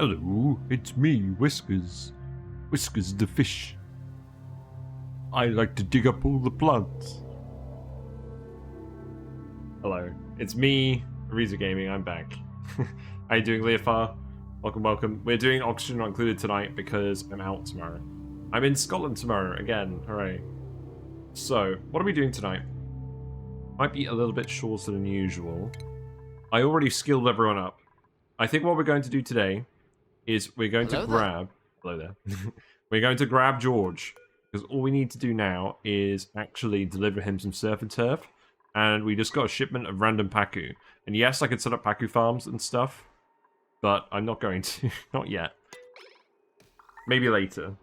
Hello, it's me, Whiskers. Whiskers the fish. I like to dig up all the plants. Hello, it's me, Ariza Gaming, I'm back. How you doing, Leofar? Welcome, welcome. We're doing Oxygen Not Included tonight because I'm out tomorrow. I'm in Scotland tomorrow, again, hooray. So, what are we doing tonight? Might be a little bit shorter than usual. I already skilled everyone up. I think what we're going to do today is we're going to grab... Hello there. We're going to grab George. Because all we need to do now is actually deliver him some surf and turf. And we just got a shipment of random Paku. And yes, I could set up Paku farms and stuff. But I'm not going to. Not yet. Maybe later.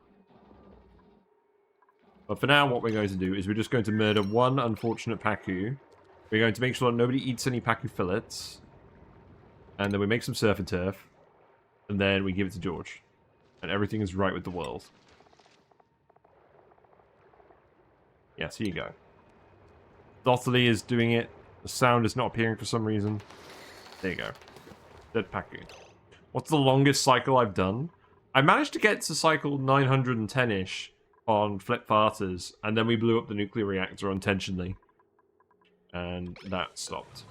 But for now, what we're going to do is we're just going to murder one unfortunate Paku. We're going to make sure that nobody eats any Paku fillets. And then we make some surf and turf. And then we give it to George. And everything is right with the world. Yes, here you go. Dotterly is doing it. The sound is not appearing for some reason. There you go. Dead Paku. What's the longest cycle I've done? I managed to get to cycle 910-ish on Flip Farters, and then we blew up the nuclear reactor unintentionally. And that stopped.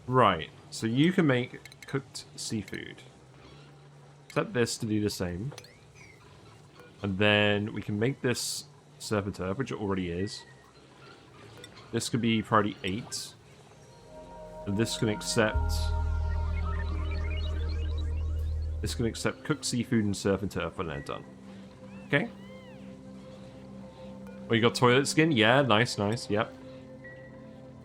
Right, so you can make cooked seafood. Set this to do the same. And then we can make this surf and turf, which it already is. This could be priority 8. And this can accept... This can accept cooked seafood and surf and turf when they're done. Okay. Oh, you got toilet skin? Yeah, nice, nice, yep.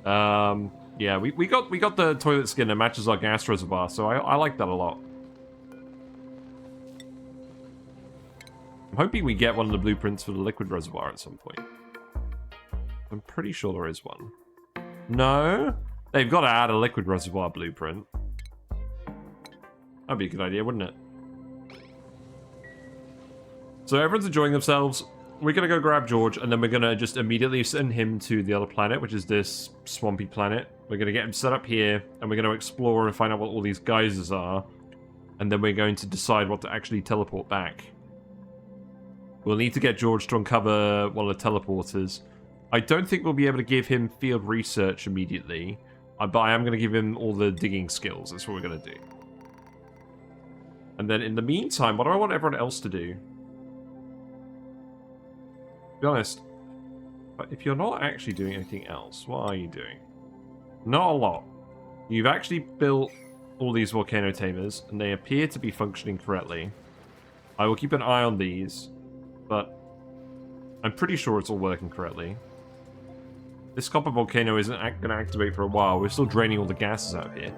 Yeah, we got the toilet skin that matches our gas reservoir, so I like that a lot. I'm hoping we get one of the blueprints for the liquid reservoir at some point. I'm pretty sure there is one. No? They've got to add a liquid reservoir blueprint. That'd be a good idea, wouldn't it? So everyone's enjoying themselves. We're going to go grab George, and then we're going to just immediately send him to the other planet, which is this swampy planet. We're going to get him set up here, and we're going to explore and find out what all these geysers are. And then we're going to decide what to actually teleport back. We'll need to get George to uncover one of the teleporters. I don't think we'll be able to give him field research immediately, but I am going to give him all the digging skills. That's what we're going to do. And then in the meantime, what do I want everyone else to do? To be honest, but if you're not actually doing anything else, what are you doing? Not a lot. You've actually built all these volcano tamers, and they appear to be functioning correctly. I will keep an eye on these, but I'm pretty sure it's all working correctly. This copper volcano isn't going to activate for a while. We're still draining all the gases out here.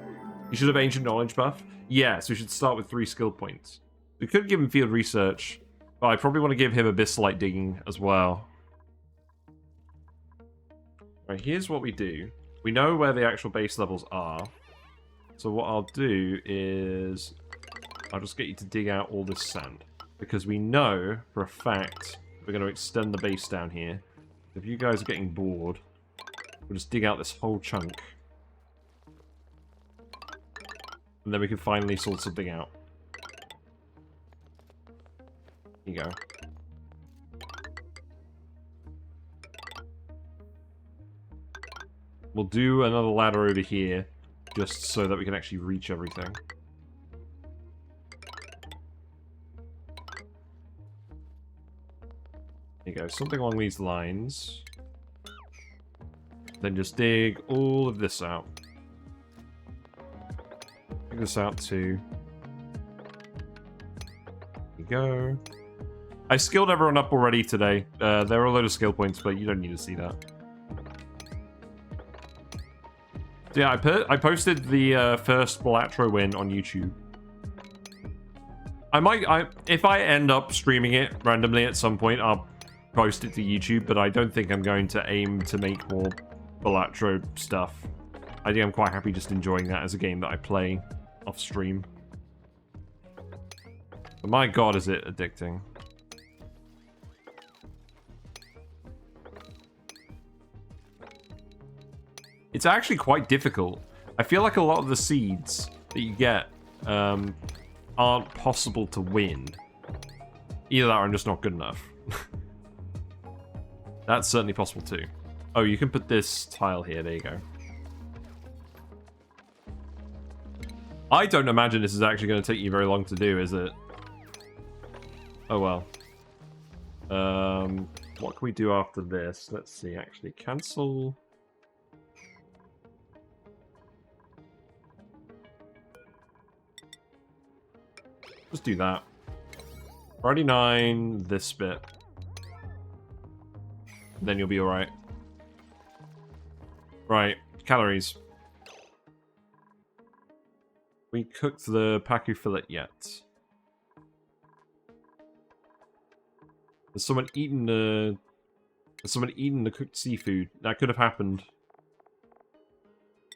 You should have ancient knowledge buff. Yes, we should start with 3 skill points. We could give him field research, but I probably want to give him abyssite digging as well. Right, here's what we do. We know where the actual base levels are. So what I'll do is... I'll just get you to dig out all this sand. Because we know, for a fact, we're going to extend the base down here. If you guys are getting bored, we'll just dig out this whole chunk. And then we can finally sort something out. Here you go. We'll do another ladder over here, just so that we can actually reach everything. There you go, something along these lines. Then just dig all of this out. Dig this out too. There you go. I skilled everyone up already today. There are a load of skill points, but you don't need to see that. So yeah, I posted the first Balatro win on YouTube. If I end up streaming it randomly at some point, I'll post it to YouTube, but I don't think I'm going to aim to make more Balatro stuff. I think I'm quite happy just enjoying that as a game that I play off stream. But my god, is it addicting. It's actually quite difficult. I feel like a lot of the seeds that you get aren't possible to win. Either that or I'm just not good enough. That's certainly possible too. Oh, you can put this tile here. There you go. I don't imagine this is actually going to take you very long to do, is it? Oh well. What can we do after this? Let's see. Actually, cancel. Just do that. Priority 9, this bit. Then you'll be alright. Right, calories. We cooked the pacu fillet yet. Has someone eaten the cooked seafood? That could have happened.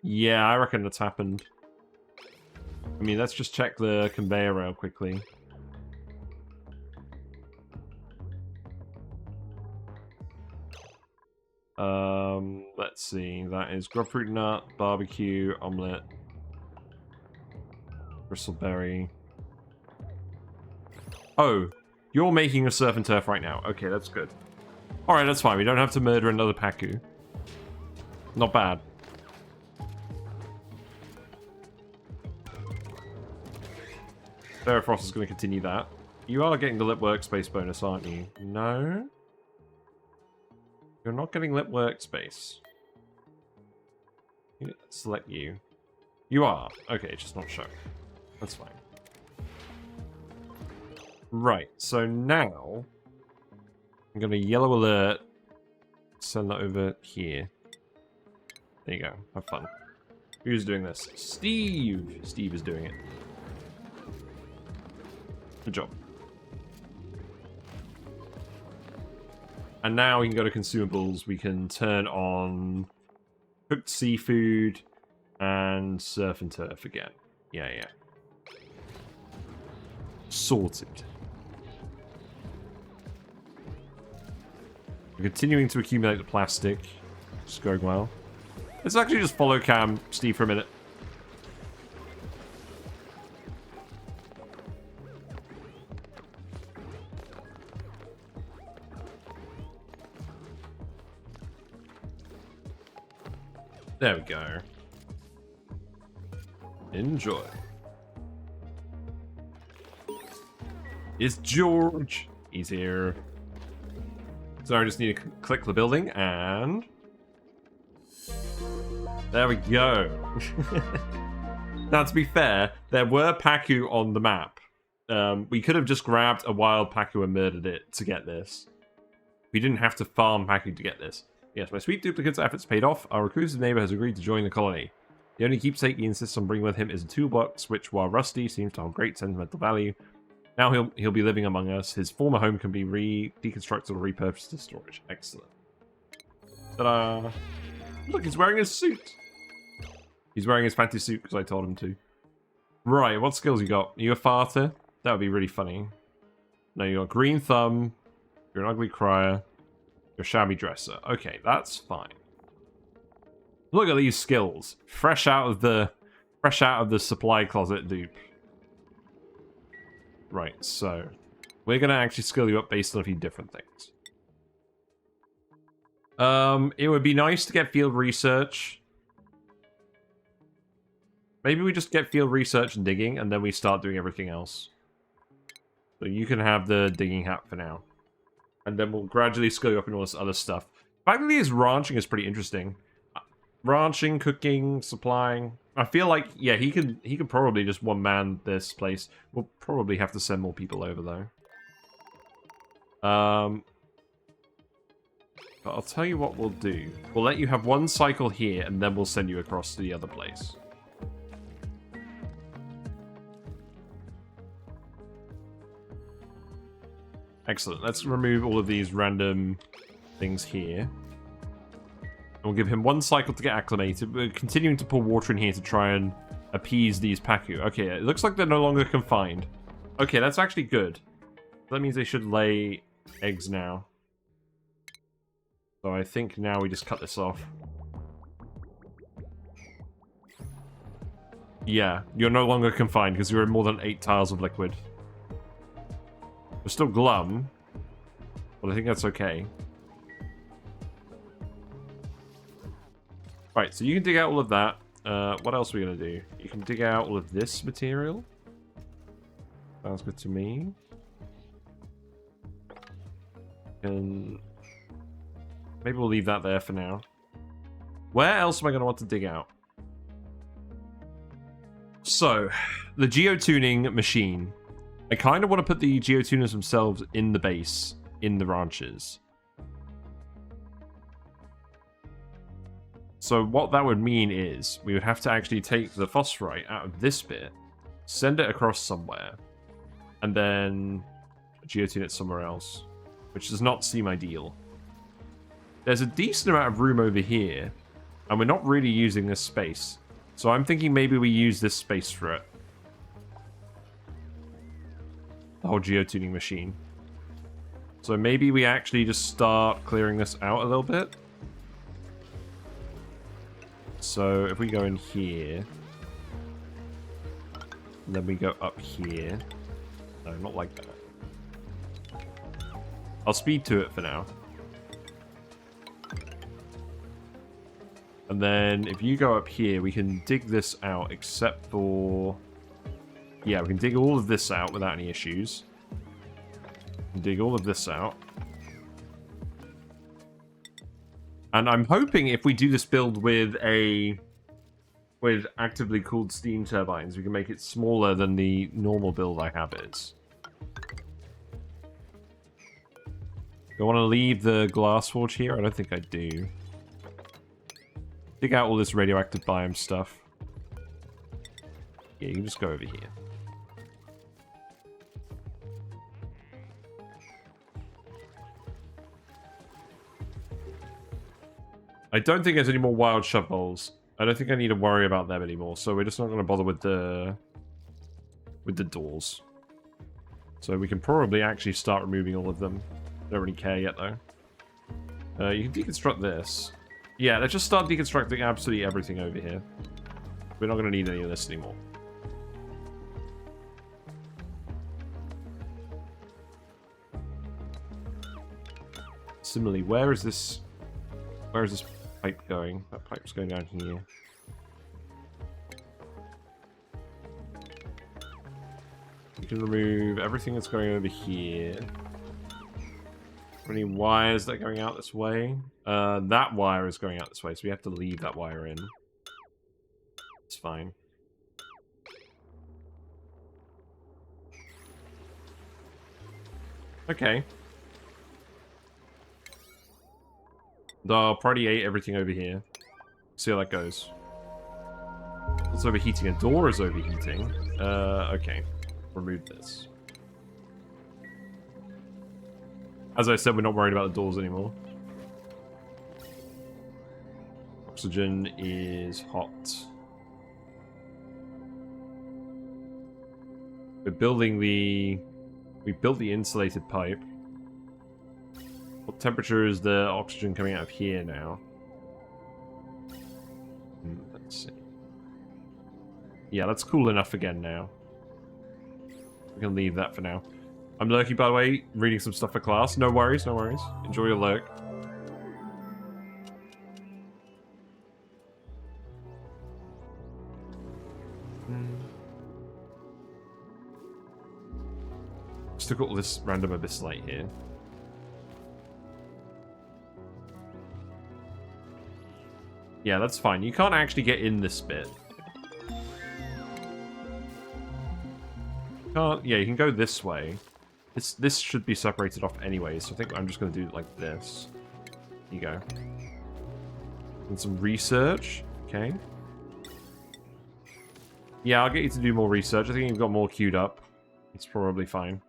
Yeah, I reckon that's happened. I mean, let's just check the conveyor rail quickly. Let's see. That is grubfruit nut, barbecue, omelette, bristleberry. Oh, you're making a surf and turf right now. Okay, that's good. Alright, that's fine. We don't have to murder another pacu. Not bad. Ferrofrost is going to continue that. You are getting the lit workspace bonus, aren't you? No? You're not getting lit workspace. Select you. You are. Okay, it's just not showing. That's fine. Right, so now I'm going to yellow alert. Send that over here. There you go. Have fun. Who's doing this? Steve! Steve is doing it. Good job. And now we can go to consumables. We can turn on cooked seafood and surf and turf again. Yeah, yeah. Sorted. We're continuing to accumulate the plastic. It's going well. Let's actually just follow Cam, Steve, for a minute. There we go. Enjoy. It's George. He's here. So I just need to click the building and... There we go. Now, to be fair, there were pacu on the map. We could have just grabbed a wild pacu and murdered it to get this. We didn't have to farm pacu to get this. Yes, my sweet duplicate's efforts paid off. Our reclusive neighbor has agreed to join the colony. The only keepsake he insists on bringing with him is a toolbox, which, while rusty, seems to hold great sentimental value. Now he'll be living among us. His former home can be deconstructed or repurposed to storage. Excellent. Ta-da! Look, he's wearing his suit. He's wearing his fancy suit because I told him to. Right, what skills you got? Are you a farter? That would be really funny. No, you got green thumb. You're an ugly crier. You're a shabby dresser. Okay, that's fine. Look at these skills. Fresh out of the supply closet dupe. Right, so we're gonna actually skill you up based on a few different things. It would be nice to get field research. Maybe we just get field research and digging, and then we start doing everything else. So you can have the digging hat for now. And then we'll gradually skill you up in all this other stuff. Faculty is ranching is pretty interesting. Ranching, cooking, supplying. I feel like, yeah, he could probably just one-man this place. We'll probably have to send more people over, though. But I'll tell you what we'll do. We'll let you have one cycle here, and then we'll send you across to the other place. Excellent. Let's remove all of these random things here. And we'll give him one cycle to get acclimated. We're continuing to pour water in here to try and appease these pacu. Okay, it looks like they're no longer confined. Okay, that's actually good. That means they should lay eggs now. So I think now we just cut this off. Yeah, you're no longer confined because you're in more than 8 tiles of liquid. We're still glum, but I think that's okay. Right, so you can dig out all of that. What else are we going to do? You can dig out all of this material. Sounds good to me. And maybe we'll leave that there for now. Where else am I going to want to dig out? So, the geotuning machine. I kind of want to put the geotuners themselves in the base, in the ranches. So what that would mean is we would have to actually take the phosphorite out of this bit, send it across somewhere, and then geotune it somewhere else, which does not seem ideal. There's a decent amount of room over here, and we're not really using this space. So I'm thinking maybe we use this space for it. The whole geotuning machine. So maybe we actually just start clearing this out a little bit. So if we go in here, and then we go up here. No, not like that. I'll speed to it for now. And then if you go up here, we can dig this out except for... Yeah, we can dig all of this out without any issues. Dig all of this out. And I'm hoping if we do this build with actively cooled steam turbines, we can make it smaller than the normal build I have is. Do I want to leave the glass forge here? I don't think I do. Dig out all this radioactive biome stuff. Yeah, you can just go over here. I don't think there's any more wild shovels. I don't think I need to worry about them anymore, so we're just not going to bother with the doors. So we can probably actually start removing all of them. Don't really care yet, though. You can deconstruct this. Yeah, let's just start deconstructing absolutely everything over here. We're not going to need any of this anymore. Similarly, where is this pipe going? That pipe's going down here. You can remove everything that's going over here. Any wires that are going out this way? That wire is going out this way, so we have to leave that wire in. It's fine. Okay. The party ate everything over here. See how that goes. It's overheating. A door is overheating. Okay. Remove this. As I said, we're not worried about the doors anymore. Oxygen is hot. We're building the... We built the insulated pipe. What temperature is the oxygen coming out of here now? Let's see. Yeah, that's cool enough again now. We can leave that for now. I'm lurking, by the way, reading some stuff for class. No worries, no worries. Enjoy your lurk. Just took all this random abyss light here. Yeah, that's fine. You can't actually get in this bit. Can't. Yeah, you can go this way. This should be separated off anyway, so I think I'm just going to do it like this. Here you go. And some research. Okay. Yeah, I'll get you to do more research. I think you've got more queued up. It's probably fine.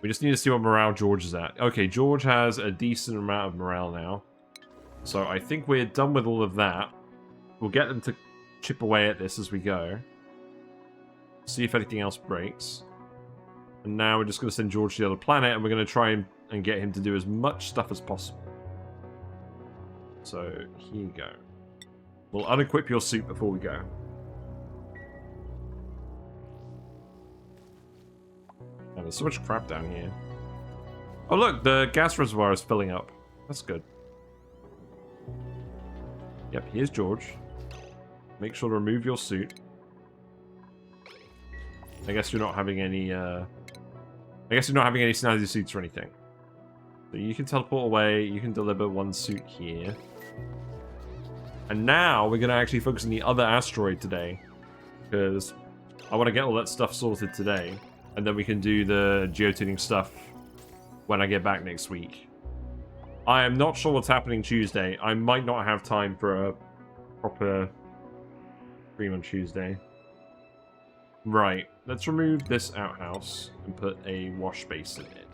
We just need to see what morale George is at. Okay, George has a decent amount of morale now. So I think we're done with all of that. We'll get them to chip away at this as we go. See if anything else breaks. And now we're just going to send George to the other planet, and we're going to try and get him to do as much stuff as possible. So here you go. We'll unequip your suit before we go. Oh, there's so much crap down here. Oh look, the gas reservoir is filling up. That's good. Yep, here's George. Make sure to remove your suit. I guess you're not having any, snazzy suits or anything. So you can teleport away, you can deliver one suit here. And now we're going to actually focus on the other asteroid today. Because I want to get all that stuff sorted today. And then we can do the geotuning stuff when I get back next week. I am not sure what's happening Tuesday. I might not have time for a proper stream on Tuesday. Right, let's remove this outhouse and put a wash basin in.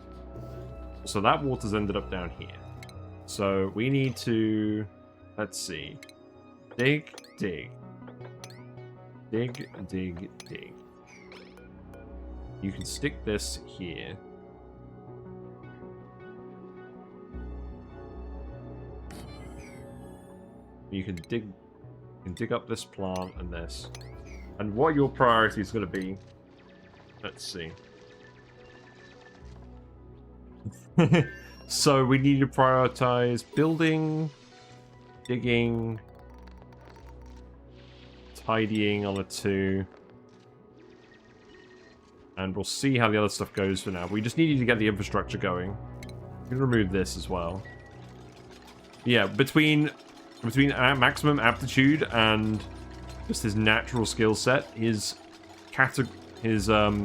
So that water's ended up down here. So we need to, let's see, dig. You can stick this here. You can dig up this plant and this. And what your priority is going to be, let's see. So we need to prioritize building, digging, tidying on a 2. And we'll see how the other stuff goes for now. We just need to get the infrastructure going. We can remove this as well. Yeah, between maximum aptitude and just his natural skill set, his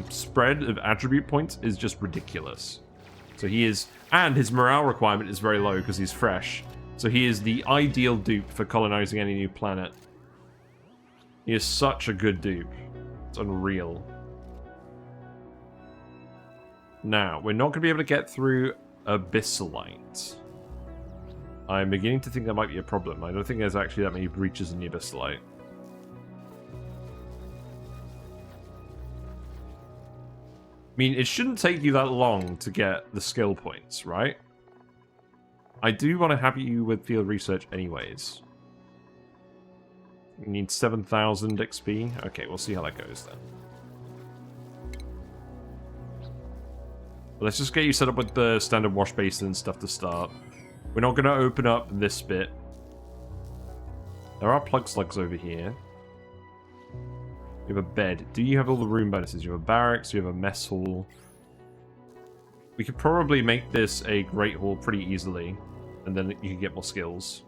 spread of attribute points is just ridiculous. So he is, and his morale requirement is very low because he's fresh. So he is the ideal dupe for colonizing any new planet. He is such a good dupe. It's unreal. Now, we're not going to be able to get through Abyssalite. I'm beginning to think that might be a problem. I don't think there's actually that many breaches in the Abyssalite. I mean, it shouldn't take you that long to get the skill points, right? I do want to have you with field research anyways. You need 7,000 XP. Okay, we'll see how that goes then. But let's just get you set up with the standard wash basin and stuff to start. We're not going to open up this bit. There are plug slugs over here. You have a bed. Do you have all the room bonuses? You have a barracks, you have a mess hall. We could probably make this a great hall pretty easily. And then you can get more skills.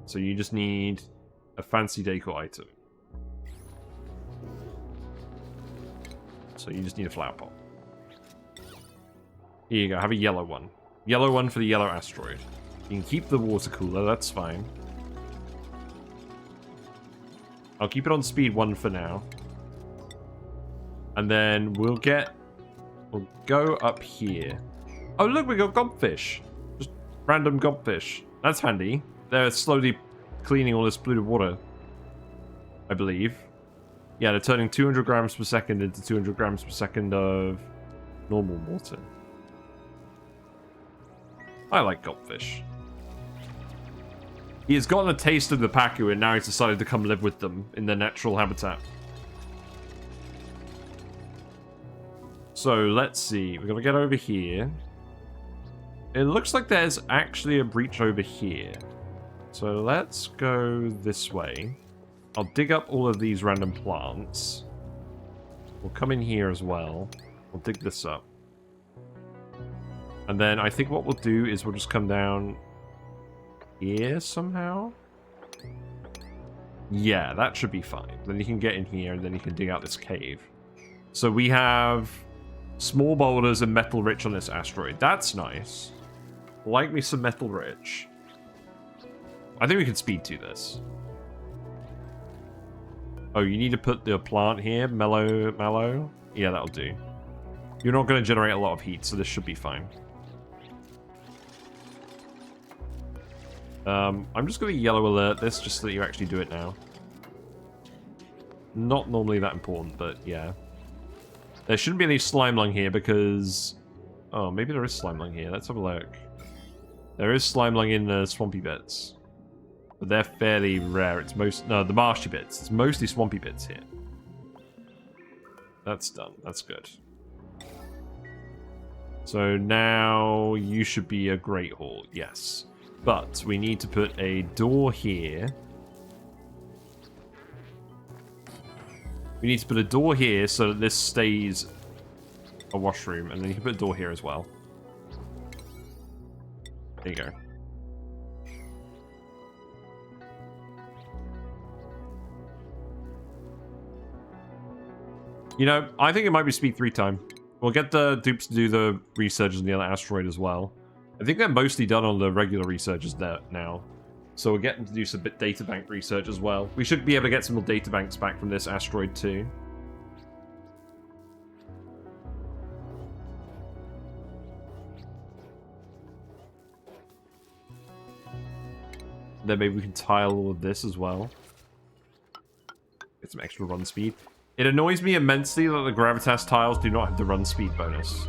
So you just need a fancy decor item. So you just need a flower pot. Here you go, have a yellow one. Yellow one for the yellow asteroid. You can keep the water cooler, that's fine. I'll keep it on speed 1 for now. And then we'll go up here. Oh look, we got gobfish. Just random gobfish. That's handy. They're slowly cleaning all this polluted water, I believe. Yeah, they're turning 200 grams per second into 200 grams per second of normal water. I like gobfish. He has gotten a taste of the Pacu and now he's decided to come live with them in their natural habitat. So, let's see. We're going to get over here. It looks like there's actually a breach over here. So, let's go this way. I'll dig up all of these random plants. We'll come in here as well. We'll dig this up. And then I think what we'll do is we'll just come down here somehow. Yeah, that should be fine. Then you can get in here and then you can dig out this cave. So we have small boulders and metal rich on this asteroid. That's nice. Like me some metal rich. I think we can speed to this. Oh, you need to put the plant here. Mallow. Yeah, that'll do. You're not going to generate a lot of heat, so this should be fine. I'm just going to yellow alert this just so that you actually do it now. Not normally that important, but yeah. There shouldn't be any slime lung here because Oh, maybe there is slime lung here. Let's have a look. There is slime lung in the swampy bits. But they're fairly rare. It's most... No, the marshy bits. It's mostly swampy bits here. That's done. That's good. So now you should be a Great Hall. Yes. But we need to put a door here. We need to put a door here so that this stays a washroom. And then you can put a door here as well. There you go. You know, I think it might be speed 3 time. We'll get the dupes to do the researches on the other asteroid as well. I think they're mostly done on the regular researches there now. So we'll get them to do some databank research as well. We should be able to get some more databanks back from this asteroid too. Then maybe we can tile all of this as well. Get some extra run speed. It annoys me immensely that the gravitas tiles do not have the run speed bonus.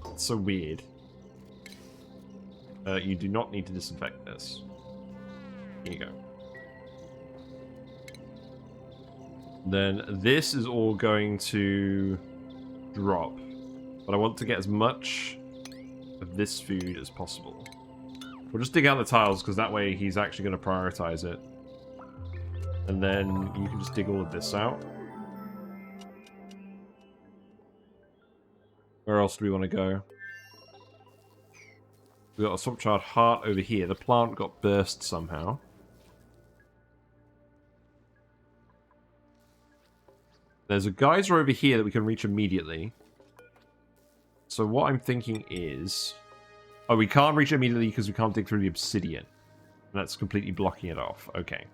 It's so weird. You do not need to disinfect this. Here you go. Then this is all going to drop. But I want to get as much of this food as possible. We'll just dig out the tiles, because that way he's actually going to prioritize it. And then you can just dig all of this out. Where else do we want to go? We've got a swamp child heart over here. The plant got burst somehow. There's a geyser over here that we can reach immediately. So what I'm thinking is... Oh, we can't reach it immediately because we can't dig through the obsidian. And that's completely blocking it off. Okay.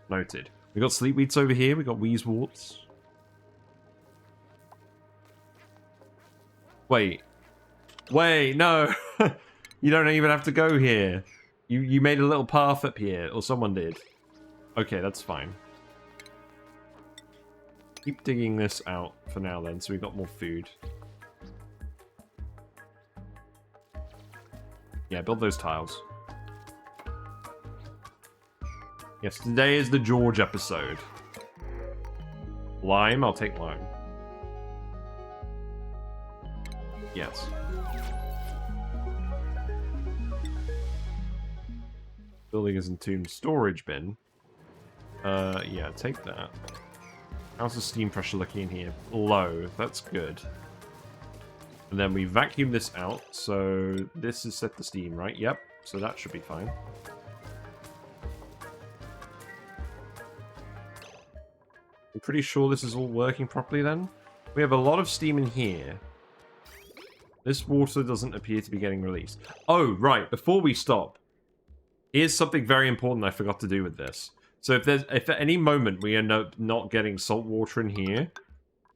Noted. We got sleepweeds over here. We got wheezeworts. Wait. Wait, no. You don't even have to go here. You made a little path up here, or someone did. Okay, that's fine. Keep digging this out for now then, so we've got more food. Yeah, build those tiles. Yes, today is the George episode. Lime? I'll take lime. Yes. Building is entombed storage bin. Yeah, take that. How's the steam pressure looking in here? Low. That's good. And then we vacuum this out. So this is set to steam, right? Yep. So that should be fine. I'm pretty sure this is all working properly then. We have a lot of steam in here. This water doesn't appear to be getting released. Oh, right. Before we stop, here's something very important I forgot to do with this. So if at any moment we end up not getting salt water in here,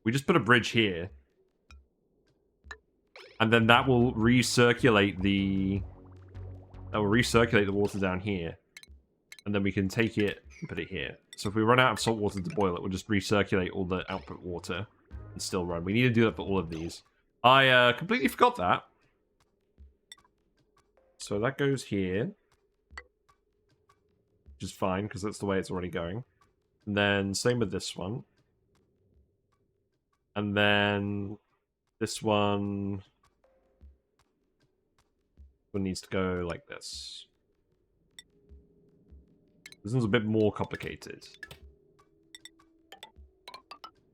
we just put a bridge here. And then that will recirculate the water down here. And then we can take it and put it here. So if we run out of salt water to boil it, we'll just recirculate all the output water and still run. We need to do that for all of these. I completely forgot that. So that goes here. Which is fine, because that's the way it's already going. And then same with this one. And then this one needs to go like this. This one's a bit more complicated.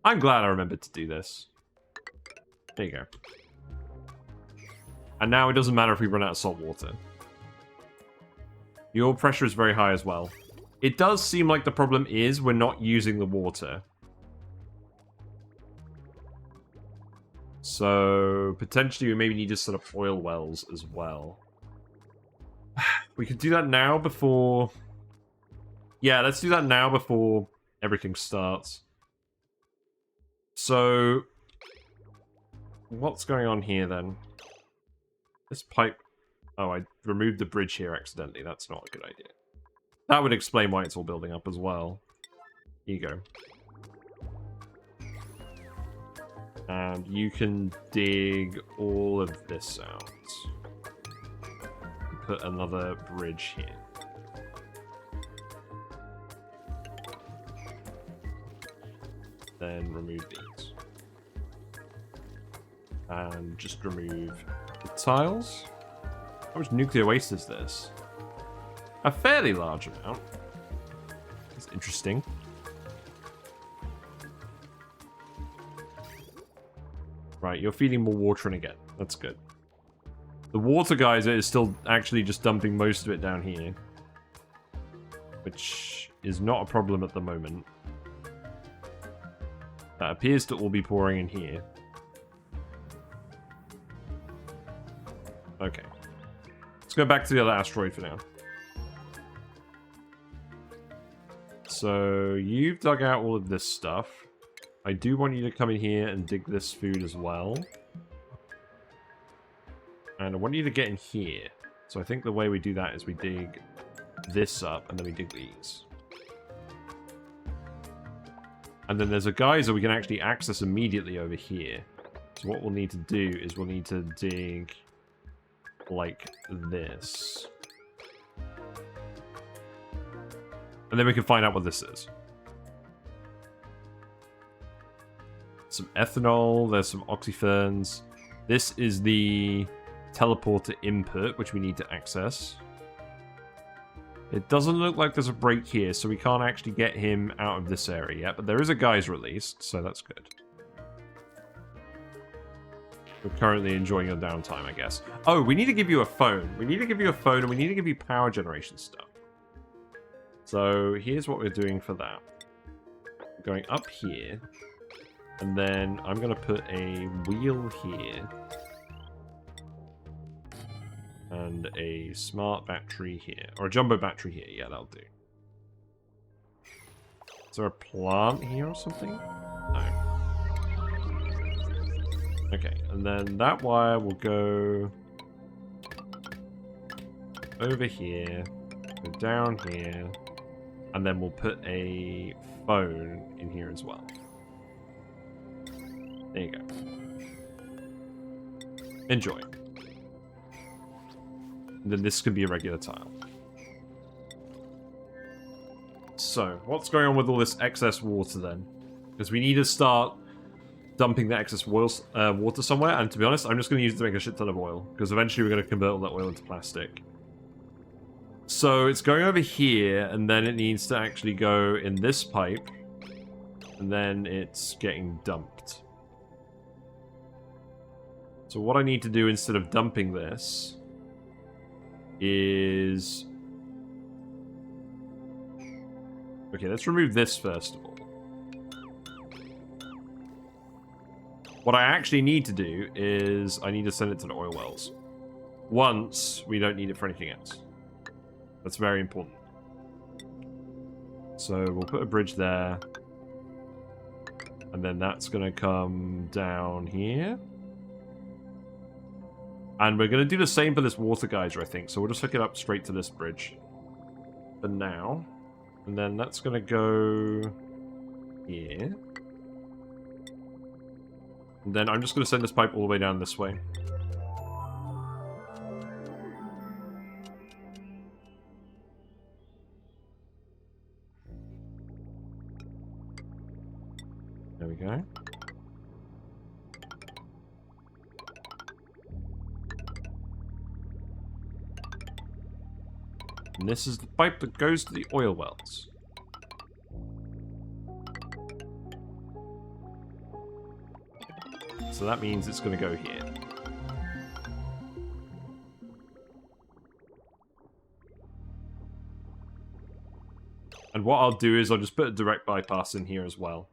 I'm glad I remembered to do this. There you go. And now it doesn't matter if we run out of salt water. Your pressure is very high as well. It does seem like the problem is we're not using the water. So, potentially we maybe need to set up oil wells as well. We could do that now before... Yeah, let's do that now before everything starts. So... What's going on here then? This pipe... Oh, I removed the bridge here accidentally. That's not a good idea. That would explain why it's all building up as well. Here you go. And you can dig all of this out. Put another bridge here. Then remove these. And just remove the tiles. How much nuclear waste is this? A fairly large amount. That's interesting. Right, you're feeding more water in again. That's good. The water geyser is still actually just dumping most of it down here. Which is not a problem at the moment. That appears to all be pouring in here. Okay. Let's go back to the other asteroid for now. So, you've dug out all of this stuff. I do want you to come in here and dig this food as well. And I want you to get in here. So I think the way we do that is we dig this up and then we dig these. And then there's a geyser we can actually access immediately over here. So what we'll need to do is we'll need to dig like this. And then we can find out what this is. Some ethanol, there's some oxyferns. This is the teleporter input, which we need to access. It doesn't look like there's a break here, so we can't actually get him out of this area yet, but there is a geyser released, so that's good. We're currently enjoying your downtime, I guess. Oh, we need to give you a phone. We need to give you a phone, and we need to give you power generation stuff. So here's what we're doing for that. We're going up here. And then I'm going to put a wheel here. And a smart battery here. Or a jumbo battery here. Yeah, that'll do. Is there a plant here or something? No. Okay, and then that wire will go over here. Go down here. And then we'll put a phone in here as well. There you go. Enjoy. And then this can be a regular tile. So, what's going on with all this excess water then? Because we need to start dumping the excess water somewhere, and to be honest, I'm just going to use it to make a shit ton of oil, because eventually we're going to convert all that oil into plastic. So, it's going over here, and then it needs to actually go in this pipe, and then it's getting dumped. So what I need to do instead of dumping this is... Okay, let's remove this first of all. What I actually need to do is I need to send it to the oil wells. Once, we don't need it for anything else. That's very important. So we'll put a bridge there. And then that's going to come down here. And we're going to do the same for this water geyser, I think. So we'll just hook it up straight to this bridge. For now. And then that's going to go here. And then I'm just going to send this pipe all the way down this way. There we go. And this is the pipe that goes to the oil wells. So that means it's going to go here. And what I'll do is I'll just put a direct bypass in here as well.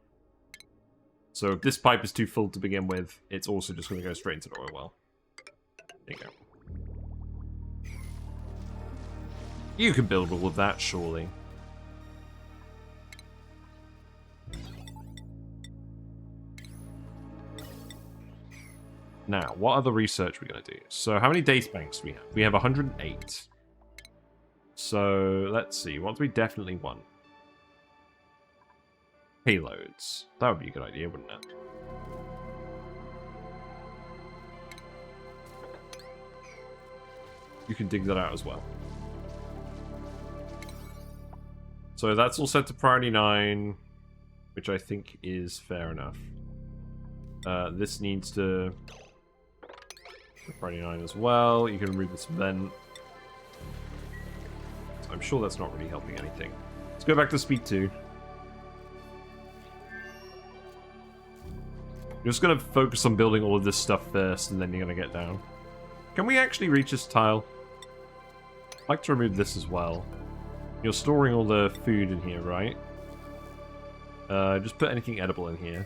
So if this pipe is too full to begin with, it's also just going to go straight into the oil well. There you go. You can build all of that, surely. Now, what other research are we going to do? So, how many data banks do we have? We have 108. So, let's see. What do we definitely want? Payloads. That would be a good idea, wouldn't it? you can dig that out as well. So that's all set to priority 9, which I think is fair enough. This needs to priority 9 as well. You can remove this vent. So I'm sure that's not really helping anything. Let's go back to speed 2. You're just going to focus on building all of this stuff first, and then you're going to get down. Can we actually reach this tile? I'd like to remove this as well. You're storing all the food in here, right? Just put anything edible in here.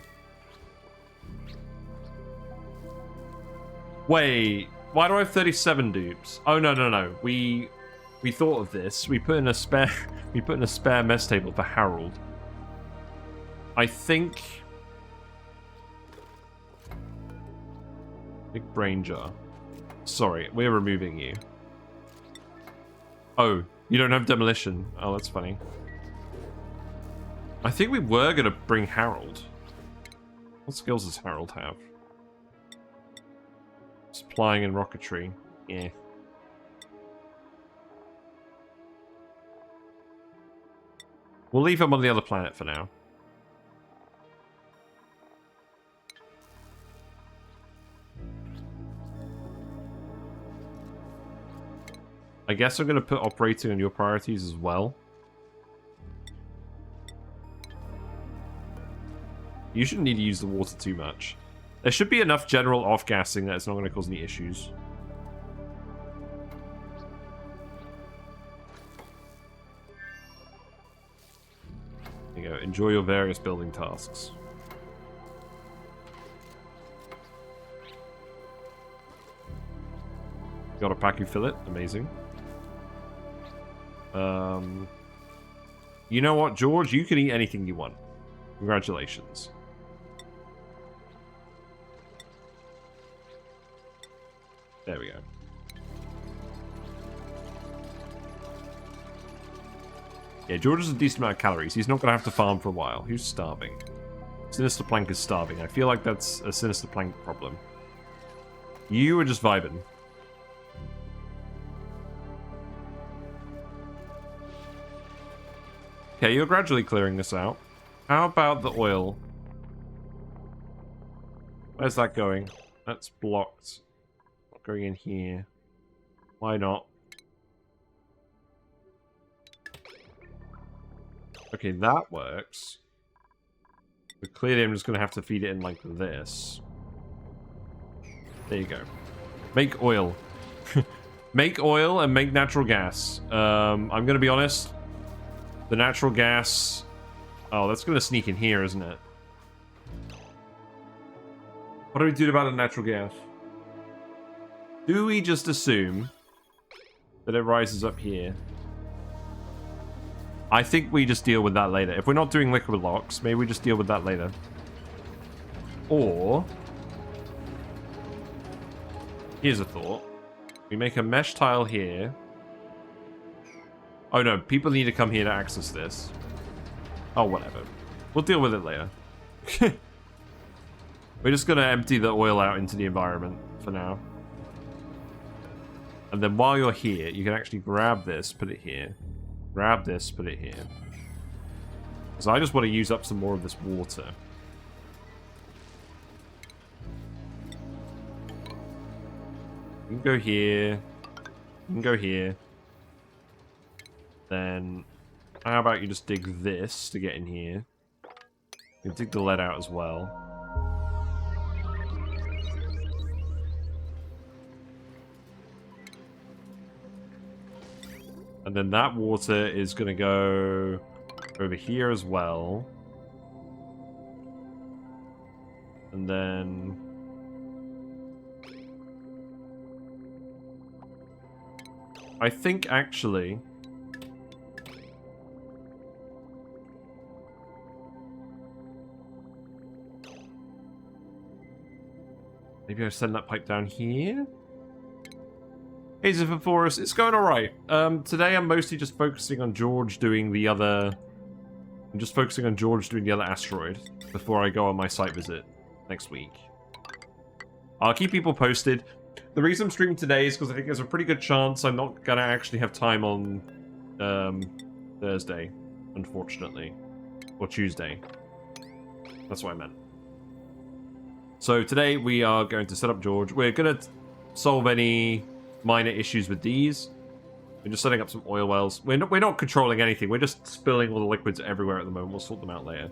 Wait, why do I have 37 dupes? Oh, no. We thought of this. We put in a spare mess table for Harold. I think... Big brain jar. Sorry, we're removing you. Oh, you don't have demolition. Oh, that's funny. I think we were going to bring Harold. What skills does Harold have? Supplying and rocketry. Yeah. We'll leave him on the other planet for now. I guess I'm going to put operating on your priorities as well. You shouldn't need to use the water too much. There should be enough general off-gassing that it's not going to cause any issues. There you go. Enjoy your various building tasks. Got a Pacu fillet. Amazing. You know what, George? You can eat anything you want. Congratulations. There we go. Yeah, George has a decent amount of calories. He's not going to have to farm for a while. He's starving. Sinister Plank is starving. I feel like that's a Sinister Plank problem. You are just vibing. Okay, you're gradually clearing this out. How about the oil? Where's that going? That's blocked. Not going in here. Why not? Okay, that works. But clearly I'm just going to have to feed it in like this. There you go. Make oil. Make oil and make natural gas. I'm going to be honest. The natural gas... Oh, that's going to sneak in here, isn't it? What do we do about the natural gas? Do we just assume that it rises up here? I think we just deal with that later. If we're not doing liquid locks, maybe we just deal with that later. Or... Here's a thought. We make a mesh tile here. Oh no, people need to come here to access this. Oh, whatever. We'll deal with it later. We're just going to empty the oil out into the environment for now. And then while you're here, you can actually grab this, put it here. Grab this, put it here. Because I just want to use up some more of this water. You can go here. You can go here. Then, how about you just dig this to get in here? You can dig the lead out as well. And then that water is going to go over here as well. And then... I think actually... Maybe I send that pipe down here? Hey, Zipperforus, it's going alright. Today I'm mostly just focusing on George doing the other... I'm just focusing on George doing the other asteroid before I go on my site visit next week. I'll keep people posted. The reason I'm streaming today is because I think there's a pretty good chance I'm not gonna actually have time on Thursday, unfortunately. Or Tuesday. That's what I meant. So today we are going to set up George. We're gonna solve any minor issues with these. We're just setting up some oil wells. We're not controlling anything. We're just spilling all the liquids everywhere at the moment. We'll sort them out later.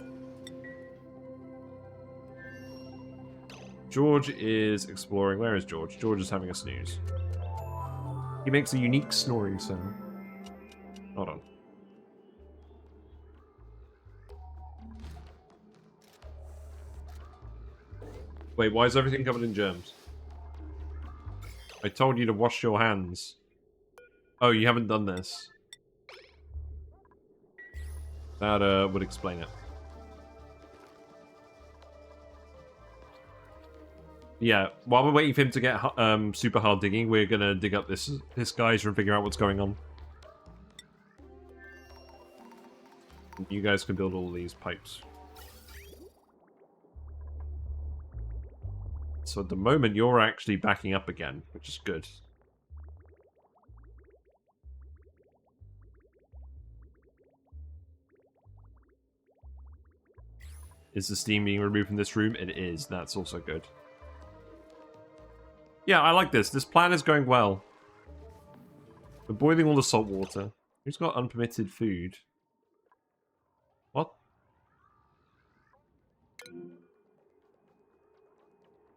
George is exploring. Where is George? George is having a snooze. He makes a unique snoring sound. Hold on. Wait, why is everything covered in germs? I told you to wash your hands. Oh, you haven't done this. That would explain it. Yeah, while we're waiting for him to get super hard digging, we're gonna dig up this geyser and figure out what's going on. You guys can build all these pipes. So at the moment, you're actually backing up again, which is good. Is the steam being removed from this room? It is. That's also good. Yeah, I like this. This plan is going well. We're boiling all the salt water. Who's got unpermitted food? What?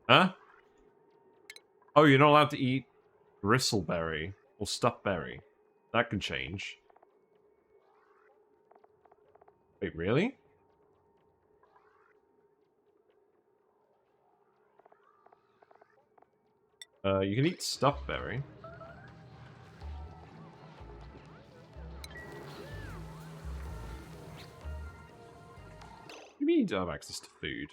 Huh? Oh, you're not allowed to eat bristleberry or stuffberry. That can change. Wait, really? You can eat stuffberry. You mean you don't have access to food?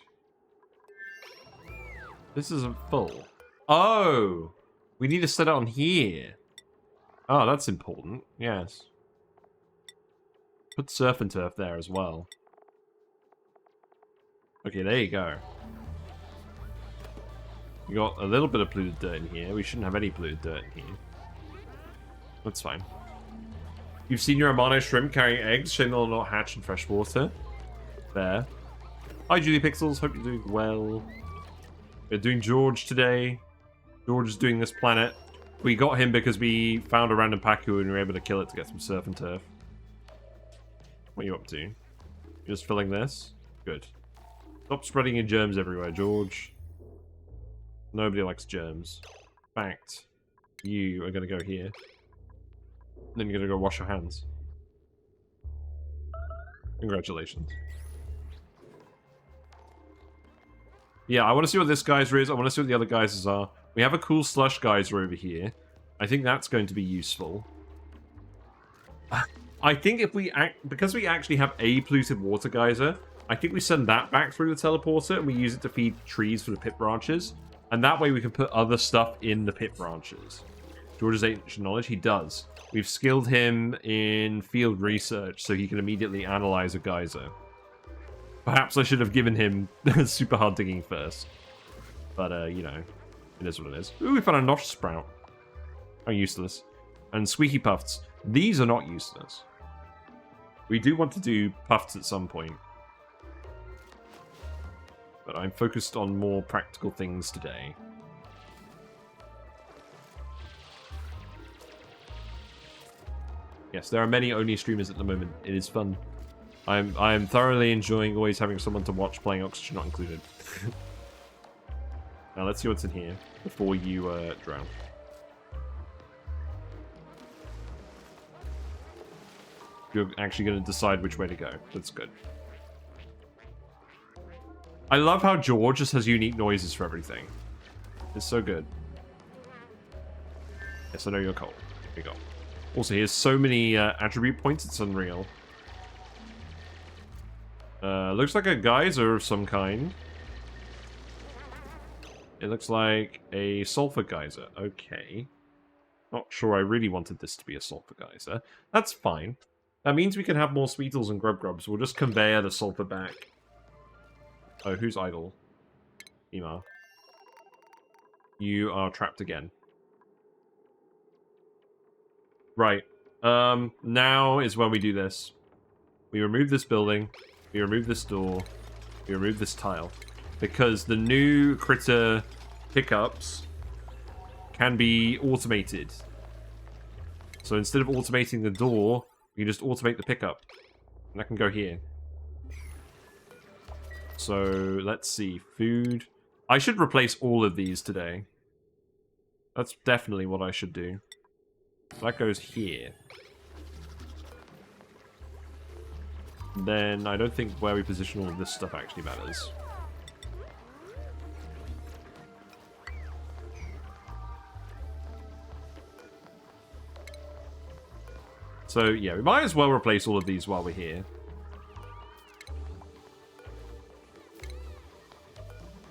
This isn't full. Oh! We need to set it on here. Oh, that's important. Yes. Put surf and turf there as well. Okay, there you go. We got a little bit of polluted dirt in here. We shouldn't have any polluted dirt in here. That's fine. You've seen your Amano shrimp carrying eggs. Shame they'll not hatch in fresh water. There. Hi, Julie Pixels. Hope you're doing well. We're doing George today. George is doing this planet. We got him because we found a random Pacu and we were able to kill it to get some surf and turf. What are you up to? You're just filling this? Good. Stop spreading your germs everywhere, George. Nobody likes germs. In fact, you are going to go here. Then you're going to go wash your hands. Congratulations. Yeah, I want to see what this geyser is. I want to see what the other geysers are. We have a cool slush geyser over here. I think that's going to be useful. I think if we because we actually have a polluted water geyser, I think we send that back through the teleporter and we use it to feed trees for the pit branches. And that way we can put other stuff in the pit branches. George's ancient knowledge, he does. We've skilled him in field research so he can immediately analyze a geyser. Perhaps I should have given him super hard digging first. But, you know, it is what it is. Ooh, we found a nosh sprout. How useless. And squeaky puffs. These are not useless. We do want to do puffs at some point. But I'm focused on more practical things today. Yes, there are many ONI streamers at the moment. It is fun. I'm thoroughly enjoying always having someone to watch playing Oxygen Not Included. Now let's see what's in here before you drown. You're actually going to decide which way to go. That's good. I love how George just has unique noises for everything. It's so good. Yes, I know you're cold. Here you go. Also, he has so many attribute points, it's unreal. Looks like a geyser of some kind. It looks like a sulfur geyser. Okay. Not sure I really wanted this to be a sulfur geyser. That's fine. That means we can have more Sweetles and Grubs. We'll just conveyor the sulfur back. Oh, who's idle? Ema. You are trapped again. Right. Now is when we do this. We remove this building. We remove this door. We remove this tile. Because the new critter pickups can be automated. So instead of automating the door, we can just automate the pickup. And that can go here. So, let's see. Food. I should replace all of these today. That's definitely what I should do. That goes here. Then I don't think where we position all of this stuff actually matters. So, yeah, we might as well replace all of these while we're here.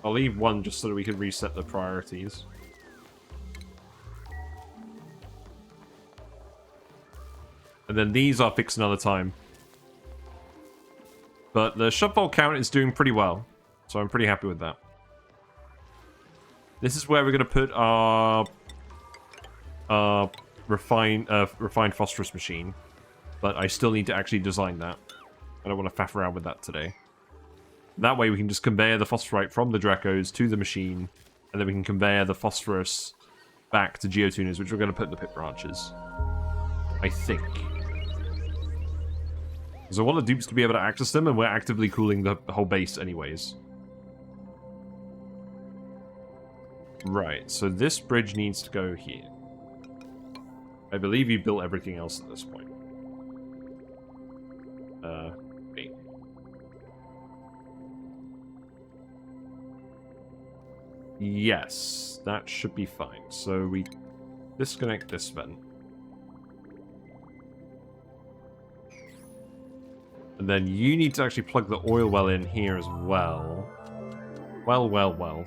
I'll leave one just so that we can reset the priorities. And then these I'll fix another time. But the shopvault count is doing pretty well. So I'm pretty happy with that. This is where we're going to put our refined phosphorus machine. But I still need to actually design that. I don't want to faff around with that today. That way we can just conveyor the phosphorite from the Dracos to the machine, and then we can conveyor the phosphorus back to geotuners, which we're going to put in the pit branches. I think. Because I want the dupes to be able to access them, and we're actively cooling the whole base anyways. Right, so this bridge needs to go here. I believe you built everything else at this point. Wait. Yes, that should be fine. So we disconnect this vent. And then you need to actually plug the oil well in here as well. Well.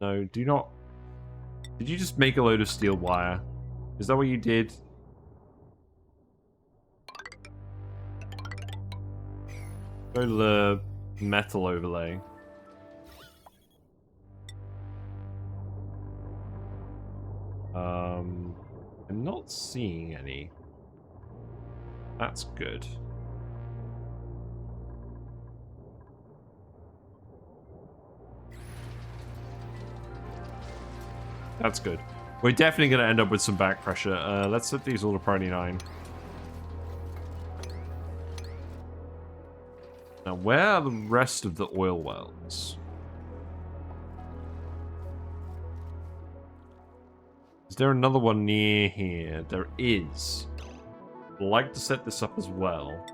No, do not... Did you just make a load of steel wire? Is that what you did? Go to the metal overlay. I'm not seeing any. That's good. That's good. We're definitely going to end up with some back pressure. Let's set these all to priority 9. Now, where are the rest of the oil wells? Is there another one near here? There is. I'd like to set this up as well.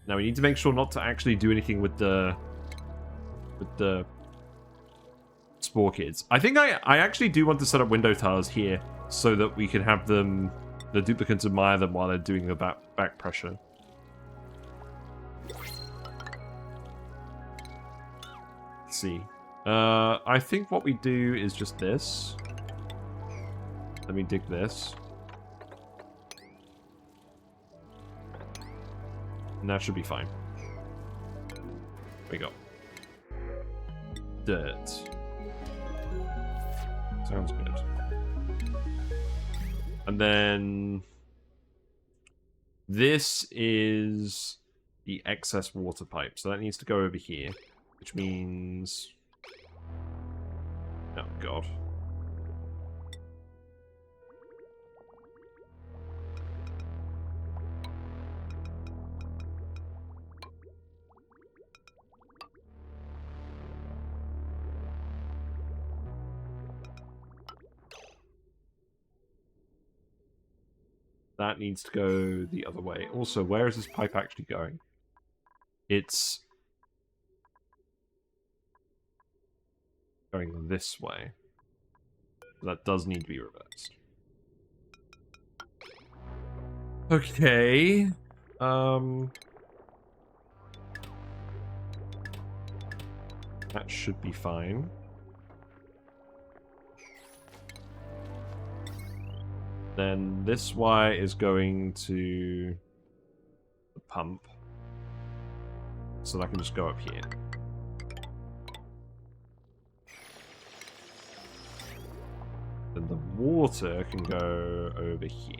Now, we need to make sure not to actually do anything with the spore kids. I think I actually do want to set up window towers here so that we can have them, the duplicates admire them while they're doing the back pressure. Let's see. I think what we do is just this. Let me dig this. And that should be fine. There we go. Dirt. Sounds good. And then this is the excess water pipe. So that needs to go over here, which means... Oh, God. That needs to go the other way. Also, where is this pipe actually going? It's going this way. That does need to be reversed. Okay. That should be fine. Then this wire is going to the pump. So that can just go up here. Then the water can go over here.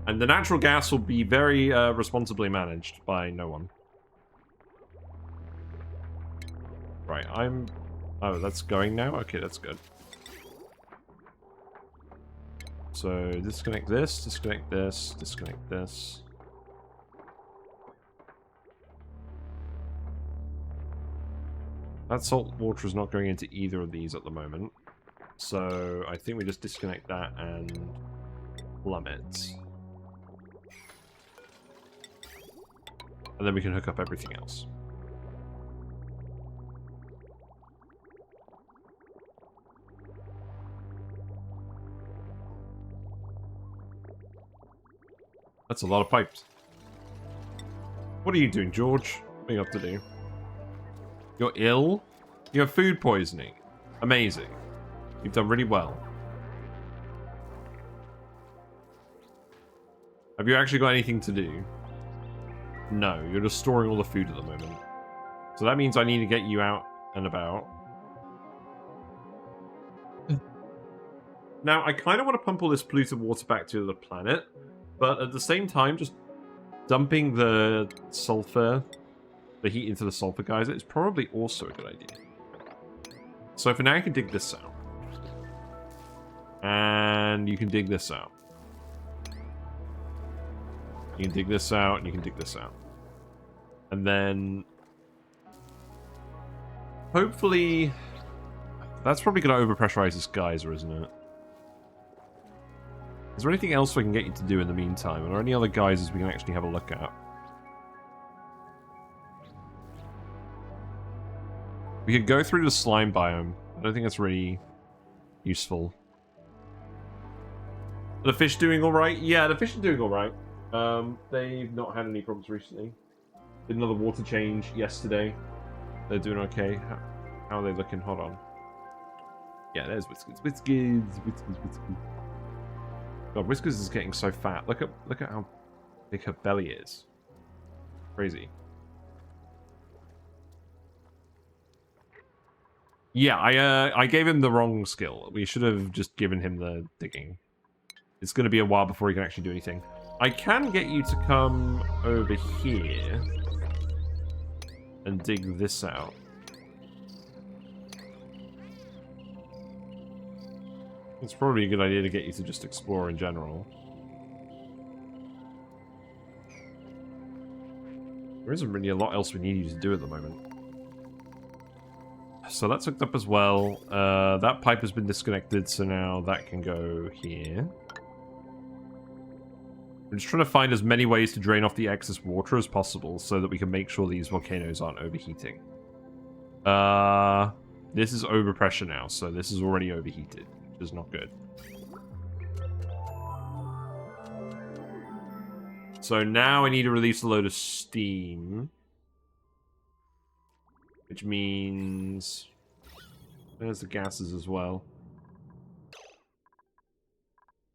And the natural gas will be very responsibly managed by no one. Right, oh, that's going now? Okay, that's good. So, disconnect this, disconnect this, disconnect this. That salt water is not going into either of these at the moment. So, I think we just disconnect that and plumb it. And then we can hook up everything else. That's a lot of pipes. What are you doing, George? What are you up to do? You're ill? You have food poisoning. Amazing. You've done really well. Have you actually got anything to do? No, you're just storing all the food at the moment. So that means I need to get you out and about. Now, I kind of want to pump all this polluted water back to the planet, but at the same time, just dumping the sulfur, the heat into the sulfur geyser is probably also a good idea. So for now, you can dig this out. And you can dig this out. You can dig this out, and you can dig this out. And then... hopefully... that's probably going to overpressurize this geyser, isn't it? Is there anything else we can get you to do in the meantime? Are there any other geysers we can actually have a look at? We could go through the slime biome. I don't think that's really useful. Are the fish doing alright? Yeah, the fish are doing alright. They've not had any problems recently. Did another water change yesterday. They're doing okay. How are they looking? Hold on. Yeah, there's Whiskers. Whiskers. God, Whiskers is getting so fat. Look at how big her belly is. Crazy. Yeah, I gave him the wrong skill. We should have just given him the digging. It's going to be a while before he can actually do anything. I can get you to come over here and dig this out. It's probably a good idea to get you to just explore in general. There isn't really a lot else we need you to do at the moment. So that's hooked up as well. That pipe has been disconnected, so now that can go here. I'm just trying to find as many ways to drain off the excess water as possible so that we can make sure these volcanoes aren't overheating. This is overpressure now, so this is already overheated, which is not good. So now I need to release a load of steam. Which means... there's the gases as well.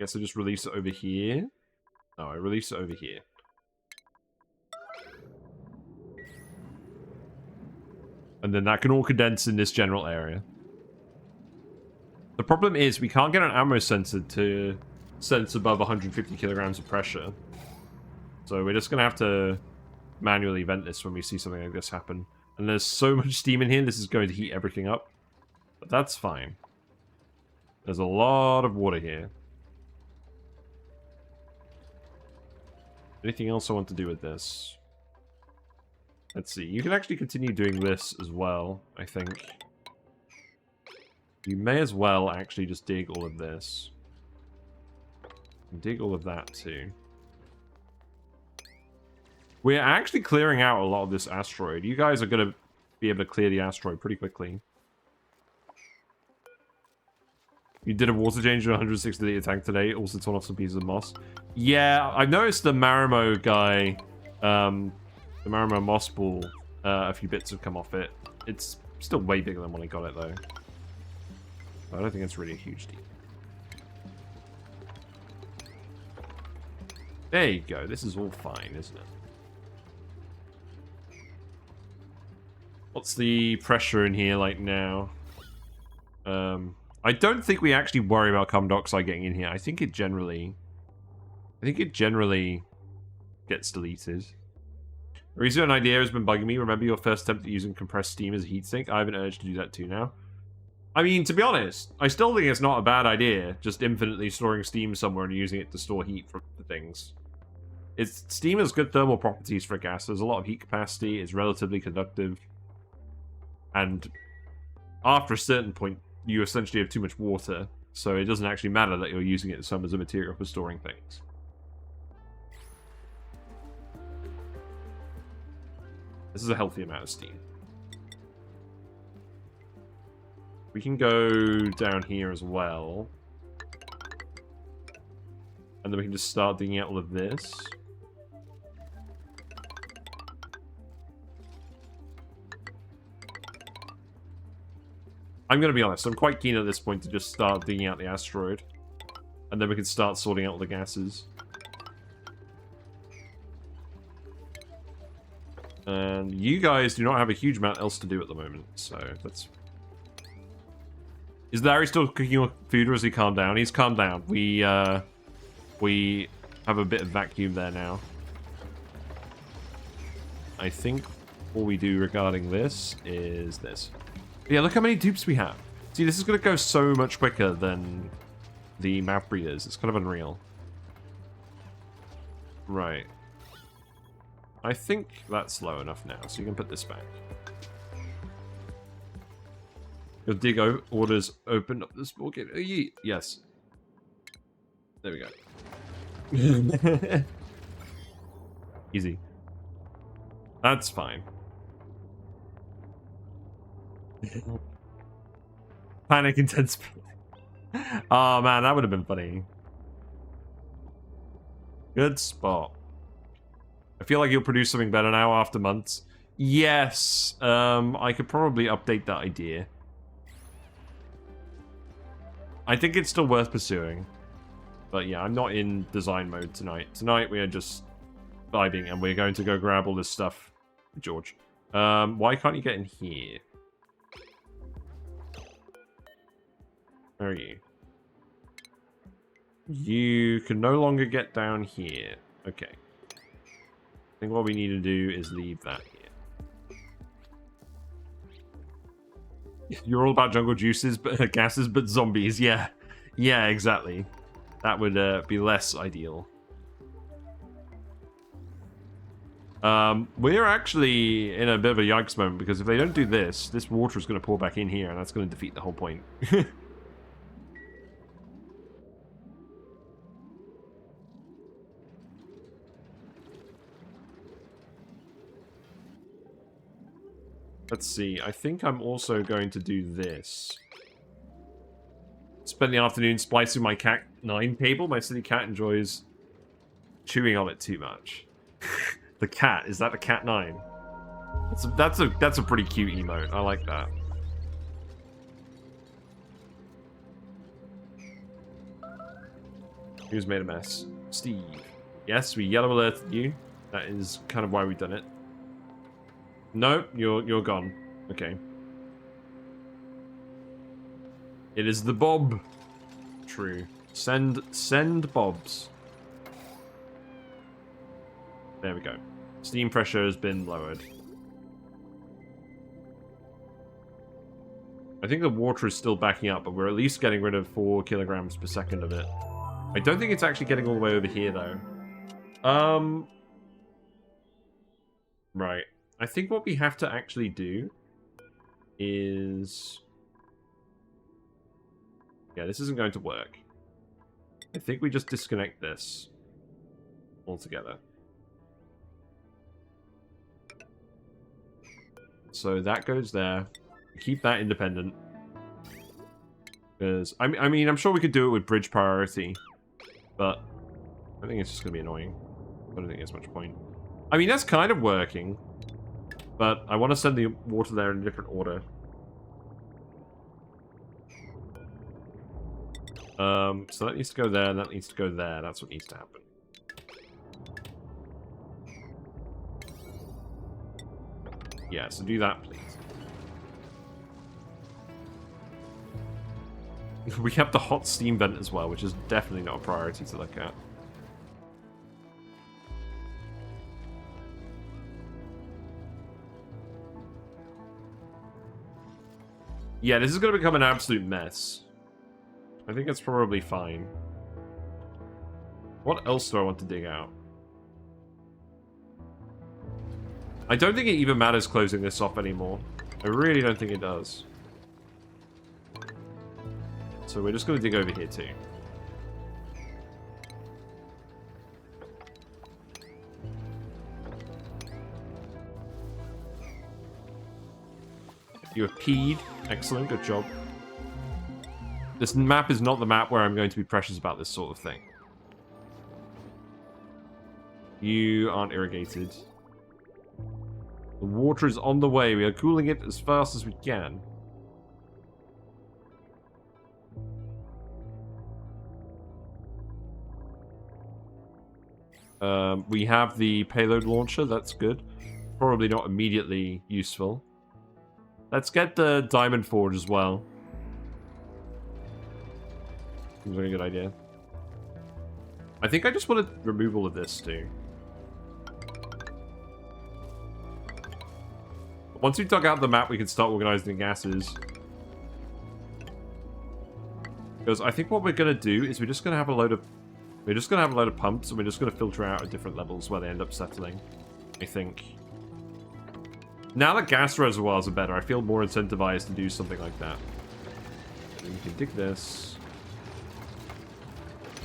Guess I just release it over here. No, I release it over here. And then that can all condense in this general area. The problem is we can't get an ammo sensor to sense above 150 kilograms of pressure. So we're just going to have to manually vent this when we see something like this happen. And there's so much steam in here, this is going to heat everything up. But that's fine. There's a lot of water here. Anything else I want to do with this? Let's see. You can actually continue doing this as well, I think. You may as well actually just dig all of this. And dig all of that too. We're actually clearing out a lot of this asteroid. You guys are going to be able to clear the asteroid pretty quickly. You did a water change in a 160-liter tank today. Also torn off some pieces of moss. Yeah, I've noticed the Marimo guy, the Marimo moss ball, a few bits have come off it. It's still way bigger than when I got it, though. I don't think it's really a huge deal. There you go. This is all fine, isn't it? What's the pressure in here like now? I don't think we actually worry about carbon dioxide getting in here. I think it generally gets deleted. The reason an idea has been bugging me. Remember your first attempt at using compressed steam as a heatsink? I have an urge to do that too now. I mean, to be honest, I still think it's not a bad idea, just infinitely storing steam somewhere and using it to store heat for things. Steam has good thermal properties for a gas. There's a lot of heat capacity, it's relatively conductive, and after a certain point, you essentially have too much water, so it doesn't actually matter that you're using it as a material for storing things. This is a healthy amount of steam. We can go down here as well. And then we can just start digging out all of this. I'm going to be honest, I'm quite keen at this point to just start digging out the asteroid. And then we can start sorting out all the gases. And you guys do not have a huge amount else to do at the moment, so that's... Is Larry still cooking food or has he calmed down? He's calmed down. We have a bit of vacuum there now. I think all we do regarding this is this. But yeah, look how many dupes we have. See, this is going to go so much quicker than the map breeders. It's kind of unreal. Right. I think that's low enough now, so you can put this back. Your dig orders opened up the small gate. Oh, yes. There we go. Easy. That's fine. Panic intense. Oh man, that would have been funny. Good spot. I feel like you'll produce something better now after months. Yes. I could probably update that idea. I think it's still worth pursuing. But yeah, I'm not in design mode tonight. Tonight we are just vibing and we're going to go grab all this stuff. George. Why can't you get in here? Where are you? You can no longer get down here. Okay. I think what we need to do is leave that here. You're all about jungle juices, but gases, but zombies. Yeah. Yeah, exactly. That would be less ideal. We're actually in a bit of a yikes moment, because if they don't do this, this water is going to pour back in here, and that's going to defeat the whole point. Let's see. I think I'm also going to do this. Spend the afternoon splicing my Cat 9 cable. My silly cat enjoys chewing on it too much. The cat. Is that a Cat 9? That's a pretty cute emote. I like that. Who's made a mess? Steve. Yes, we yellow alerted you. That is kind of why we've done it. No, you're gone. Okay. It is the Bob. True. Send Bobs. There we go. Steam pressure has been lowered. I think the water is still backing up, but we're at least getting rid of 4 kilograms per second of it. I don't think it's actually getting all the way over here, though. Right. I think what we have to actually do is... Yeah, this isn't going to work. I think we just disconnect this altogether. So that goes there. Keep that independent. Because, I mean, I'm sure we could do it with bridge priority. But I think it's just going to be annoying. I don't think there's much point. I mean, that's kind of working. But I want to send the water there in a different order. So that needs to go there, and that needs to go there. That's what needs to happen. Yeah, so do that, please. We have the hot steam vent as well, which is definitely not a priority to look at. Yeah, this is going to become an absolute mess. I think it's probably fine. What else do I want to dig out? I don't think it even matters closing this off anymore. I really don't think it does. So we're just going to dig over here too. You have peed. Excellent, good job. This map is not the map where I'm going to be precious about this sort of thing. You aren't irrigated. The water is on the way. We are cooling it as fast as we can. We have the payload launcher. That's good. Probably not immediately useful. Let's get the diamond forge as well. Seems like a good idea. I think I just want to remove all of this too. Once we've dug out the map, we can start organizing the gases. Because I think what we're gonna do is we're just gonna have a load of pumps, and we're just gonna filter out at different levels where they end up settling. I think. Now that gas reservoirs are better, I feel more incentivized to do something like that. And you can dig this.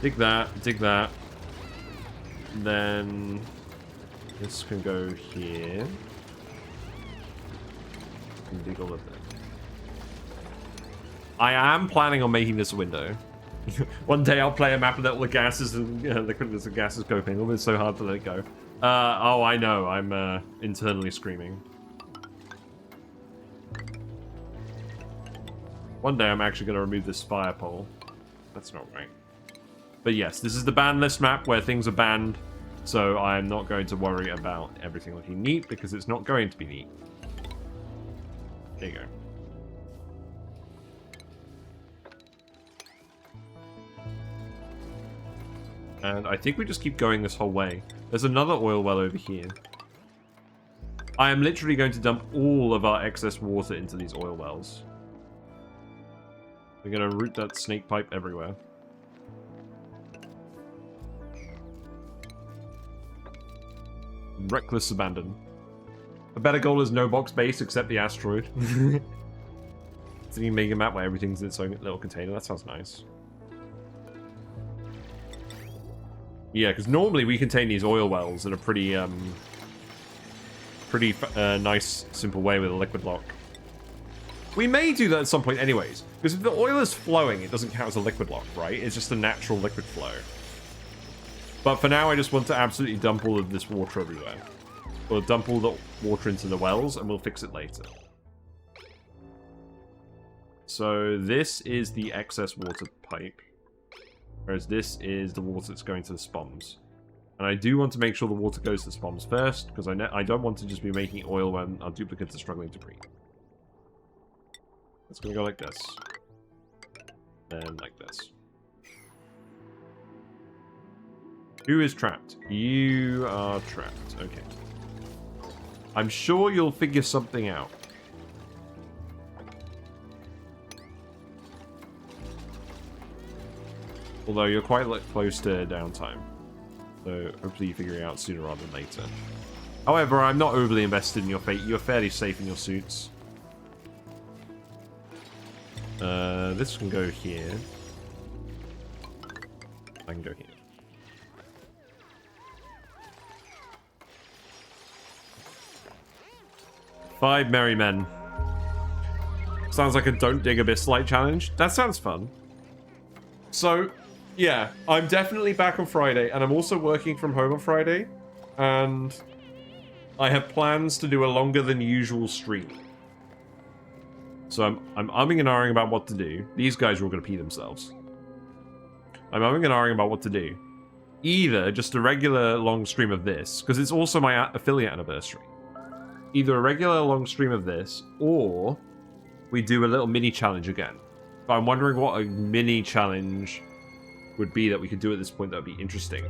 Dig that, dig that. And then this can go here. And dig all of that. I am planning on making this a window. One day I'll play a map and let all the gases and liquids and gases go ping. It's so hard to let it go. Oh, I know. I'm internally screaming. One day I'm actually going to remove this fire pole. That's not right. But yes, this is the ban list map where things are banned. So I'm not going to worry about everything looking neat because it's not going to be neat. There you go. And I think we just keep going this whole way. There's another oil well over here. I am literally going to dump all of our excess water into these oil wells. We're going to route that snake pipe everywhere. Reckless abandon. A better goal is no box base except the asteroid. It's a mega map where everything's in its own little container. That sounds nice. Yeah, because normally we contain these oil wells in a pretty nice, simple way with a liquid lock. We may do that at some point anyways, because if the oil is flowing, it doesn't count as a liquid lock, right? It's just a natural liquid flow. But for now, I just want to absolutely dump all of this water everywhere. We'll dump all the water into the wells, and we'll fix it later. So this is the excess water pipe. Whereas this is the water that's going to the spoms. And I do want to make sure the water goes to the spoms first, because I don't want to just be making oil when our duplicates are struggling to breathe. It's going to go like this. Then like this. Who is trapped? You are trapped. Okay. I'm sure you'll figure something out. Although you're quite close to downtime. So hopefully you figure it out sooner rather than later. However, I'm not overly invested in your fate. You're fairly safe in your suits. This can go here. I can go here. Five merry men. Sounds like a don't dig abyss light challenge. That sounds fun. So, yeah, I'm definitely back on Friday, and I'm also working from home on Friday, and I have plans to do a longer than usual stream. So I'm umming and ahhing about what to do. These guys are all going to pee themselves. I'm umming and ahhing about what to do. Either just a regular long stream of this, because it's also my affiliate anniversary. Either a regular long stream of this, or we do a little mini challenge again. But I'm wondering what a mini challenge would be that we could do at this point that would be interesting.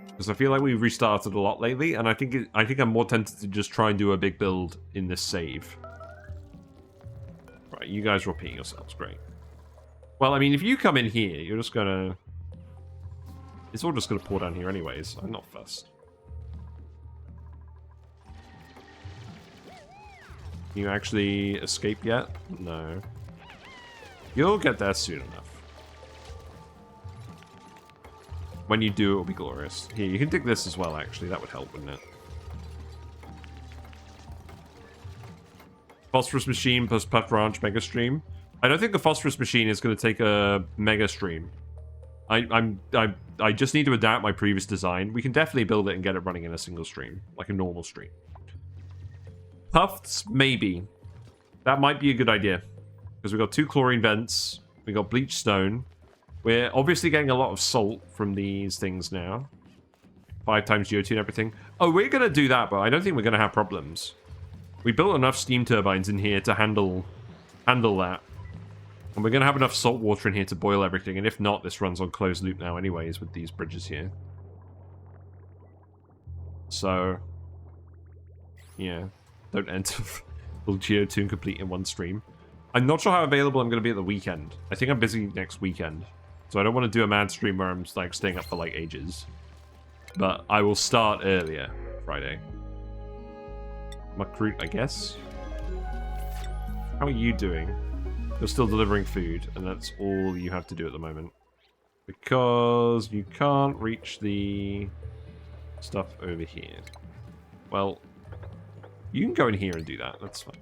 Because I feel like we've restarted a lot lately, and I think I'm more tempted to just try and do a big build in this save. Right, you guys are repeating yourselves, great. Well, I mean, if you come in here, you're just gonna... It's all just gonna pour down here anyways. I'm not fussed. Can you actually escape yet? No. You'll get there soon enough. When you do, it'll be glorious. Here, you can dig this as well, actually. That would help, wouldn't it? Phosphorus Machine plus Puff Ranch Mega Stream. I don't think the Phosphorus Machine is going to take a Mega Stream. I just need to adapt my previous design. We can definitely build it and get it running in a single stream. Like a normal stream. Puffs, maybe. That might be a good idea. Because we've got 2 chlorine vents. We've got bleach stone. We're obviously getting a lot of salt from these things now. 5 times GO2 and everything. Oh, we're going to do that, but I don't think we're going to have problems. We built enough steam turbines in here to handle that. And we're going to have enough salt water in here to boil everything. And if not, this runs on closed loop now anyways with these bridges here. So, yeah. Don't enter full GO2 and complete in one stream. I'm not sure how available I'm going to be at the weekend. I think I'm busy next weekend. So I don't want to do a mad stream where I'm like staying up for like ages. But I will start earlier Friday. Macroot, I guess. How are you doing? You're still delivering food, and that's all you have to do at the moment. Because you can't reach the stuff over here. Well, you can go in here and do that. That's fine.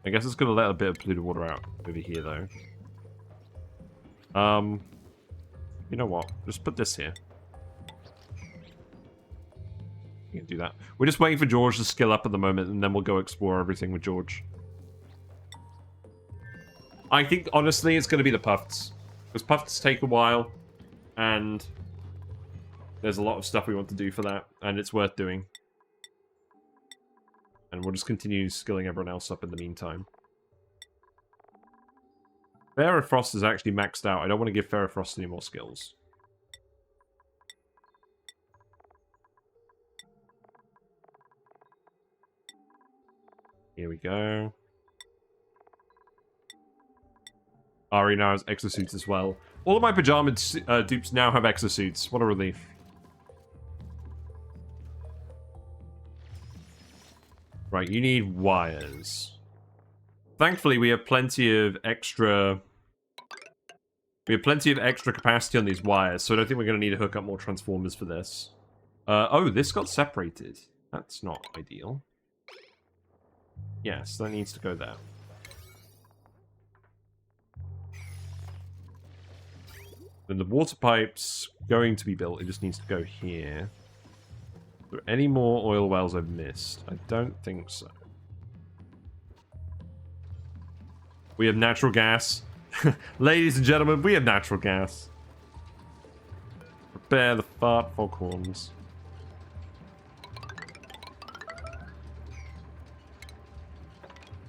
I guess it's going to let a bit of polluted water out over here, though. You know what? Just put this here. You can do that. We're just waiting for George to skill up at the moment, and then we'll go explore everything with George. I think, honestly, it's going to be the Puffs. Because Puffs take a while, and there's a lot of stuff we want to do for that, and it's worth doing. And we'll just continue skilling everyone else up in the meantime. Ferrofrost is actually maxed out. I don't want to give Ferrofrost any more skills. Here we go. Ari now has exosuits as well. All of my pajama dupes now have exosuits. What a relief. Right, you need wires. Thankfully, we have plenty of extra... We have plenty of extra capacity on these wires, so I don't think we're going to need to hook up more transformers for this. Oh, this got separated. That's not ideal. Yes, that needs to go there. Then the water pipe's going to be built. It just needs to go here. Are there any more oil wells I've missed? I don't think so. We have natural gas. Ladies and gentlemen, we have natural gas. Prepare the fart foghorns.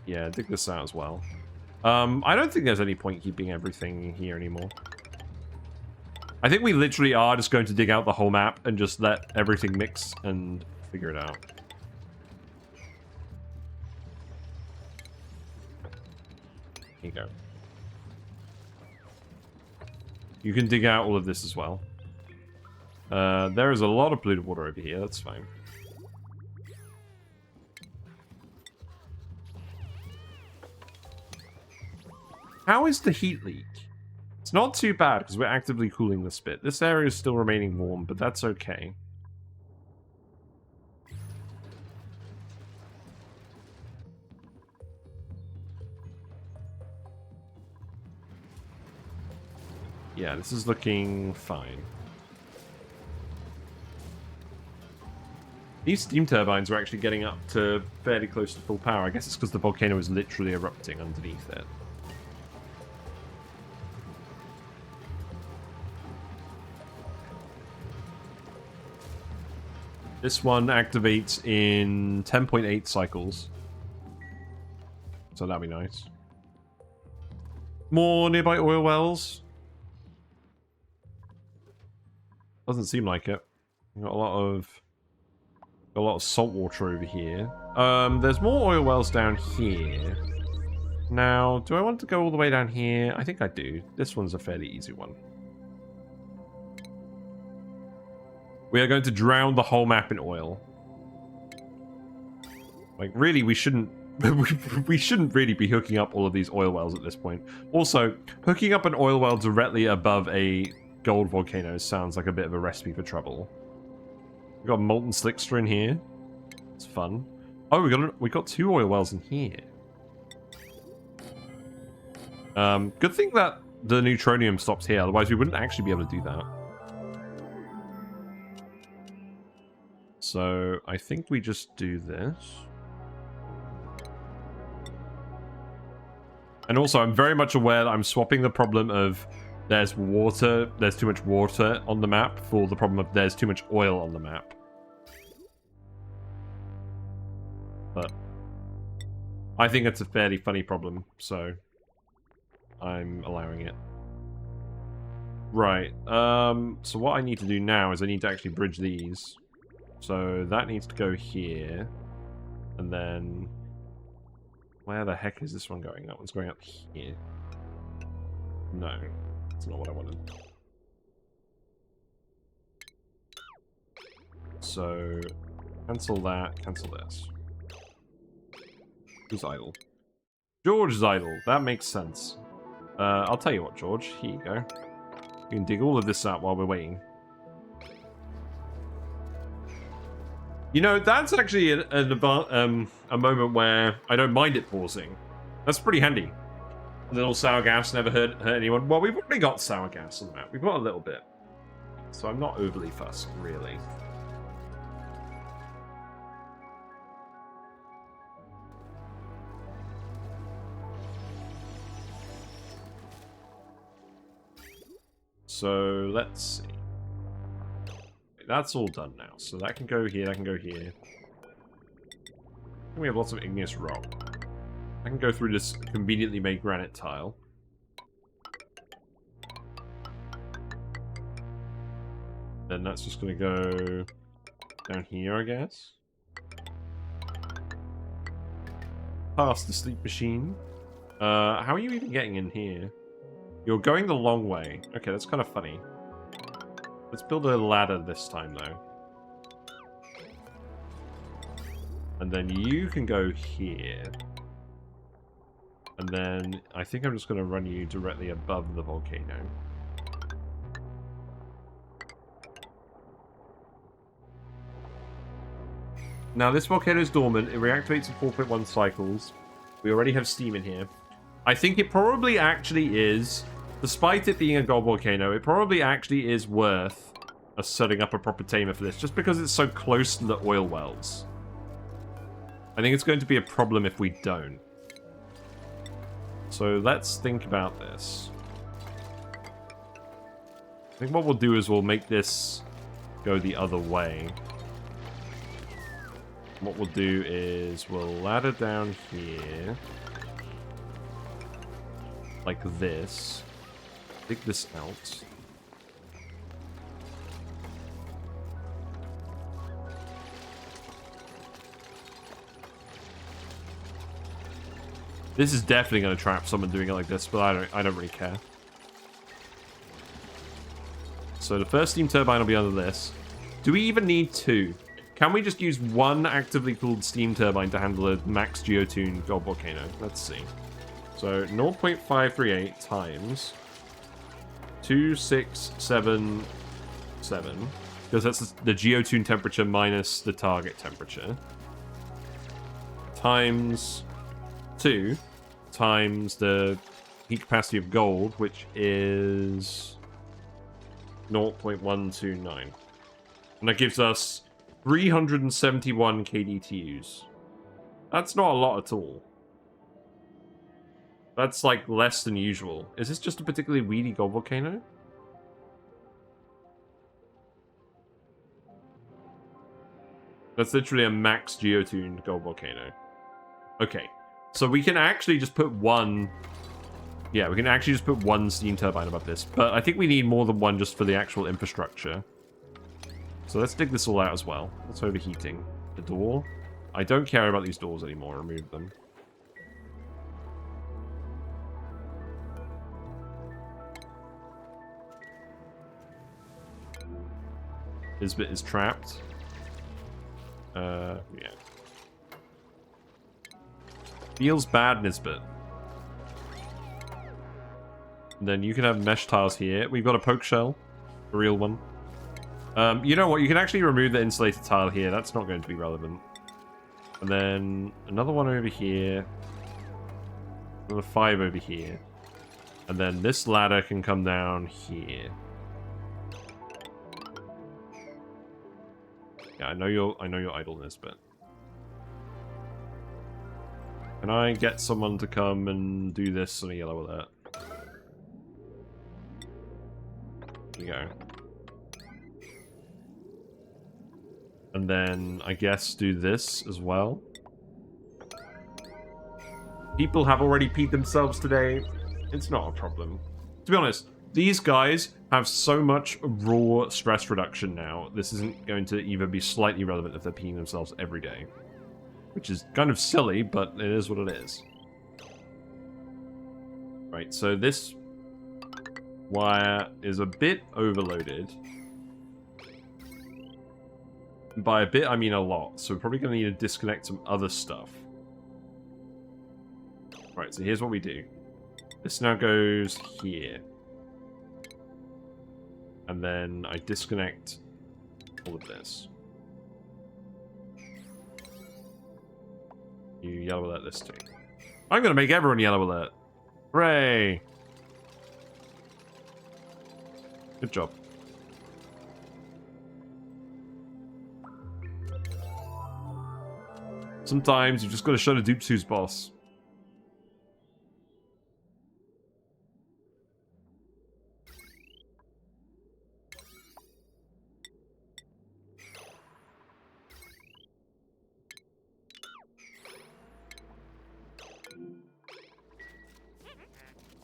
Yeah, dig this out as well. I don't think there's any point keeping everything here anymore. I think we literally are just going to dig out the whole map and just let everything mix and figure it out. Here you go. You can dig out all of this as well. There is a lot of polluted water over here, that's fine. How is the heat leak? It's not too bad because we're actively cooling this bit. This area is still remaining warm, but that's okay. Yeah, this is looking fine. These steam turbines are actually getting up to fairly close to full power. I guess it's because the volcano is literally erupting underneath it. This one activates in 10.8 cycles. So that'd be nice. More nearby oil wells. Doesn't seem like it. We've got a lot of salt water over here. There's more oil wells down here. Now, do I want to go all the way down here? I think I do. This one's a fairly easy one. We are going to drown the whole map in oil. Like, really, we shouldn't... we shouldn't really be hooking up all of these oil wells at this point. Also, hooking up an oil well directly above a gold volcano sounds like a bit of a recipe for trouble. We've got molten slickster in here. It's fun. Oh, we got 2 oil wells in here. Good thing that the neutronium stops here, otherwise we wouldn't actually be able to do that. So, I think we just do this. And also, I'm very much aware that I'm swapping the problem of there's too much water on the map for the problem of there's too much oil on the map. But I think it's a fairly funny problem, so I'm allowing it. Right, so what I need to do now is I need to actually bridge these. So that needs to go here. And then... where the heck is this one going? That one's going up here. No, that's not what I wanted. So, cancel that, cancel this. Who's idle? George is idle. That makes sense. I'll tell you what, George. Here you go. You can dig all of this out while we're waiting. You know, that's actually a moment where I don't mind it pausing. That's pretty handy. A little sour gas never hurt anyone. Well, we've already got sour gas on the map. We've got a little bit. So I'm not overly fussed, really. So, let's see. That's all done now. So that can go here, that can go here. We have lots of igneous rock. I can go through this conveniently made granite tile. Then that's just going to go down here, I guess. Past the sleep machine. How are you even getting in here? You're going the long way. Okay, that's kind of funny. Let's build a ladder this time, though. And then you can go here. And then I think I'm just going to run you directly above the volcano. Now, this volcano is dormant. It reactivates in 4.1 cycles. We already have steam in here. I think it probably actually is, despite it being a gold volcano, it probably actually is worth us setting up a proper tamer for this, just because it's so close to the oil wells. I think it's going to be a problem if we don't. So let's think about this. I think what we'll do is we'll make this go the other way. What we'll do is we'll ladder down here. Like this. Dig this out. This is definitely going to trap someone doing it like this, but I don't really care. So the first steam turbine will be under this. Do we even need two? Can we just use one actively cooled steam turbine to handle a max geotune gold volcano? Let's see. So 0.538 times 2677, because that's the geotune temperature minus the target temperature, times 2 times the heat capacity of gold, which is 0.129. And that gives us 371 kDTUs. That's not a lot at all. That's like less than usual. Is this just a particularly weedy gold volcano? That's literally a max geotuned gold volcano. Okay. So we can actually just put one... Yeah, we can actually just put one steam turbine above this. But I think we need more than one just for the actual infrastructure. So let's dig this all out as well. What's overheating? The door? I don't care about these doors anymore. Remove them. This bit is trapped. Yeah. Feels bad, Nisbet. And then you can have mesh tiles here. We've got a poke shell. A real one. You know what? You can actually remove the insulated tile here. That's not going to be relevant. And then another one over here. Another 5 over here. And then this ladder can come down here. Yeah, I know your idleness, but can I get someone to come and do this on a yellow alert? There you go. And then I guess do this as well. People have already peed themselves today. It's not a problem. To be honest, these guys have so much raw stress reduction now. This isn't going to even be slightly relevant if they're peeing themselves every day. Which is kind of silly, but it is what it is. Right, so this wire is a bit overloaded. By a bit, I mean a lot. So we're probably going to need to disconnect some other stuff. Right, so here's what we do. This now goes here. And then I disconnect all of this. You yellow alert this too. I'm going to make everyone yellow alert. Hooray! Good job. Sometimes you've just got to show the dupes who's boss.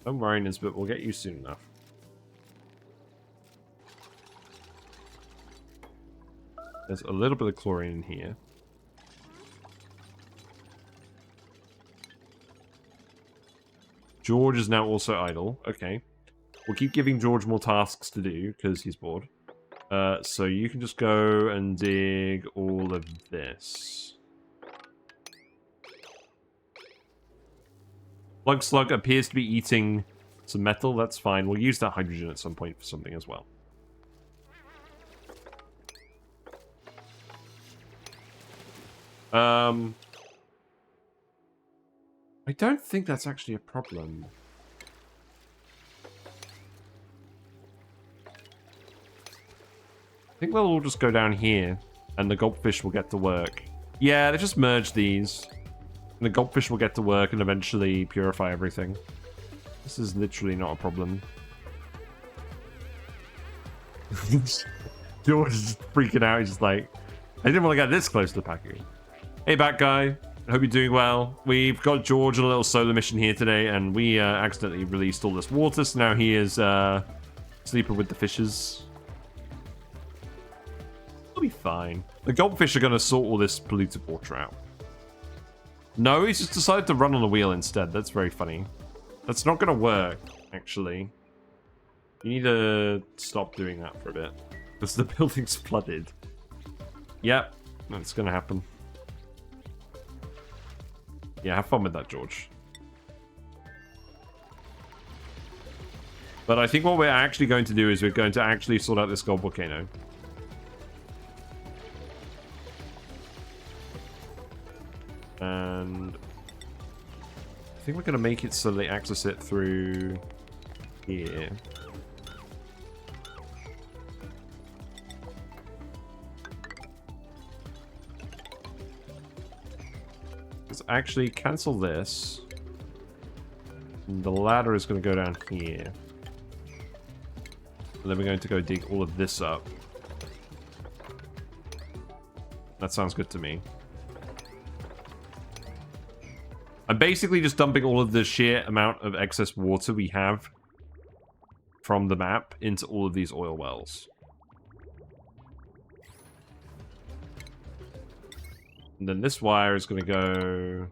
Don't worry, Nisbet, we'll get you soon enough. There's a little bit of chlorine in here. George is now also idle. Okay. We'll keep giving George more tasks to do, because he's bored. So you can just go and dig all of this. Plug Slug appears to be eating some metal. That's fine. We'll use that hydrogen at some point for something as well. I don't think that's actually a problem. I think they'll all just go down here, and the goldfish will get to work. Yeah, they just merge these. And the goldfish will get to work and eventually purify everything. This is literally not a problem. George is just freaking out. He's just like, I didn't want to get this close to the package. Hey, back guy. I hope you're doing well. We've got George on a little solo mission here today, and we accidentally released all this water, so now he is sleeping with the fishes. He'll be fine. The goldfish are going to sort all this polluted water out. No, he's just decided to run on the wheel instead. That's very funny. That's not going to work, actually. You need to stop doing that for a bit. Because the building's flooded. Yep, that's going to happen. Yeah, have fun with that, George. But I think what we're actually going to do is we're going to actually sort out this gold volcano. And I think we're going to make it so they access it through here. Let's actually cancel this. And the ladder is going to go down here. And then we're going to go dig all of this up. That sounds good to me. I'm basically just dumping all of the sheer amount of excess water we have from the map into all of these oil wells. And then this wire is going to go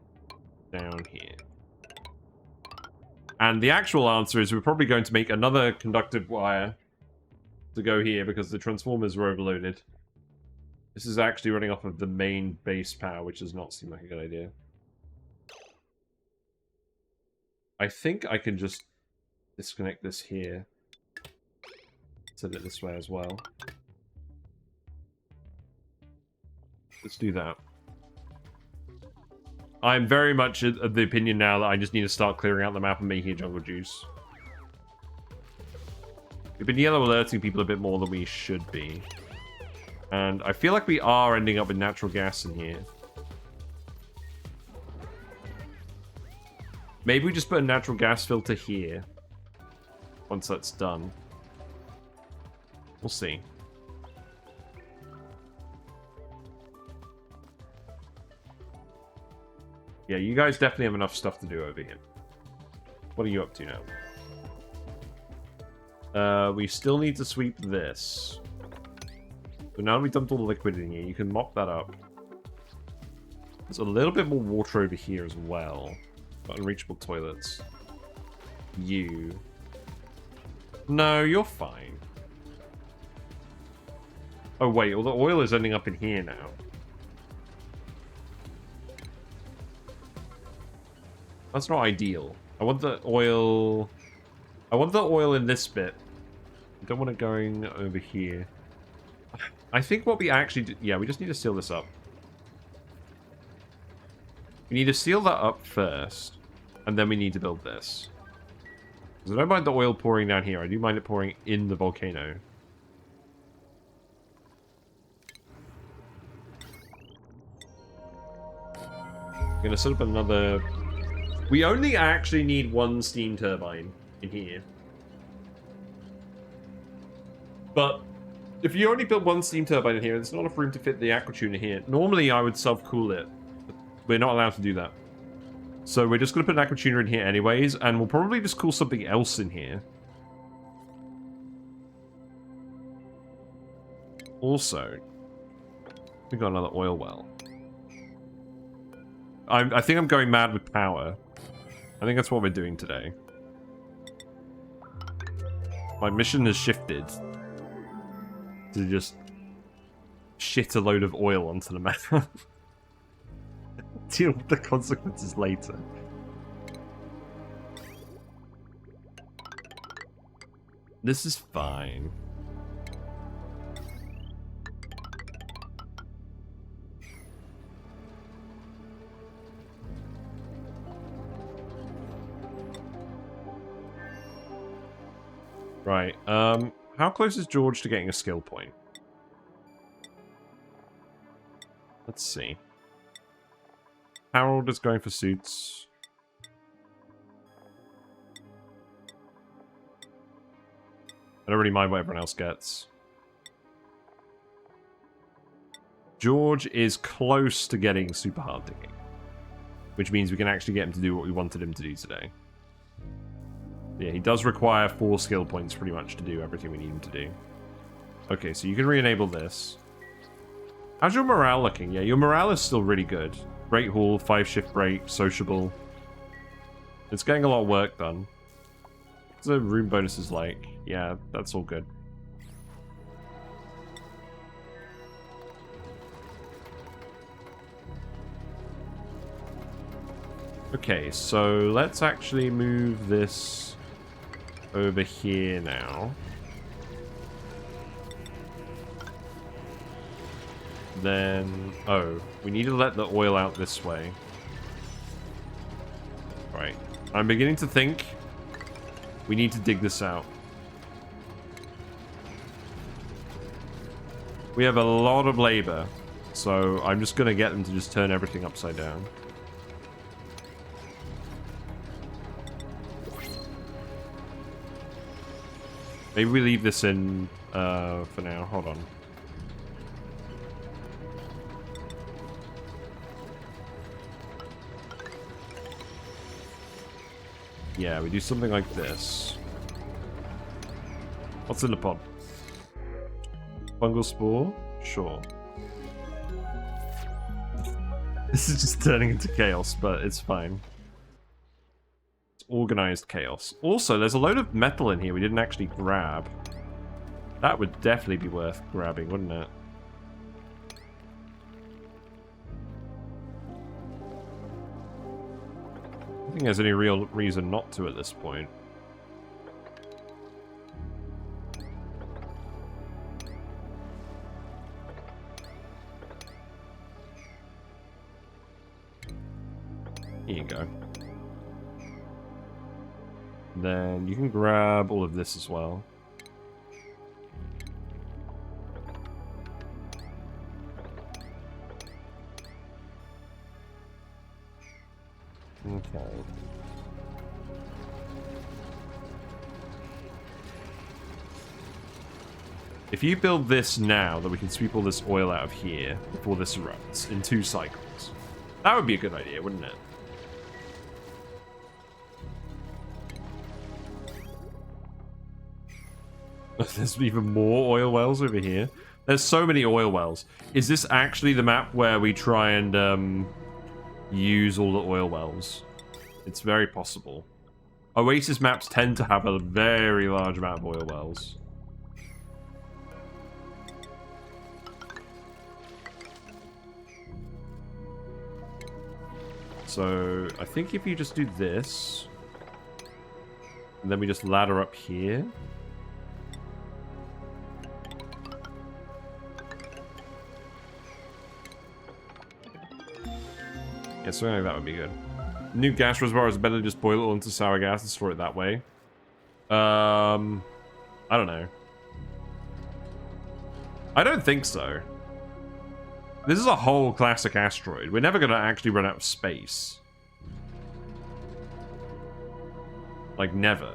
down here. And the actual answer is we're probably going to make another conductive wire to go here because the transformers were overloaded. This is actually running off of the main base power, which does not seem like a good idea. I think I can just disconnect this here. Send it this way as well. Let's do that. I'm very much of the opinion now that I just need to start clearing out the map and making a jungle juice. We've been yellow alerting people a bit more than we should be. And I feel like we are ending up with natural gas in here. Maybe we just put a natural gas filter here. Once that's done. We'll see. Yeah, you guys definitely have enough stuff to do over here. What are you up to now? We still need to sweep this. So now that we've dumped all the liquid in here, you can mop that up. There's a little bit more water over here as well. Got unreachable toilets. You. No, you're fine. Oh wait, all the oil is ending up in here now. That's not ideal. I want the oil... I want the oil in this bit. I don't want it going over here. I think what we actually do... Yeah, we just need to seal this up. We need to seal that up first. And then we need to build this. Because I don't mind the oil pouring down here. I do mind it pouring in the volcano. I'm going to set up another... We only actually need one steam turbine in here. But if you only build one steam turbine in here, there's not enough room to fit the aqua tuner here. Normally I would self-cool it. But we're not allowed to do that. So we're just going to put an aqua tuner in here anyways, and we'll probably just cool something else in here. Also, we got another oil well. I think I'm going mad with power. I think that's what we're doing today. My mission has shifted to just shit a load of oil onto the map. Deal with the consequences later. This is fine. Right, how close is George to getting a skill point? Let's see. Harold is going for suits. I don't really mind what everyone else gets. George is close to getting super hard digging. Which means we can actually get him to do what we wanted him to do today. Yeah, he does require 4 skill points pretty much to do everything we need him to do. Okay, so you can re-enable this. How's your morale looking? Yeah, your morale is still really good. Great haul, 5-shift break, sociable. It's getting a lot of work done. What's the room bonuses like? Yeah, that's all good. Okay, so let's actually move this over here now. Then, oh, we need to let the oil out this way. Right, I'm beginning to think we need to dig this out. We have a lot of labor, so I'm just going to get them to just turn everything upside down. Maybe we leave this in for now. Hold on. Yeah, we do something like this. What's in the pod? Fungal spore? Sure. This is just turning into chaos, but it's fine. It's organized chaos. Also, there's a load of metal in here we didn't actually grab. That would definitely be worth grabbing, wouldn't it? I don't think there's any real reason not to at this point. Here you go. Then you can grab all of this as well. Okay. If you build this now, then we can sweep all this oil out of here before this erupts in 2 cycles. That would be a good idea, wouldn't it? There's even more oil wells over here. There's so many oil wells. Is this actually the map where we try and use all the oil wells? It's very possible. Oasis maps tend to have a very large amount of oil wells. So, I think if you just do this, and then we just ladder up here. Yeah, something like that would be good. New gas reservoir is better to just boil it all into sour gas and store it that way. I don't know. I don't think so. This is a whole classic asteroid. We're never going to actually run out of space. Like, never.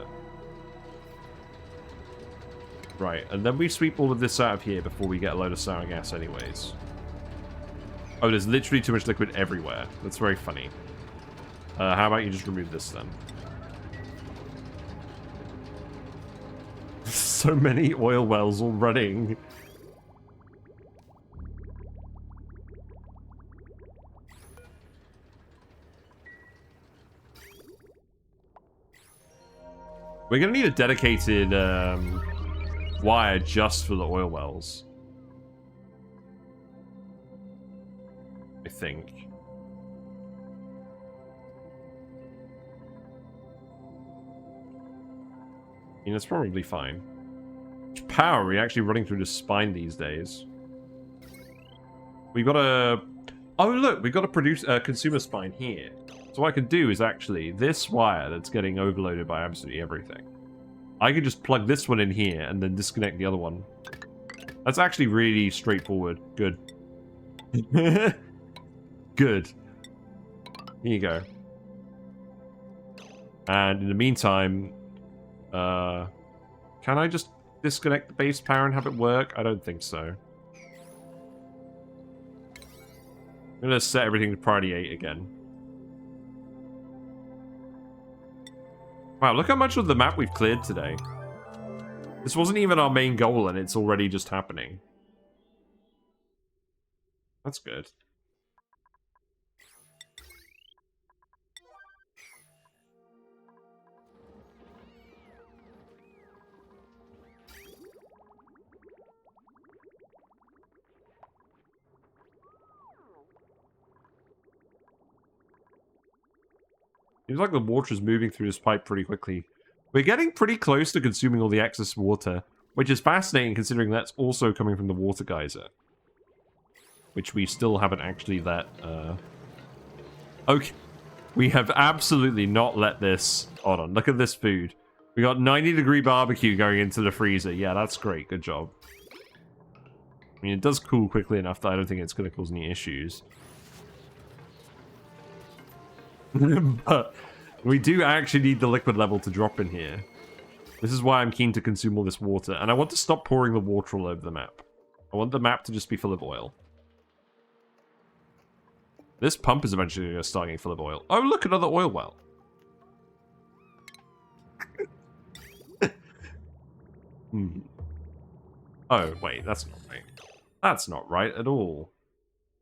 Right, and then we sweep all of this out of here before we get a load of sour gas anyways. Oh, there's literally too much liquid everywhere. That's very funny. How about you just remove this then? So many oil wells all running. We're gonna need a dedicated wire just for the oil wells. I think. I mean, that's probably fine. Which power are we actually running through the spine these days? We've got a... Oh, look! We've got a consumer spine here. So what I can do is actually, this wire that's getting overloaded by absolutely everything, I can just plug this one in here and then disconnect the other one. That's actually really straightforward. Good. Good. Here you go. And in the meantime, can I just disconnect the base power and have it work? I don't think so. I'm gonna set everything to priority 8 again. Wow, look how much of the map we've cleared today. This wasn't even our main goal and it's already just happening. That's good. Seems like the water is moving through this pipe pretty quickly. We're getting pretty close to consuming all the excess water, which is fascinating considering that's also coming from the water geyser. Which we still haven't actually let, Okay. We have absolutely not let this... Hold on, look at this food. We got 90-degree barbecue going into the freezer. Yeah, that's great. Good job. I mean, it does cool quickly enough that I don't think it's going to cause any issues. But we do actually need the liquid level to drop in here. This is why I'm keen to consume all this water. And I want to stop pouring the water all over the map. I want the map to just be full of oil. This pump is eventually going to start getting full of oil. Oh, look, another oil well. Hmm. Oh, wait, that's not right. That's not right at all.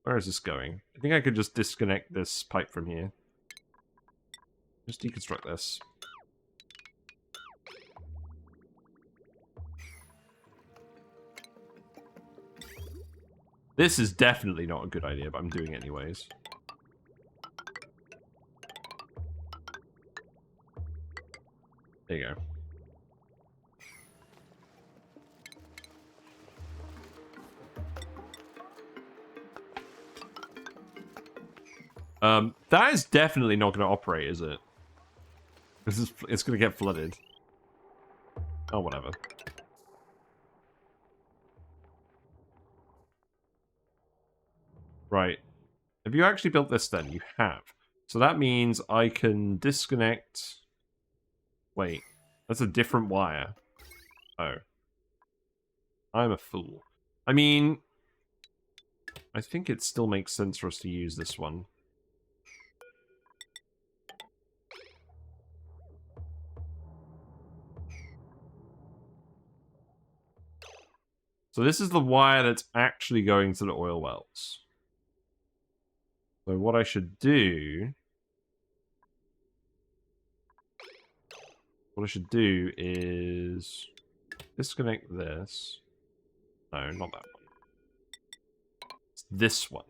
Where is this going? I think I could just disconnect this pipe from here. Just deconstruct this. This is definitely not a good idea, but I'm doing it anyways. There you go. That is definitely not going to operate, is it? It's going to get flooded. Oh, whatever. Right. Have you actually built this then? You have. So that means I can disconnect... Wait. That's a different wire. Oh. I'm a fool. I mean... I think it still makes sense for us to use this one. So this is the wire that's actually going to the oil wells. So what I should do... What I should do is... disconnect this. No, not that one. It's this one.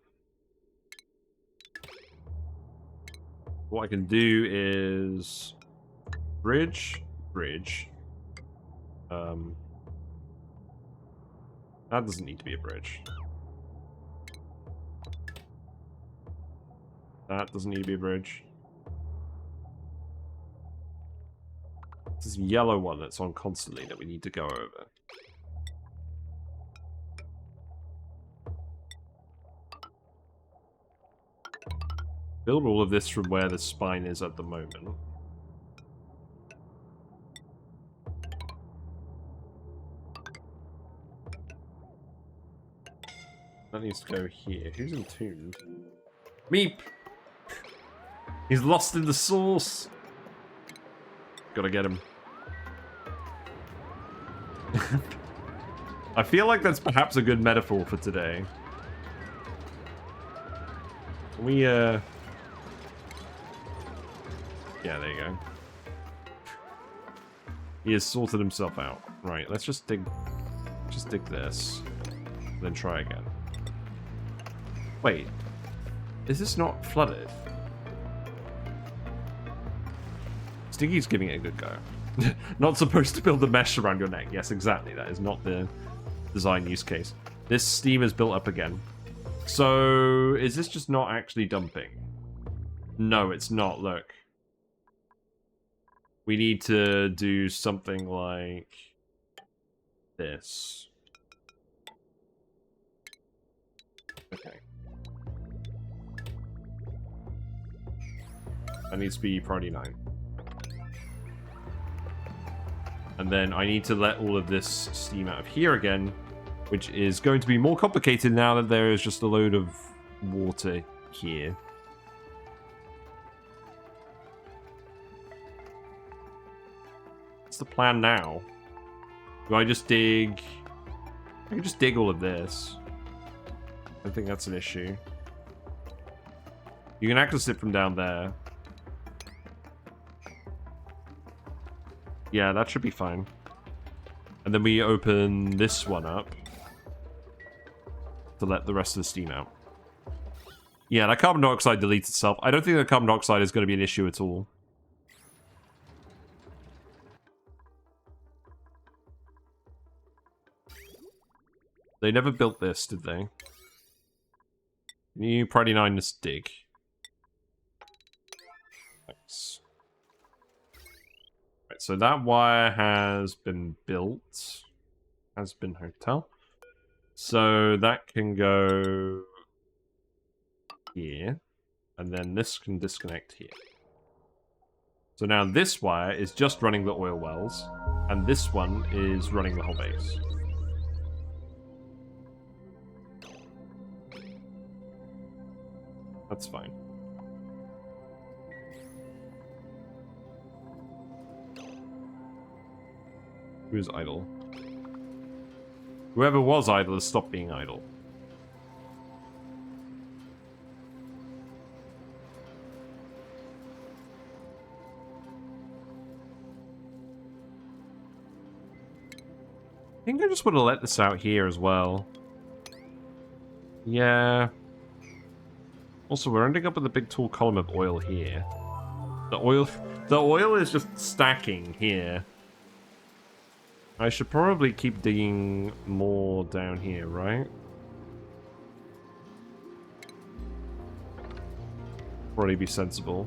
What I can do is... bridge. That doesn't need to be a bridge. That doesn't need to be a bridge. This yellow one that's on constantly that we need to go over. Build all of this from where the spine is at the moment. That needs to go here. Who's entombed? Meep! He's lost in the sauce! Gotta get him. I feel like that's perhaps a good metaphor for today. We, Yeah, there you go. He has sorted himself out. Right, let's just dig this. Then try again. Wait. Is this not flooded? Stiggy's giving it a good go. Not supposed to build a mesh around your neck. Yes, exactly. That is not the design use case. This steam is built up again. So, is this just not actually dumping? No, it's not. Look. We need to do something like this. Okay. That needs to be priority 9. And then I need to let all of this steam out of here again, which is going to be more complicated now that there is just a load of water here. What's the plan now? Do I just dig... I can just dig all of this. I don't think that's an issue. You can access it from down there. Yeah, that should be fine. And then we open this one up to let the rest of the steam out. Yeah, that carbon dioxide deletes itself. I don't think the carbon dioxide is going to be an issue at all. They never built this, did they? New priority 9 to dig. Thanks. Right, so that wire has been built. Has been hotel. So that can go here. And then this can disconnect here. So now this wire is just running the oil wells. And this one is running the whole base. That's fine. Who's idle? Whoever was idle has stopped being idle. I think I just want to let this out here as well. Yeah. Also, we're ending up with a big tall column of oil here. The oil is just stacking here. I should probably keep digging more down here, right? Probably be sensible.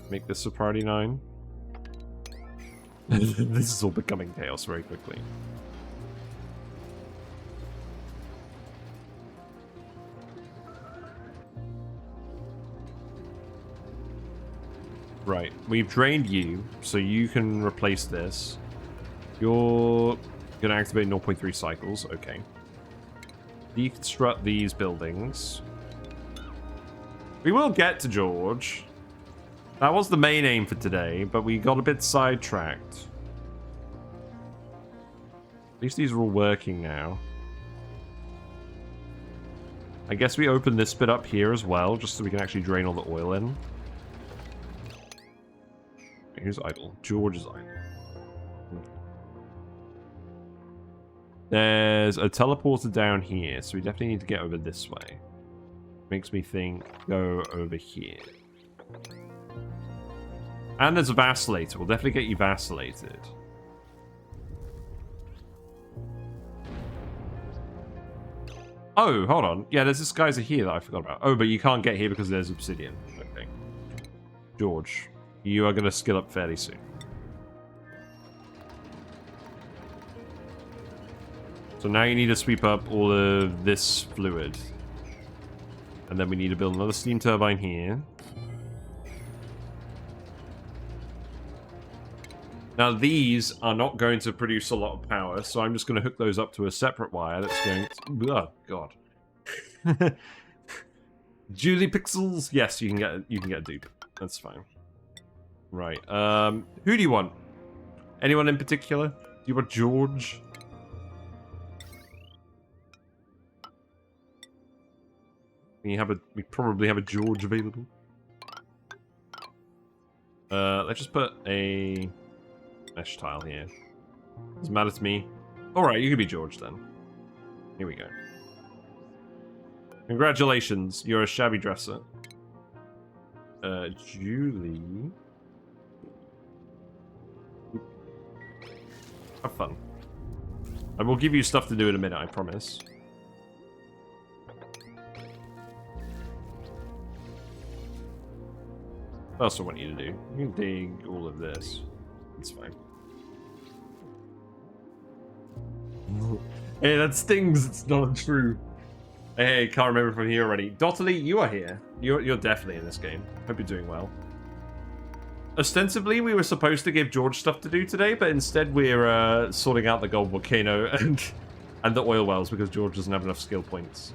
Make this a priority 9. This is all becoming chaos very quickly. Right, we've drained you, so you can replace this. You're gonna activate 0.3 cycles, okay. Deconstruct these buildings. We will get to George. That was the main aim for today, but we got a bit sidetracked. At least these are all working now. I guess we open this bit up here as well, just so we can actually drain all the oil in. Who's idle? George is idle. There's a teleporter down here, so we definitely need to get over this way. Makes me think, go over here. And there's a vacillator. We'll definitely get you vacillated. Oh, hold on. Yeah, there's this geyser here that I forgot about. Oh, but you can't get here because there's obsidian. Okay. George, you are going to skill up fairly soon. So now you need to sweep up all of this fluid. And then we need to build another steam turbine here. Now these are not going to produce a lot of power, so I'm just going to hook those up to a separate wire that's going to... Oh, God. Julie Pixels? Yes, you can get a dupe. That's fine. Right. Who do you want? Anyone in particular? Do you want George? We probably have a George available. Let's just put a mesh tile here. Doesn't matter to me. Alright, you can be George then. Here we go. Congratulations, you're a shabby dresser. Julie. Have fun. I will give you stuff to do in a minute, I promise. What else do I want you to do? You can dig all of this. It's fine. Hey, that stings. It's not true. Hey, can't remember if I'm here already. Dotterly, you are here. You're definitely in this game. Hope you're doing well. Ostensibly, we were supposed to give George stuff to do today, but instead we're sorting out the gold volcano and the oil wells because George doesn't have enough skill points.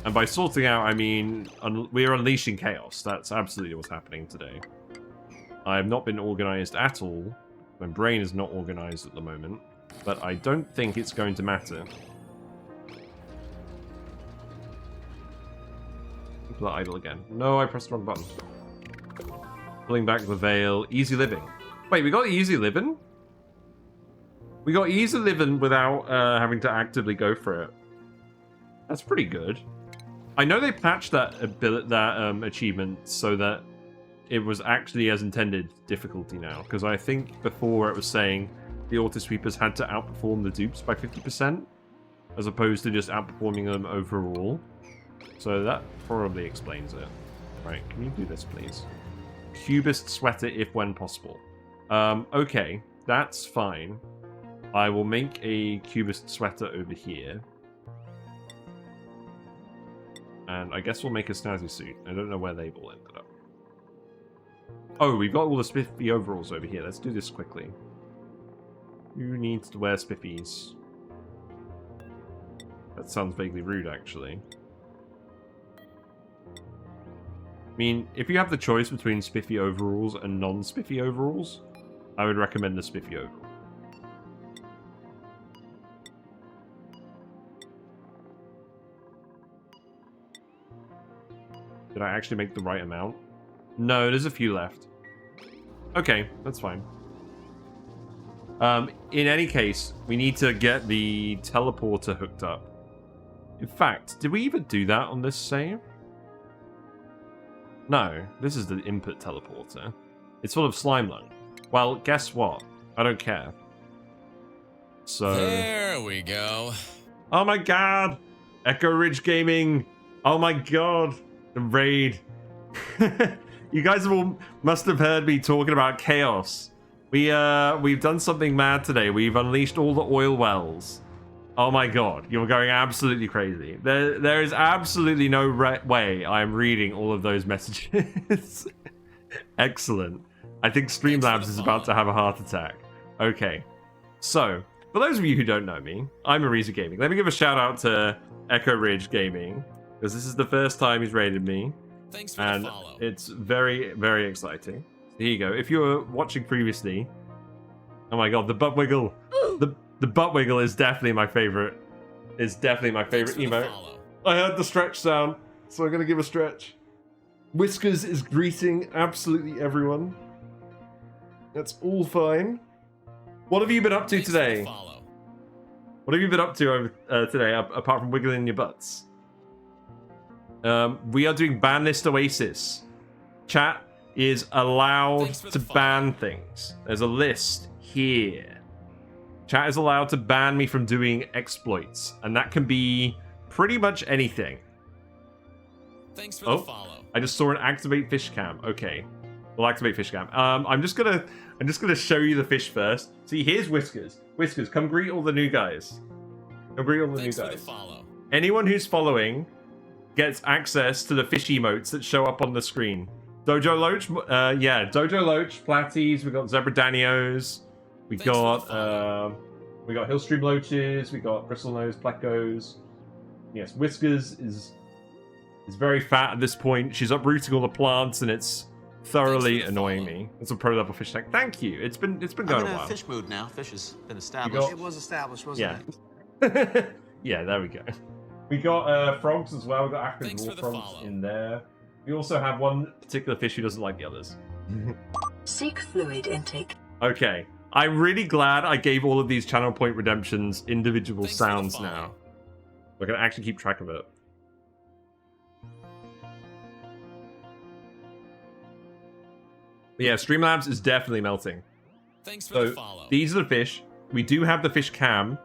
And by sorting out, I mean we're unleashing chaos. That's absolutely what's happening today. I have not been organized at all. My brain is not organized at the moment. But I don't think it's going to matter. People are idle again. No, I pressed the wrong button. Pulling back the veil. Easy living. Wait, we got easy living? We got easy living without having to actively go for it. That's pretty good. I know they patched that achievement so that it was actually as intended difficulty now. Because I think before it was saying the auto sweepers had to outperform the dupes by 50%, as opposed to just outperforming them overall. So that probably explains it. Right, can you do this, please? Cubist sweater if when possible. Okay, that's fine. I will make a cubist sweater over here. And I guess we'll make a snazzy suit. I don't know where they've all ended up. Oh, we've got all the spiffy overalls over here. Let's do this quickly. Who needs to wear spiffies? That sounds vaguely rude, actually. mean, if you have the choice between spiffy overalls and non-spiffy overalls, I would recommend the spiffy overall. Did I actually make the right amount? No, there's a few left. Okay, that's fine. In any case, we need to get the teleporter hooked up. In fact, did we even do that on this save? No, this is the input teleporter. It's full of slime lung. Well, guess what? I don't care. So... There we go. Oh my god! Echo Ridge Gaming! Oh my god! The raid. You guys all must have heard me talking about chaos. We've done something mad today. We've unleashed all the oil wells. Oh my god, you're going absolutely crazy. There is absolutely no way I'm reading all of those messages. Excellent. I think Streamlabs is about to have a heart attack. Okay, so for those of you who don't know me, I'm Oasisse Gaming. Let me give a shout out to Echo Ridge Gaming, because this is the first time he's raided me. Thanks for And the follow. it's very, very exciting. Here you go. If you were watching previously, oh my god, the butt wiggle. The butt wiggle is definitely my favorite. It's definitely my favorite emote. I heard the stretch sound, so I'm gonna give a stretch. Whiskers is greeting absolutely everyone. That's all fine. What have you been up to today? What have you been up to today, apart from wiggling your butts? We are doing ban list Oasisse. Chat is allowed to ban things. There's a list here. Chat is allowed to ban me from doing exploits, and that can be pretty much anything. Thanks for the follow. I just saw an activate fish cam. Okay, we'll activate fish cam. I'm just gonna show you the fish first. See, here's Whiskers. Whiskers, come greet all the new guys. Come greet all the new guys. Anyone who's following gets access to the fish emotes that show up on the screen. Dojo Loach, yeah, Dojo Loach, Platties, we got Zebra Danios, we got Hillstream Loaches, we got Bristlenose Plecos. Yes, Whiskers is very fat at this point. She's uprooting all the plants and it's thoroughly annoying me. It's a pro level fish tank. Thank you. It's been going I'm a in while. a fish mood now. Fish has been established. It was established, wasn't Yeah. it? Yeah, there we go. We got frogs as well. We got African Thanks raw for the frogs follow. in there. We also have one particular fish who doesn't like the others. Seek fluid intake. Okay. I'm really glad I gave all of these channel point redemptions individual Thanks for the sounds follow. now. We're going to actually keep track of it. But yeah, Streamlabs is definitely melting. Thanks for So the follow. these are the fish. We do have the fish cam.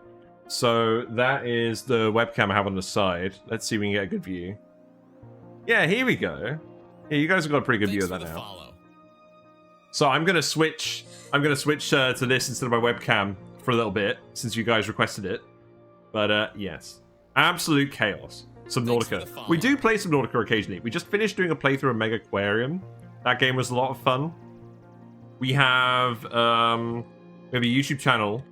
So that is the webcam I have on the side. Let's see if we can get a good view. Yeah, here we go. Yeah, you guys have got a pretty good view of that now. Follow. So I'm gonna switch. To this instead of my webcam for a little bit since you guys requested it. But yes, absolute chaos. Subnautica. We do play Subnautica occasionally. We just finished doing a playthrough of Mega Aquarium. That game was a lot of fun. We have a YouTube channel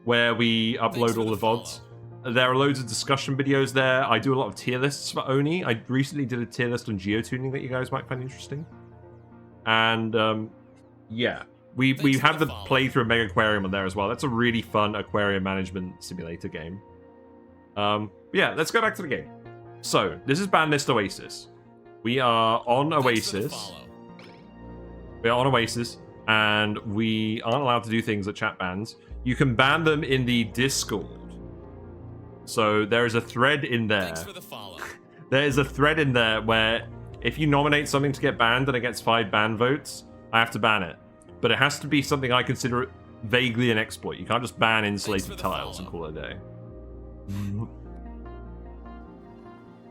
where we upload all the VODs. There are loads of discussion videos there. I do a lot of tier lists for ONI. I recently did a tier list on geotuning that you guys might find interesting. And yeah, we have the playthrough of Mega Aquarium on there as well. That's a really fun aquarium management simulator game. Yeah, let's go back to the game. So this is ban list Oasisse. We are on Oasisse. We are on Oasisse, and we aren't allowed to do things that chat bans. You can ban them in the Discord. So there is a thread in there. There is a thread in there where if you nominate something to get banned and it gets 5 ban votes, I have to ban it. But it has to be something I consider vaguely an exploit. You can't just ban insulated tiles and call it a day.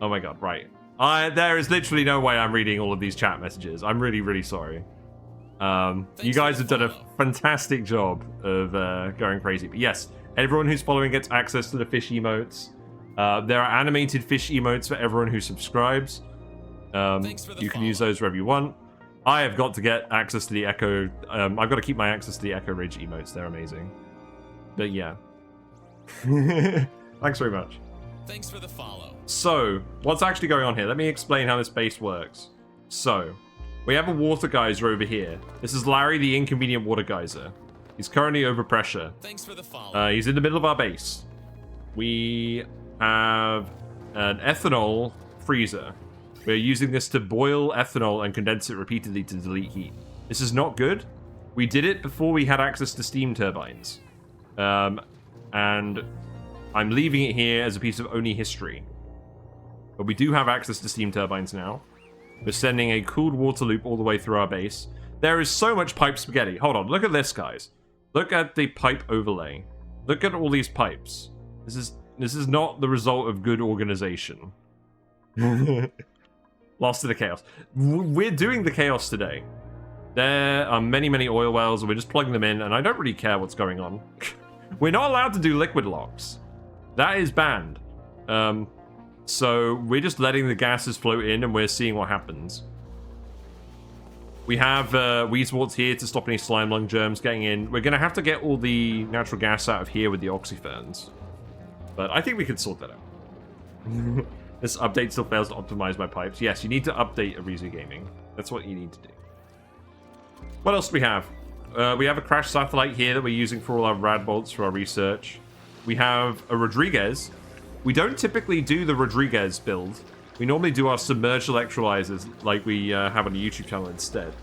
Oh my god, right. There is literally no way I'm reading all of these chat messages. I'm really, really sorry. You guys have done a fantastic job of going crazy. But yes, everyone who's following gets access to the fish emotes. There are animated fish emotes for everyone who subscribes. You can use those wherever you want. I have got to get access to the Echo. I've got to keep my access to the Echo Ridge emotes. They're amazing. But yeah. Thanks very much. Thanks for the follow. So, what's actually going on here? Let me explain how this base works. So, we have a water geyser over here. This is Larry, the inconvenient water geyser. He's currently over pressure. Thanks for the follow. He's in the middle of our base. We have an ethanol freezer. We're using this to boil ethanol and condense it repeatedly to delete heat. This is not good. We did it before we had access to steam turbines. And I'm leaving it here as a piece of ONI history. But we do have access to steam turbines now. We're sending a cooled water loop all the way through our base. There is so much pipe spaghetti. Hold on, look at this, guys. Look at the pipe overlay. Look at all these pipes. This is not the result of good organization. Lost to the chaos. We're doing the chaos today. There are many, many oil wells, and we're just plugging them in, and I don't really care what's going on. We're not allowed to do liquid locks. That is banned. So we're just letting the gases float in, and we're seeing what happens. We have Weezeworts here to stop any slime lung germs getting in. We're going to have to get all the natural gas out of here with the oxyferns. But I think we can sort that out. This update still fails to optimize my pipes. Yes, you need to update Arizu Gaming. That's what you need to do. What else do we have? We have a crash satellite here that we're using for all our rad bolts for our research. We have a Rodriguez. We don't typically do the Rodriguez build. We normally do our submerged electrolyzers like we have on the YouTube channel instead.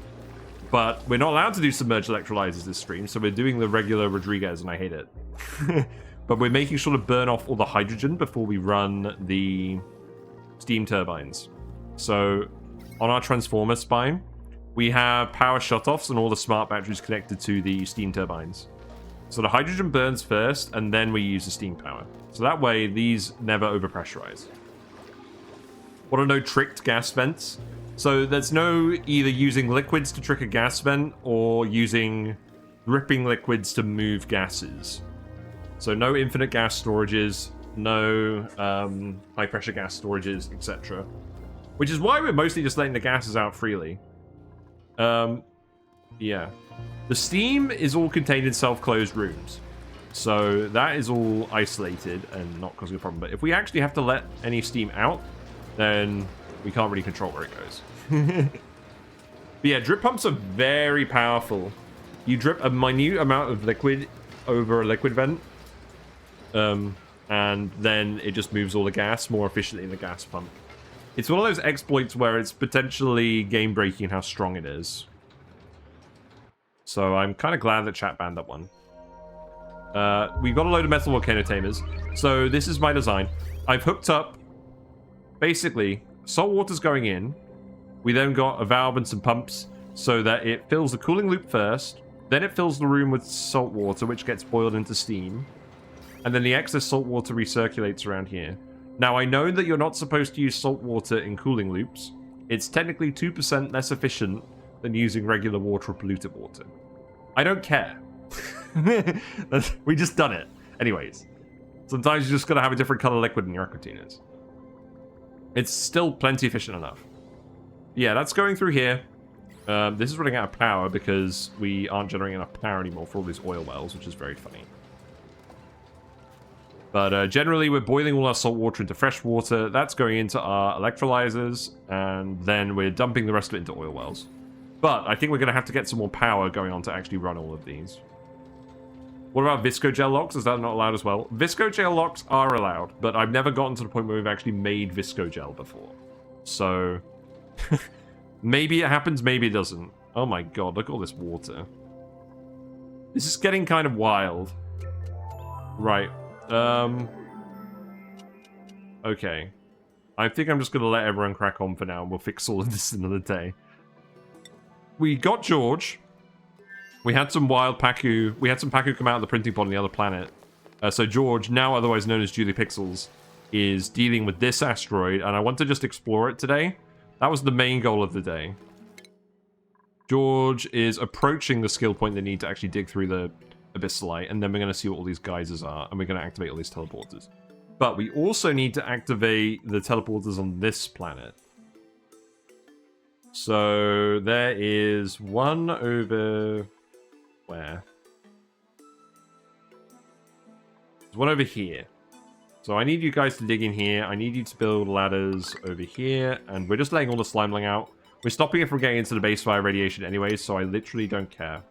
But we're not allowed to do submerged electrolyzers this stream, so we're doing the regular Rodriguez, and I hate it. But we're making sure to burn off all the hydrogen before we run the steam turbines. So on our transformer spine, we have power shutoffs and all the smart batteries connected to the steam turbines. So the hydrogen burns first, and then we use the steam power. So that way, these never overpressurize. What are no tricked gas vents? So there's no either using liquids to trick a gas vent or using dripping liquids to move gases. So no infinite gas storages, no high pressure gas storages, etc. Which is why we're mostly just letting the gases out freely. Yeah. The steam is all contained in self-closed rooms. So that is all isolated and not causing a problem. But if we actually have to let any steam out, then we can't really control where it goes. But yeah, drip pumps are very powerful. You drip a minute amount of liquid over a liquid vent, and then it just moves all the gas more efficiently in the gas pump. It's one of those exploits where it's potentially game-breaking in how strong it is. So I'm kind of glad that chat banned that one. We've got a load of Metal Volcano tamers. So this is my design. I've hooked up, basically, salt water's going in. We then got a valve and some pumps so that it fills the cooling loop first. Then it fills the room with salt water, which gets boiled into steam. And then the excess salt water recirculates around here. Now, I know that you're not supposed to use salt water in cooling loops. It's technically 2% less efficient than using regular water or polluted water. I don't care. We just done it. Anyways, sometimes you just gotta have a different color liquid in your aqua tuners. It's still plenty efficient enough. Yeah, that's going through here. This is running out of power because we aren't generating enough power anymore for all these oil wells, which is very funny. But generally, we're boiling all our salt water into fresh water. That's going into our electrolyzers, and then we're dumping the rest of it into oil wells. But I think we're going to have to get some more power going on to actually run all of these. What about Visco gel locks? Is that not allowed as well? Visco gel locks are allowed, but I've never gotten to the point where we've actually made Visco gel before. So, maybe it happens, maybe it doesn't. Oh my god, look at all this water. This is getting kind of wild. Right. Okay. I think I'm just going to let everyone crack on for now, and we'll fix all of this another day. We got George. We had some wild Paku. We had some Paku come out of the printing pod on the other planet. So George, now otherwise known as Julie Pixels, is dealing with this asteroid, and I want to just explore it today. That was the main goal of the day. George is approaching the skill point they need to actually dig through the Abyssalite, and then we're going to see what all these geysers are, and we're going to activate all these teleporters. But we also need to activate the teleporters on this planet. So there is one over... where? There's one over here. So I need you guys to dig in here. I need you to build ladders over here, and we're just letting all the slime lung out. We're stopping it from getting into the base via radiation anyway, so I literally don't care.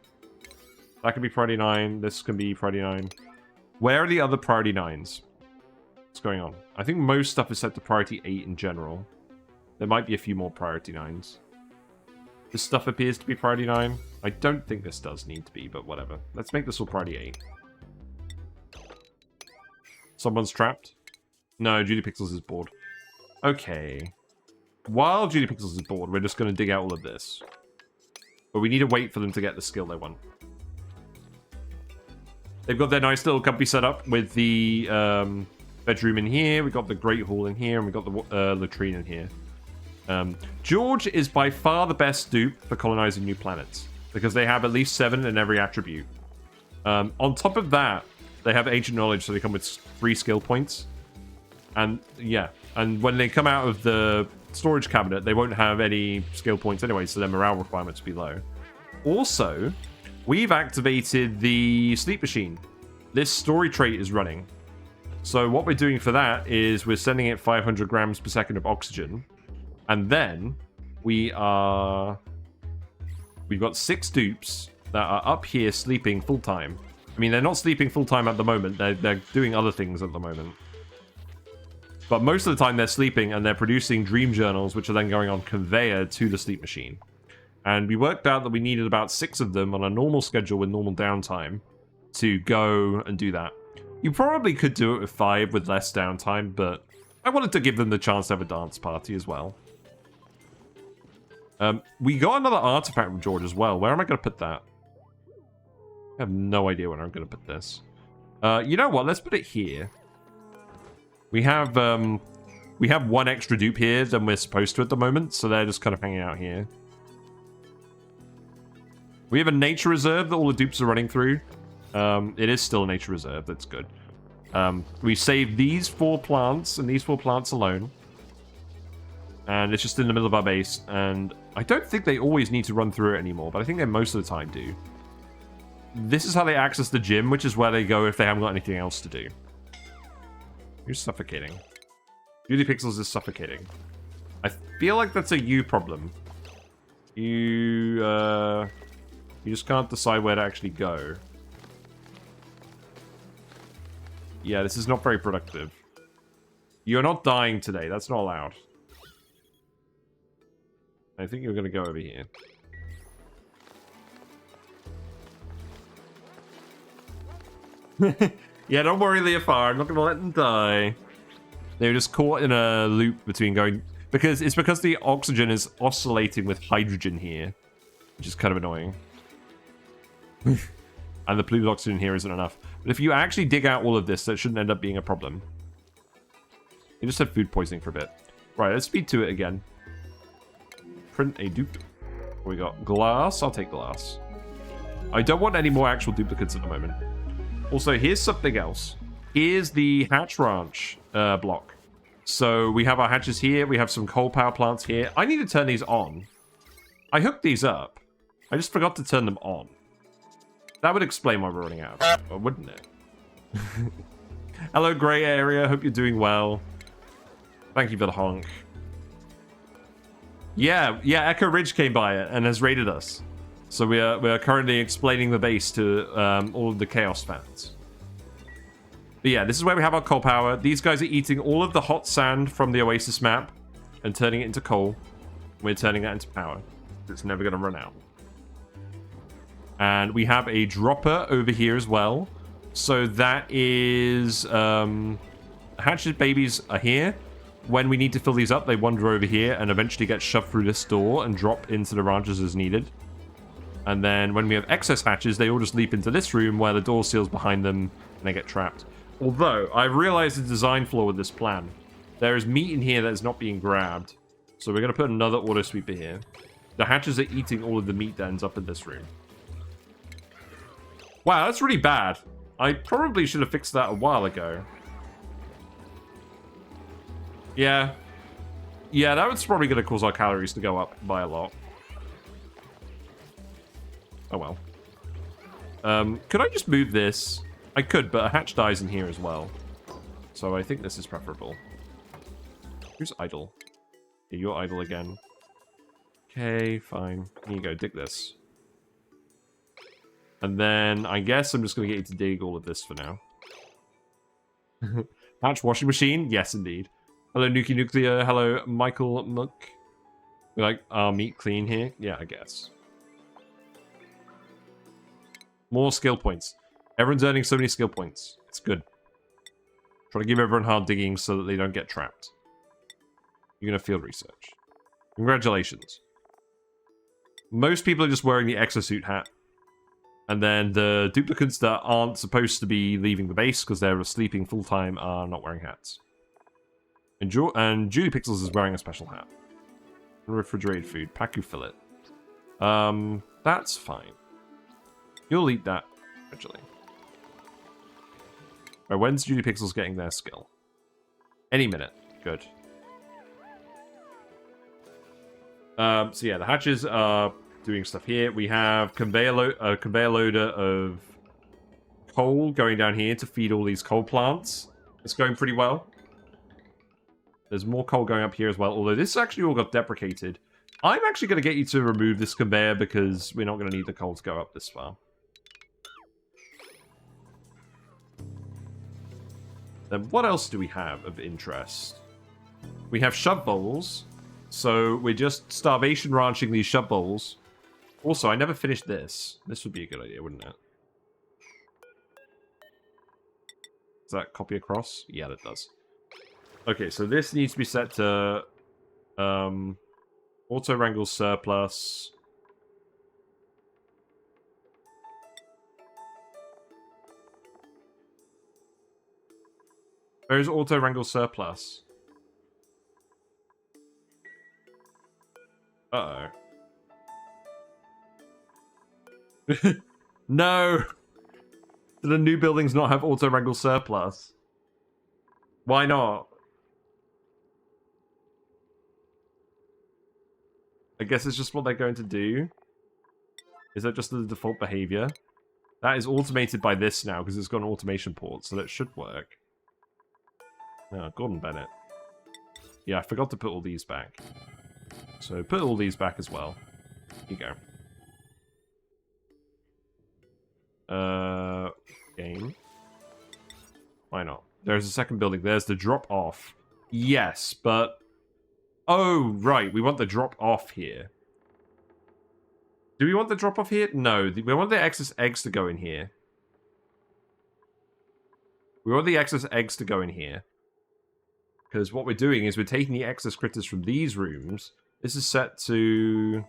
That can be priority 9. This can be priority 9. Where are the other priority 9s? What's going on? I think most stuff is set to priority 8 in general. There might be a few more priority 9s. This stuff appears to be priority 9. I don't think this does need to be, but whatever. Let's make this all priority 8. Someone's trapped? No, Judy Pixels is bored. Okay. While Judy Pixels is bored, we're just going to dig out all of this. But we need to wait for them to get the skill they want. They've got their nice little company set up with the bedroom in here. We've got the Great Hall in here, and we've got the latrine in here. George is by far the best dupe for colonizing new planets, because they have at least 7 in every attribute. On top of that, they have ancient knowledge, so they come with 3 skill points. And yeah, and when they come out of the storage cabinet, they won't have any skill points anyway, so their morale requirements will be low. Also, we've activated the sleep machine. This story trait is running. So what we're doing for that is we're sending it 500 grams per second of oxygen. And then we've got 6 dupes that are up here sleeping full time. I mean, they're not sleeping full time at the moment. They're doing other things at the moment. But most of the time they're sleeping and they're producing dream journals, which are then going on conveyor to the sleep machine. And we worked out that we needed about 6 of them on a normal schedule with normal downtime to go and do that. You probably could do it with 5 with less downtime, but I wanted to give them the chance to have a dance party as well. We got another artifact from George as well. Where am I going to put that? I have no idea where I'm going to put this. You know what? Let's put it here. We have 1 extra dupe here than we're supposed to at the moment, so they're just kind of hanging out here. We have a nature reserve that all the dupes are running through. It is still a nature reserve. That's good. We saved these 4 plants and these 4 plants alone. And it's just in the middle of our base. And I don't think they always need to run through it anymore, but I think they most of the time do. This is how they access the gym, which is where they go if they haven't got anything else to do. You're suffocating. Beauty Pixels is suffocating. I feel like that's a you problem. You just can't decide where to actually go. Yeah, this is not very productive. You're not dying today. That's not allowed. I think you're going to go over here. Yeah, don't worry, Leofar. I'm not going to let them die. They were just caught in a loop between going... Because the oxygen is oscillating with hydrogen here. Which is kind of annoying. And the polluted oxygen here isn't enough. But if you actually dig out all of this, that shouldn't end up being a problem. You just had food poisoning for a bit. Right, let's speed to it again. Print a dupe. We got glass. I'll take glass. I don't want any more actual duplicates at the moment. Also, here's something else. Here's the hatch ranch block. So we have our hatches here. We have some coal power plants here. I need to turn these on. I hooked these up. I just forgot to turn them on. That would explain why we're running out of power, wouldn't it? Hello, Grey Area. Hope you're doing well. Thank you for the honk. Yeah, Echo Ridge came by it and has raided us. So we are currently explaining the base to all of the Chaos fans. But yeah, this is where we have our coal power. These guys are eating all of the hot sand from the Oasisse map and turning it into coal. We're turning that into power. It's never going to run out. And we have a dropper over here as well. So that is... hatchet babies are here. When we need to fill these up, they wander over here and eventually get shoved through this door and drop into the ranches as needed. And then when we have excess hatches, they all just leap into this room where the door seals behind them and they get trapped. Although, I've realized the design flaw with this plan. There is meat in here that is not being grabbed. So we're going to put another auto sweeper here. The hatches are eating all of the meat that ends up in this room. Wow, that's really bad. I probably should have fixed that a while ago. Yeah. Yeah, that was probably going to cause our calories to go up by a lot. Oh well. Could I just move this? I could, but a hatch dies in here as well. So I think this is preferable. Who's idle? Yeah, you're idle again. Okay, fine. Here you go, dig this. And then I guess I'm just going to get you to dig all of this for now. Patch washing machine? Yes, indeed. Hello, Nuki Nuclear. Hello, Michael Muck. We like our meat clean here? Yeah, I guess. More skill points. Everyone's earning so many skill points. It's good. Try to give everyone hard digging so that they don't get trapped. You're going to field research. Congratulations. Most people are just wearing the exosuit hat. And then the duplicates that aren't supposed to be leaving the base because they're sleeping full-time are not wearing hats. And Julie Pixels is wearing a special hat. Refrigerated food. Paku fillet. That's fine. You'll eat that eventually. Right, when's Julie Pixels getting their skill? Any minute. Good. So yeah, the hatches are doing stuff here. We have conveyor loader of coal going down here to feed all these coal plants. It's going pretty well. There's more coal going up here as well, although this actually all got deprecated. I'm actually going to get you to remove this conveyor because we're not going to need the coal to go up this far. Then what else do we have of interest? We have shove bowls. So we're just starvation ranching these shove bowls. Also, I never finished this. This would be a good idea, wouldn't it? Does that copy across? Yeah, that does. Okay, so this needs to be set to auto wrangle surplus. Where's auto wrangle surplus? Uh-oh. No! Do the new buildings not have auto wrangle surplus? Why not? I guess it's just what they're going to do. Is that just the default behavior? That is automated by this now because it's got an automation port, so that should work. Oh, Gordon Bennett. Yeah, I forgot to put all these back. So put all these back as well. Here you go. Game. Why not? There's a second building. There's the drop off. Yes, but... Oh, right. We want the drop off here. Do we want the drop off here? No. We want the excess eggs to go in here. We want the excess eggs to go in here. Because what we're doing is we're taking the excess critters from these rooms. This is set to...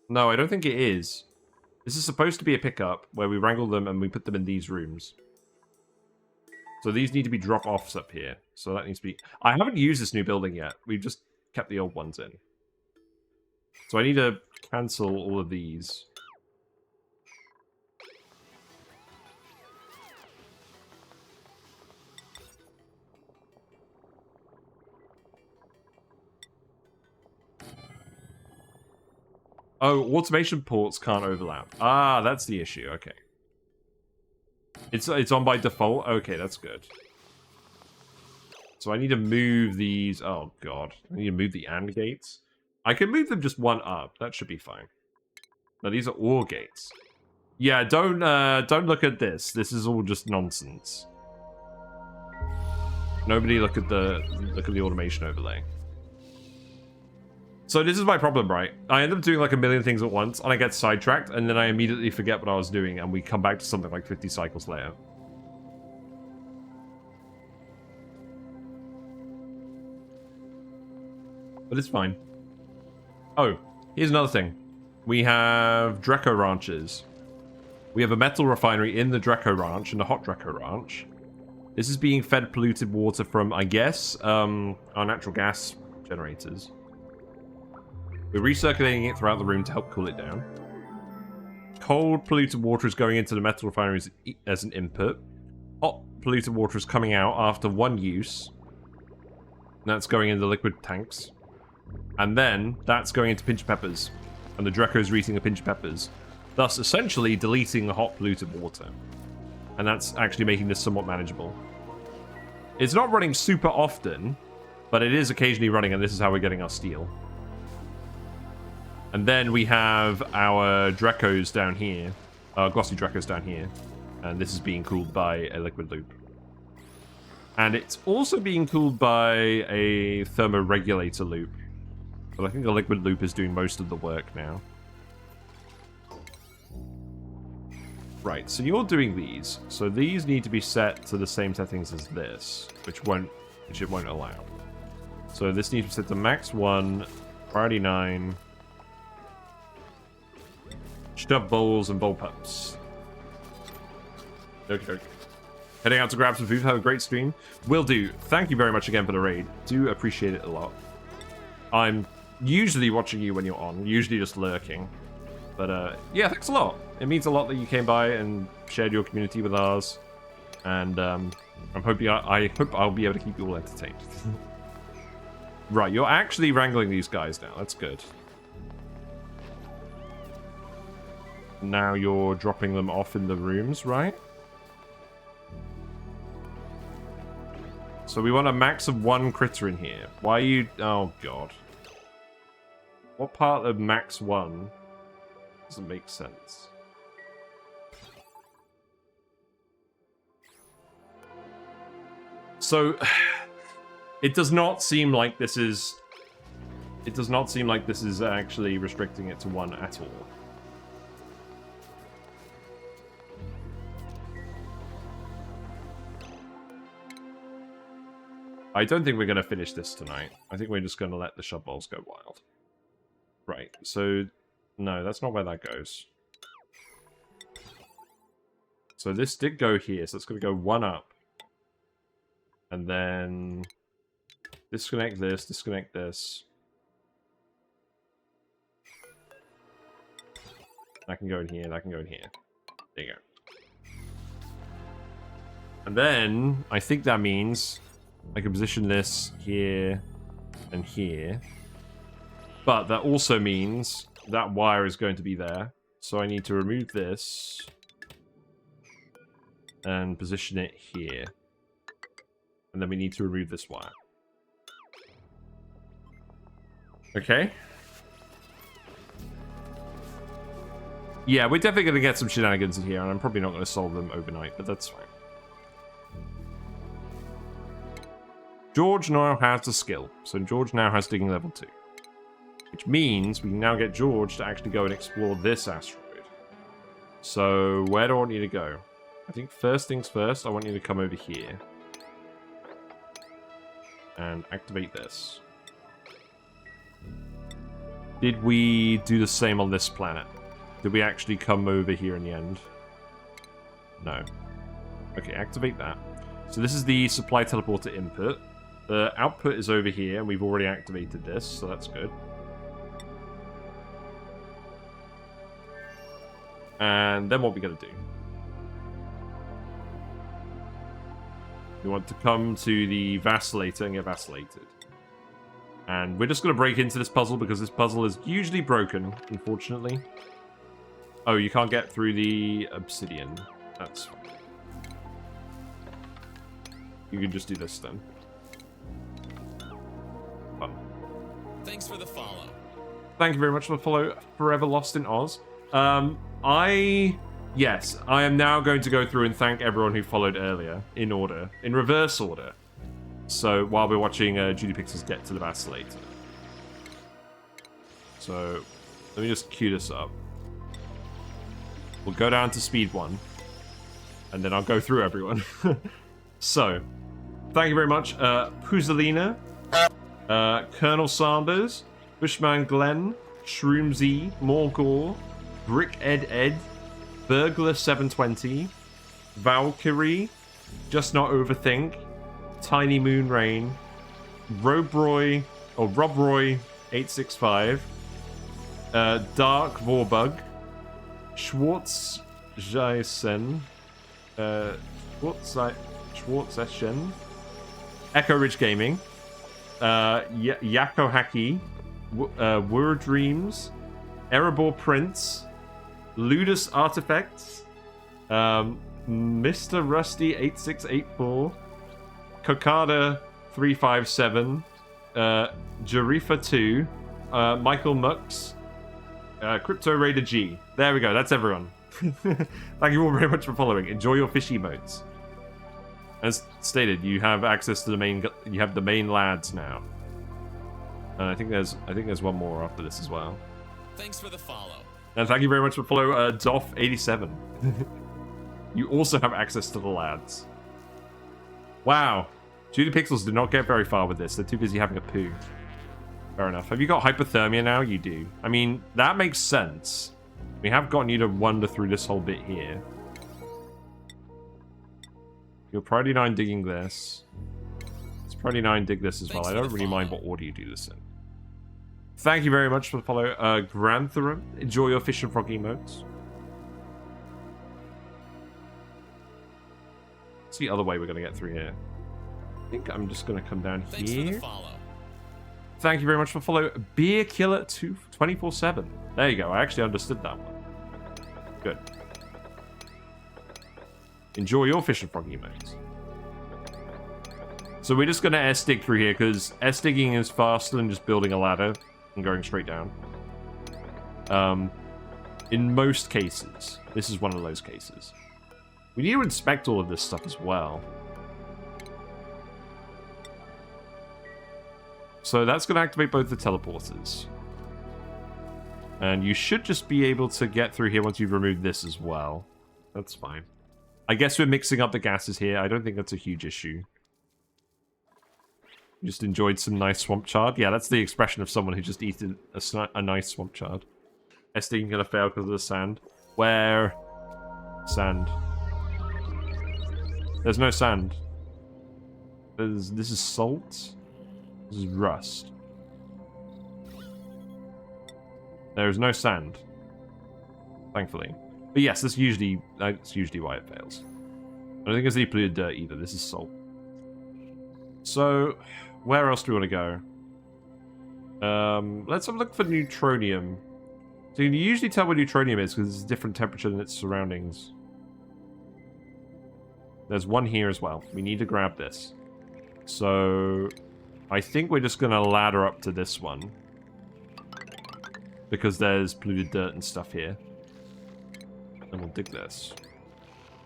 No, I don't think it is. This is supposed to be a pickup where we wrangle them and we put them in these rooms. So these need to be drop-offs up here. So that needs to be... I haven't used this new building yet. We've just kept the old ones in. So I need to cancel all of these. Oh, automation ports can't overlap. Ah, that's the issue. Okay. It's on by default? Okay, that's good. So I need to move these... Oh, God. I need to move the AND gates. I can move them just one up. That should be fine. No, these are OR gates. Yeah, don't look at this. This is all just nonsense. Nobody look at the automation overlay. So this is my problem, right? I end up doing like a million things at once, and I get sidetracked, and then I immediately forget what I was doing, and we come back to something like 50 cycles later. But it's fine. Oh, here's another thing. We have Dreco ranches. We have a metal refinery in the Dreco ranch, in the hot Dreco ranch. This is being fed polluted water from, I guess, our natural gas generators. We're recirculating it throughout the room to help cool it down. Cold polluted water is going into the metal refinery as an input. Hot polluted water is coming out after one use. And that's going into the liquid tanks. And then that's going into pinch peppers. And the Dreco is eating the pinch peppers. Thus, essentially deleting the hot polluted water. And that's actually making this somewhat manageable. It's not running super often, But it is occasionally running, and this is how we're getting our steel. And then we have our Drecos down here. Glossy Drecos down here. And this is being cooled by a liquid loop. And it's also being cooled by a thermoregulator loop. But I think the liquid loop is doing most of the work now. Right, so you're doing these. So these need to be set to the same settings as this, which it won't allow. So this needs to be set to max 1, priority 9, shove bowls and bowl pups. Okay. Heading out to grab some food. Have a great stream. Will do. Thank you very much again for the raid. Do appreciate it a lot. I'm usually watching you when you're on, usually just lurking. But yeah, thanks a lot. It means a lot that you came by and shared your community with ours. And I hope I'll be able to keep you all entertained. Right, you're actually wrangling these guys now. That's good. Now you're dropping them off in the rooms, right? So we want a max of 1 critter in here. Why are you... Oh, God. What part of max 1 doesn't make sense? So... It does not seem like this is... It does not seem like this is actually restricting it to 1 at all. I don't think we're going to finish this tonight. I think we're just going to let the shove balls go wild. Right, so... No, that's not where that goes. So this did go here, so it's going to go 1 up. And then... Disconnect this, disconnect this. That can go in here, that can go in here. There you go. And then, I think that means I can position this here and here. But that also means that wire is going to be there. So I need to remove this and position it here. And then we need to remove this wire. Okay. Yeah, we're definitely going to get some shenanigans in here, and I'm probably not going to solve them overnight, but that's fine. George now has the skill, so George now has digging level 2. Which means we can now get George to actually go and explore this asteroid. So, where do I want you to go? I think first things first, I want you to come over here. And activate this. Did we do the same on this planet? Did we actually come over here in the end? No. Okay, activate that. So this is the supply teleporter input. The output is over here, and we've already activated this, so that's good. And then what we gotta do? We want to come to the vacillator and get vacillated. And we're just going to break into this puzzle because this puzzle is usually broken, unfortunately. Oh, you can't get through the obsidian. That's fine. You can just do this then. Oh. Thanks for the follow. Thank you very much for the follow, Forever Lost in Oz. Yes, I am now going to go through and thank everyone who followed earlier, in order. In reverse order. So, while we're watching Judy Pixels get to the vacillator. So, let me just queue this up. We'll go down to speed 1. And then I'll go through everyone. So, thank you very much. Puzalina, Colonel Sanders, Bushman Glenn, Shroomzy, Morgor, Brick Ed, Burglar 720, Valkyrie, Just Not Overthink, Tiny Moon Rain, Rob Roy 865, Dark Vorbug, Schwartz Jaisen, Schwartzeschen, Echo Ridge Gaming, Yako Haki, Word Dreams, Erebor Prince, Ludus Artifacts, Mr. Rusty 8684, Kokada 357, Jarifa 2, Michael Mux, Crypto Raider G. There we go, that's everyone. Thank you all very much for following. Enjoy your fish emotes. As stated, you have access to the main. You have the main lads now. And I think there's one more after this as well. Thanks for the follow. And thank you very much for follow, Doff87. You also have access to the lads. Wow. Judy Pixels did not get very far with this. They're too busy having a poo. Fair enough. Have you got hypothermia now? You do. I mean, that makes sense. We have gotten you to wander through this whole bit here. You're priority 9 digging this. It's priority 9 dig this as well. I don't really mind what order you do this in. Thank you very much for the follow. Grantharum, enjoy your fish and frog emotes. What's the other way we're going to get through here? I think I'm just going to come down Thanks here. for the follow. Thank you very much for follow. Beer Killer 24/7. There you go. I actually understood that one. Good. Enjoy your fish and frog emotes. So we're just going to S-dig through here because S-digging is faster than just building a ladder and going straight down. In most cases. This is one of those cases. We need to inspect all of this stuff as well. So that's going to activate both the teleporters. And you should just be able to get through here once you've removed this as well. That's fine. I guess we're mixing up the gases here. I don't think that's a huge issue. Just enjoyed some nice swamp chard. Yeah, that's the expression of someone who just eaten a nice swamp chard. SD gonna fail because of the sand. Where? Sand. There's no sand. This is salt. This is rust. There is no sand. Thankfully. But yes, that's usually why it fails. I don't think it's any polluted dirt either. This is salt. So, where else do we want to go? Let's have a look for neutronium. So you can usually tell where neutronium is because it's a different temperature than its surroundings. There's one here as well. We need to grab this. So, I think we're just going to ladder up to this one. Because there's polluted dirt and stuff here. And we'll dig this.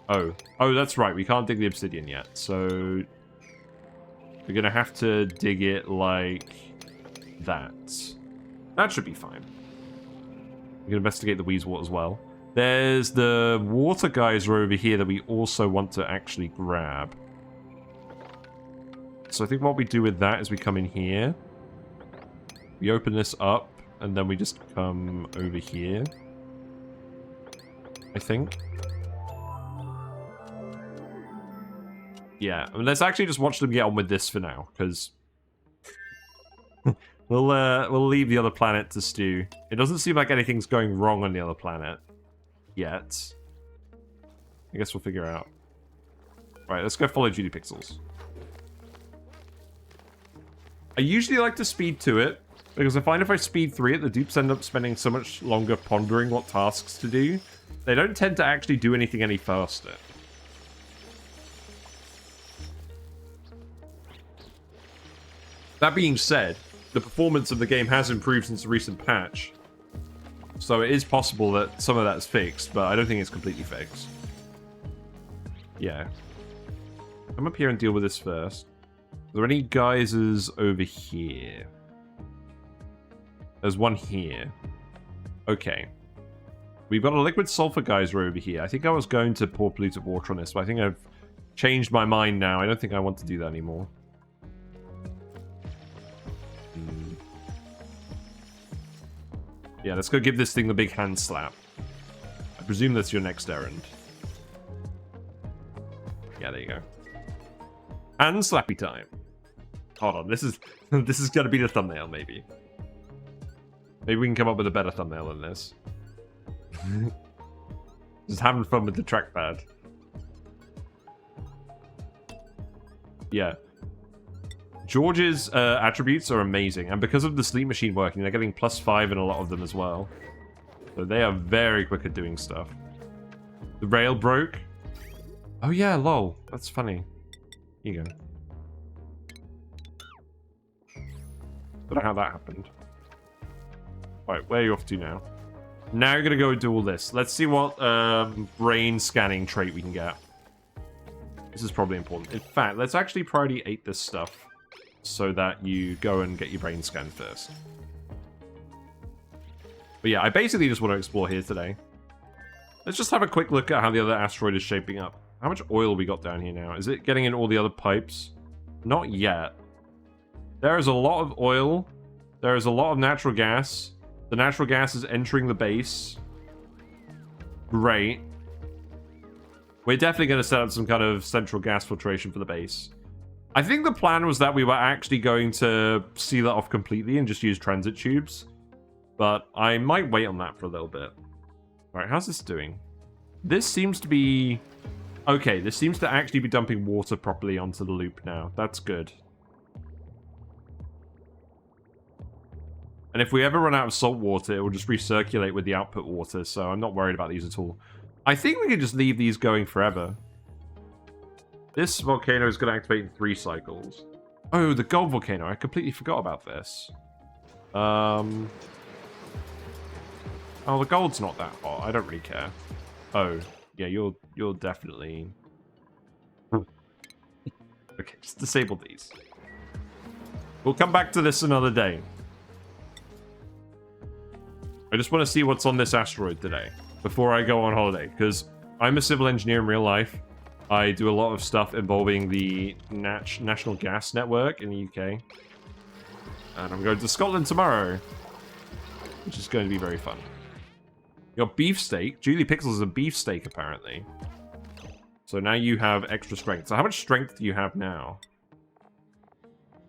Oh, that's right. We can't dig the obsidian yet. So, we're going to have to dig it like that. That should be fine. We can investigate the Weezewort as well. There's the water geyser over here that we also want to actually grab. So I think what we do with that is we come in here. We open this up, and then we just come over here. I think. Yeah, I mean, let's actually just watch them get on with this for now, because we'll leave the other planet to stew. It doesn't seem like anything's going wrong on the other planet yet. I guess we'll figure out. Right, let's go follow Judy Pixels. I usually like to speed to it, because I find if I speed through it, the dupes end up spending so much longer pondering what tasks to do. They don't tend to actually do anything any faster. That being said, the performance of the game has improved since the recent patch. So it is possible that some of that's fixed, but I don't think it's completely fixed. Yeah. Come up here and deal with this first. Are there any geysers over here? There's one here. Okay. We've got a liquid sulfur geyser over here. I think I was going to pour polluted water on this, but I think I've changed my mind now. I don't think I want to do that anymore. Yeah, let's go give this thing the big hand slap. I presume that's your next errand. Yeah, there you go. Hand slappy time. Hold on, this is gonna be the thumbnail, maybe. Maybe we can come up with a better thumbnail than this. Just having fun with the trackpad. Yeah. Jorge's attributes are amazing, and because of the sleep machine working, they're getting +5 in a lot of them as well. So they are very quick at doing stuff. The rail broke. Oh yeah, lol. That's funny. Here you go. Don't know how that happened. Alright, where are you off to now? Now you're going to go do all this. Let's see what brain scanning trait we can get. This is probably important. In fact, let's actually priority 8 this stuff so that you go and get your brain scanned first. But yeah, I basically just want to explore here today. Let's just have a quick look at how the other asteroid is shaping up. How much oil we got down here now? Is it getting in all the other pipes? Not yet. There is a lot of oil. There is a lot of natural gas. The natural gas is entering the base. Great. We're definitely going to set up some kind of central gas filtration for the base. I think the plan was that we were actually going to seal it off completely and just use transit tubes. But I might wait on that for a little bit. Alright, how's this doing? This seems to be... Okay, this seems to actually be dumping water properly onto the loop now. That's good. And if we ever run out of salt water, it will just recirculate with the output water, so I'm not worried about these at all. I think we can just leave these going forever. This volcano is going to activate in 3 cycles. Oh, the gold volcano. I completely forgot about this. Oh, the gold's not that hot. I don't really care. Oh, yeah, you're definitely... Okay, just disable these. We'll come back to this another day. I just want to see what's on this asteroid today before I go on holiday, because I'm a civil engineer in real life. I do a lot of stuff involving the National Gas Network in the UK. And I'm going to Scotland tomorrow, which is going to be very fun. Your beefsteak. Julie Pixels is a beefsteak, apparently. So now you have extra strength. So how much strength do you have now?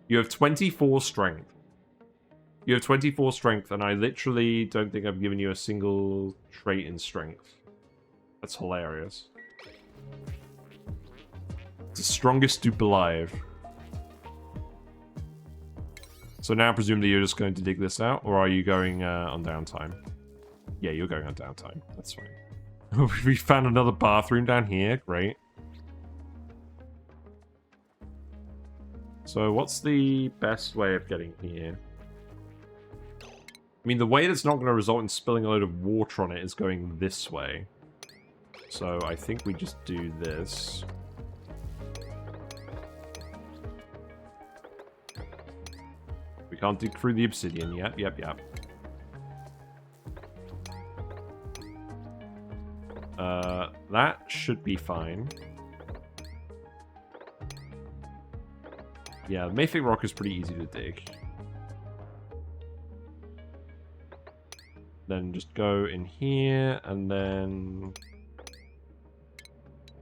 You have 24 strength. You have 24 strength, and I literally don't think I've given you a single trait in strength. That's hilarious. It's the strongest dupe alive. So now presumably you're just going to dig this out, or are you going on downtime? Yeah, you're going on downtime. That's fine. We found another bathroom down here. Great. So what's the best way of getting here? I mean, the way that's not going to result in spilling a load of water on it is going this way. So I think we just do this. We can't dig through the obsidian. Yep. That should be fine. Yeah, the mafic rock is pretty easy to dig. Then just go in here, and then...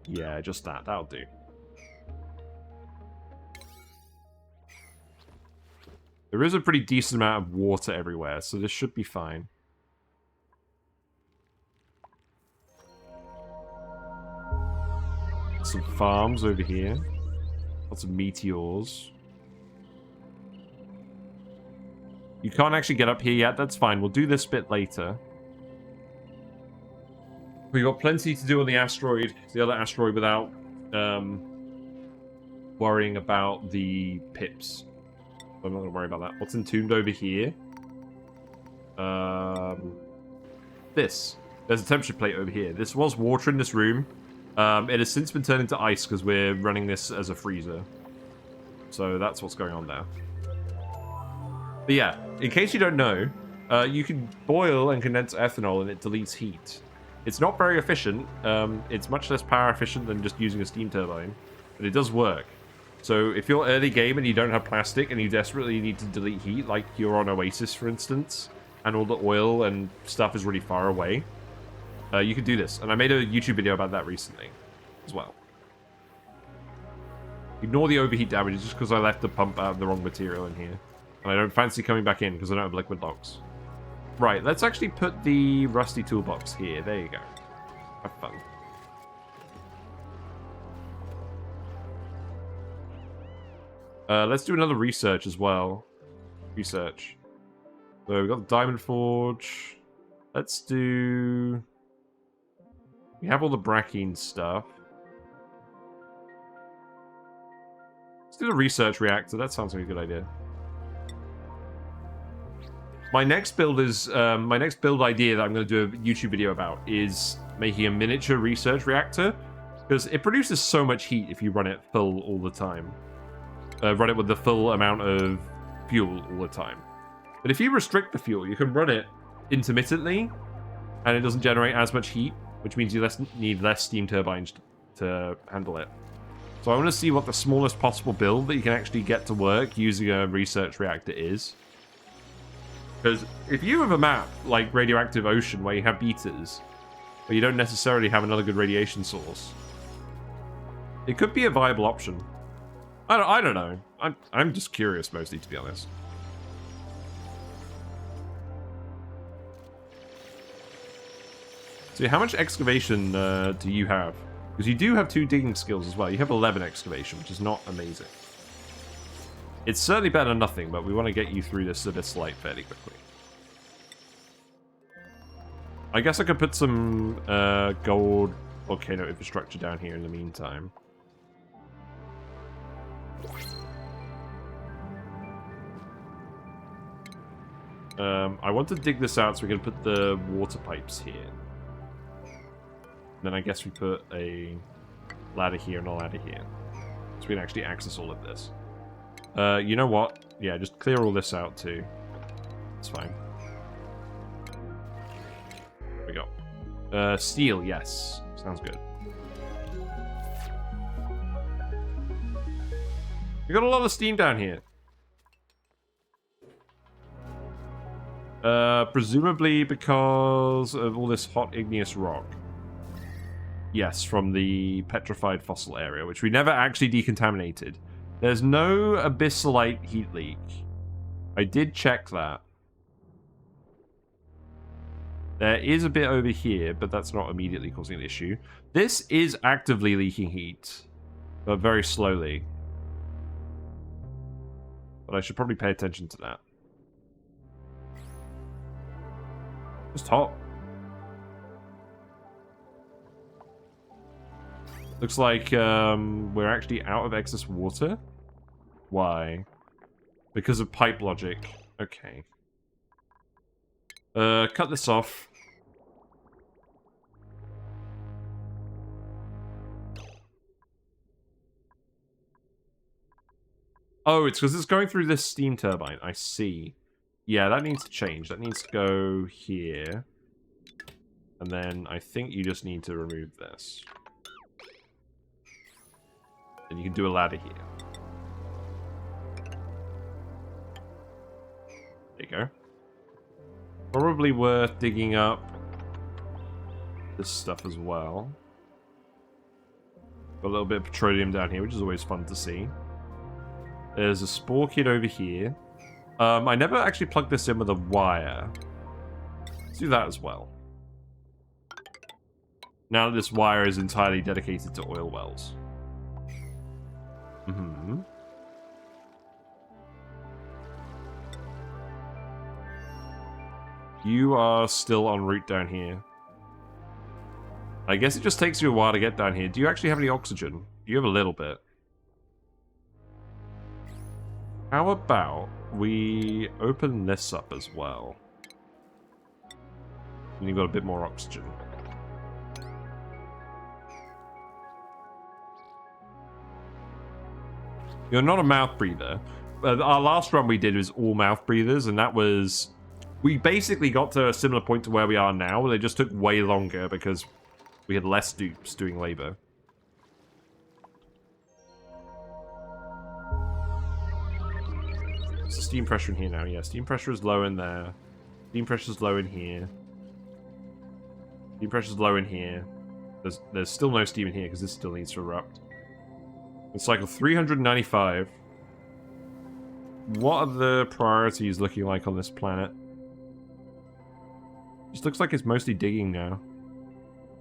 Yeah, just that. That'll do. There is a pretty decent amount of water everywhere, so this should be fine. Some farms over here. Lots of meteors. You can't actually get up here yet. That's fine. We'll do this bit later. We've got plenty to do on the asteroid, the other asteroid, without worrying about the pips. I'm not going to worry about that. What's entombed over here? This. There's a temperature plate over here. This was water in this room. It has since been turned into ice because we're running this as a freezer. So that's what's going on there. But yeah, in case you don't know, you can boil and condense ethanol and it deletes heat. It's not very efficient. It's much less power efficient than just using a steam turbine, but it does work. So if you're early game and you don't have plastic and you desperately need to delete heat, like you're on Oasisse, for instance, and all the oil and stuff is really far away, you can do this. And I made a YouTube video about that recently as well. Ignore the overheat damage just because I left the pump out of the wrong material in here. And I don't fancy coming back in because I don't have liquid locks. Right, let's actually put the rusty toolbox here. There you go. Have fun. Let's do another research as well. Research. So we've got the Diamond Forge. Let's do... We have all the Brackine stuff. Let's do the research reactor. That sounds like a good idea. My next build is my next build idea that I'm going to do a YouTube video about is making a miniature research reactor, because it produces so much heat if you run it full all the time. Run it with the full amount of fuel all the time. But if you restrict the fuel, you can run it intermittently, and it doesn't generate as much heat, which means you need less steam turbines to handle it. So I want to see what the smallest possible build that you can actually get to work using a research reactor is. Because if you have a map like Radioactive Ocean where you have betas, but you don't necessarily have another good radiation source, it could be a viable option. I don't know. I'm just curious mostly, to be honest. So how much excavation do you have? Because you do have 2 digging skills as well. You have 11 excavation, which is not amazing. It's certainly better than nothing, but we want to get you through this abyss light fairly quickly. I guess I could put some gold volcano infrastructure down here in the meantime. I want to dig this out so we can put the water pipes here. Then I guess we put a ladder here and a ladder here. So we can actually access all of this. You know what? Yeah, just clear all this out too. It's fine. There we go. Steel, yes. Sounds good. We got a lot of steam down here. Presumably because of all this hot igneous rock. Yes, from the petrified fossil area, which we never actually decontaminated. There's no abyssalite heat leak. I did check that. There is a bit over here, but that's not immediately causing an issue. This is actively leaking heat, but very slowly. But I should probably pay attention to that. Just hot. Looks like we're actually out of excess water. Why? Because of pipe logic. Okay. Cut this off. Oh, it's because it's going through this steam turbine. I see. Yeah, that needs to change. That needs to go here. And then I think you just need to remove this. And you can do a ladder here. There you go. Probably worth digging up this stuff as well. Got a little bit of petroleum down here, which is always fun to see. There's a spore kit over here. I never actually plugged this in with a wire. Let's do that as well. Now that this wire is entirely dedicated to oil wells. Mm-hmm. You are still en route down here. I guess it just takes you a while to get down here. Do you actually have any oxygen? You have a little bit. How about we open this up as well? And you've got a bit more oxygen. You're not a mouth breather. Our last run we did was all mouth breathers, and that was... We basically got to a similar point to where we are now, where they just took way longer because we had less dupes doing labor. What's the steam pressure in here now? Yeah, steam pressure is low in there. Steam pressure is low in here. Steam pressure is low in here. There's still no steam in here because this still needs to erupt. It's cycle 395. What are the priorities looking like on this planet? Just looks like it's mostly digging now.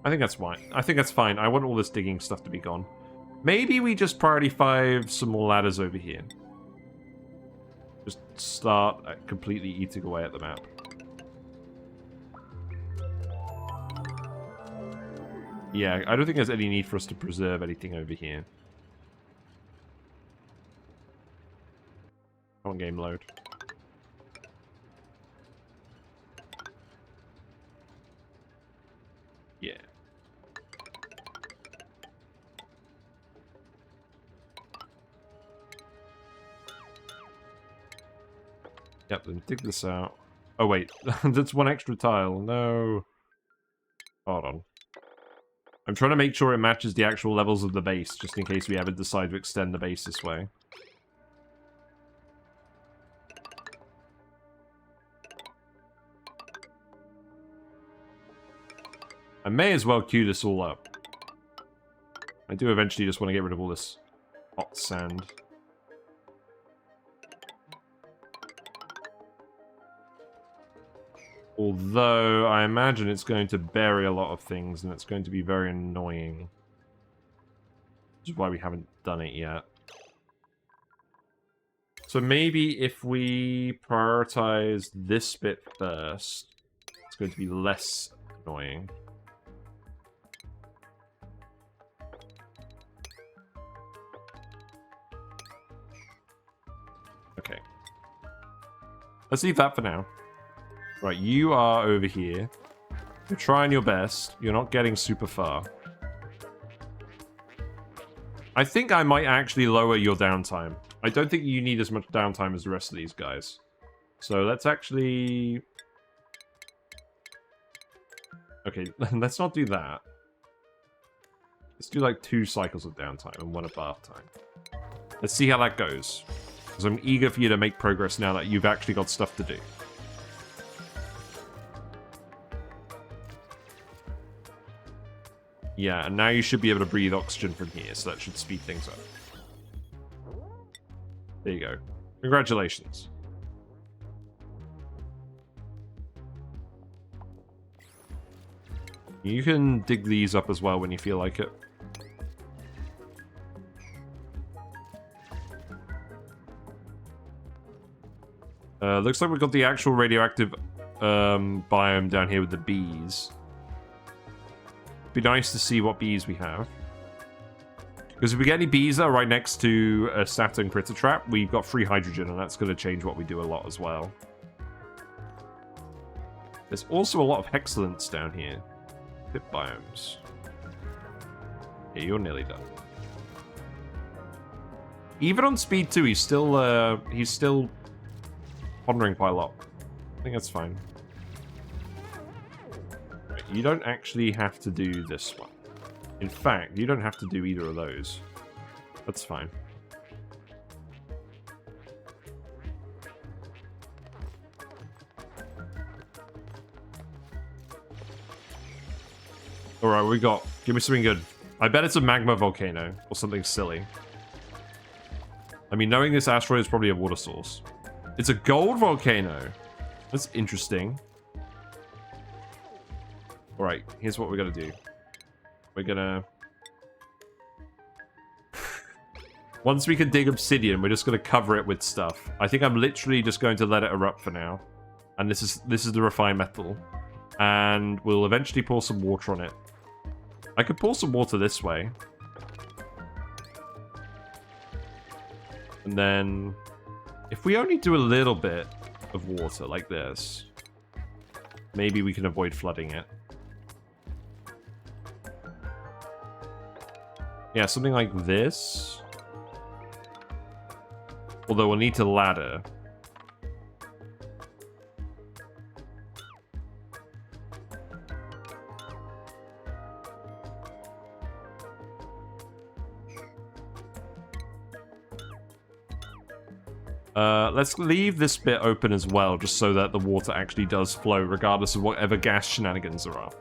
I think that's fine. I think that's fine. I want all this digging stuff to be gone. Maybe we just priority 5 some more ladders over here. Just start completely eating away at the map. Yeah, I don't think there's any need for us to preserve anything over here. On game load. Yep, then dig this out. Oh, wait. That's one extra tile. No. Hold on. I'm trying to make sure it matches the actual levels of the base, just in case we ever decide to extend the base this way. I may as well queue this all up. I do eventually just want to get rid of all this hot sand. Although, I imagine it's going to bury a lot of things, and it's going to be very annoying. Which is why we haven't done it yet. So maybe if we prioritize this bit first, it's going to be less annoying. Okay. Let's leave that for now. Right, you are over here. You're trying your best. You're not getting super far. I think I might actually lower your downtime. I don't think you need as much downtime as the rest of these guys. So let's actually... Okay, let's not do that. Let's do like 2 cycles of downtime and 1 of bath time. Let's see how that goes. Because I'm eager for you to make progress now that you've actually got stuff to do. Yeah, and now you should be able to breathe oxygen from here, so that should speed things up. There you go. Congratulations. You can dig these up as well when you feel like it. Looks like we've got the actual radioactive biome down here with the bees. Be nice to see what bees we have. Because if we get any bees that are right next to a Saturn critter trap, we've got free hydrogen, and that's going to change what we do a lot as well. There's also a lot of hexalents down here. Pit biomes. Yeah, you're nearly done. Even on speed 2, he's still pondering quite a lot. I think that's fine. Right, you don't actually have to do this one. In fact, you don't have to do either of those. That's fine. Alright, what we got? Give me something good. I bet it's a magma volcano or something silly. I mean, knowing this asteroid is probably a water source. It's a gold volcano. That's interesting. Alright, here's what we're gonna do. We're gonna... Once we can dig obsidian, we're just gonna cover it with stuff. I think I'm literally just going to let it erupt for now. And this is the refined metal. And we'll eventually pour some water on it. I could pour some water this way. And then... If we only do a little bit of water like this, maybe we can avoid flooding it. Yeah, something like this. Although we'll need to ladder. Let's leave this bit open as well, just so that the water actually does flow, regardless of whatever gas shenanigans there are.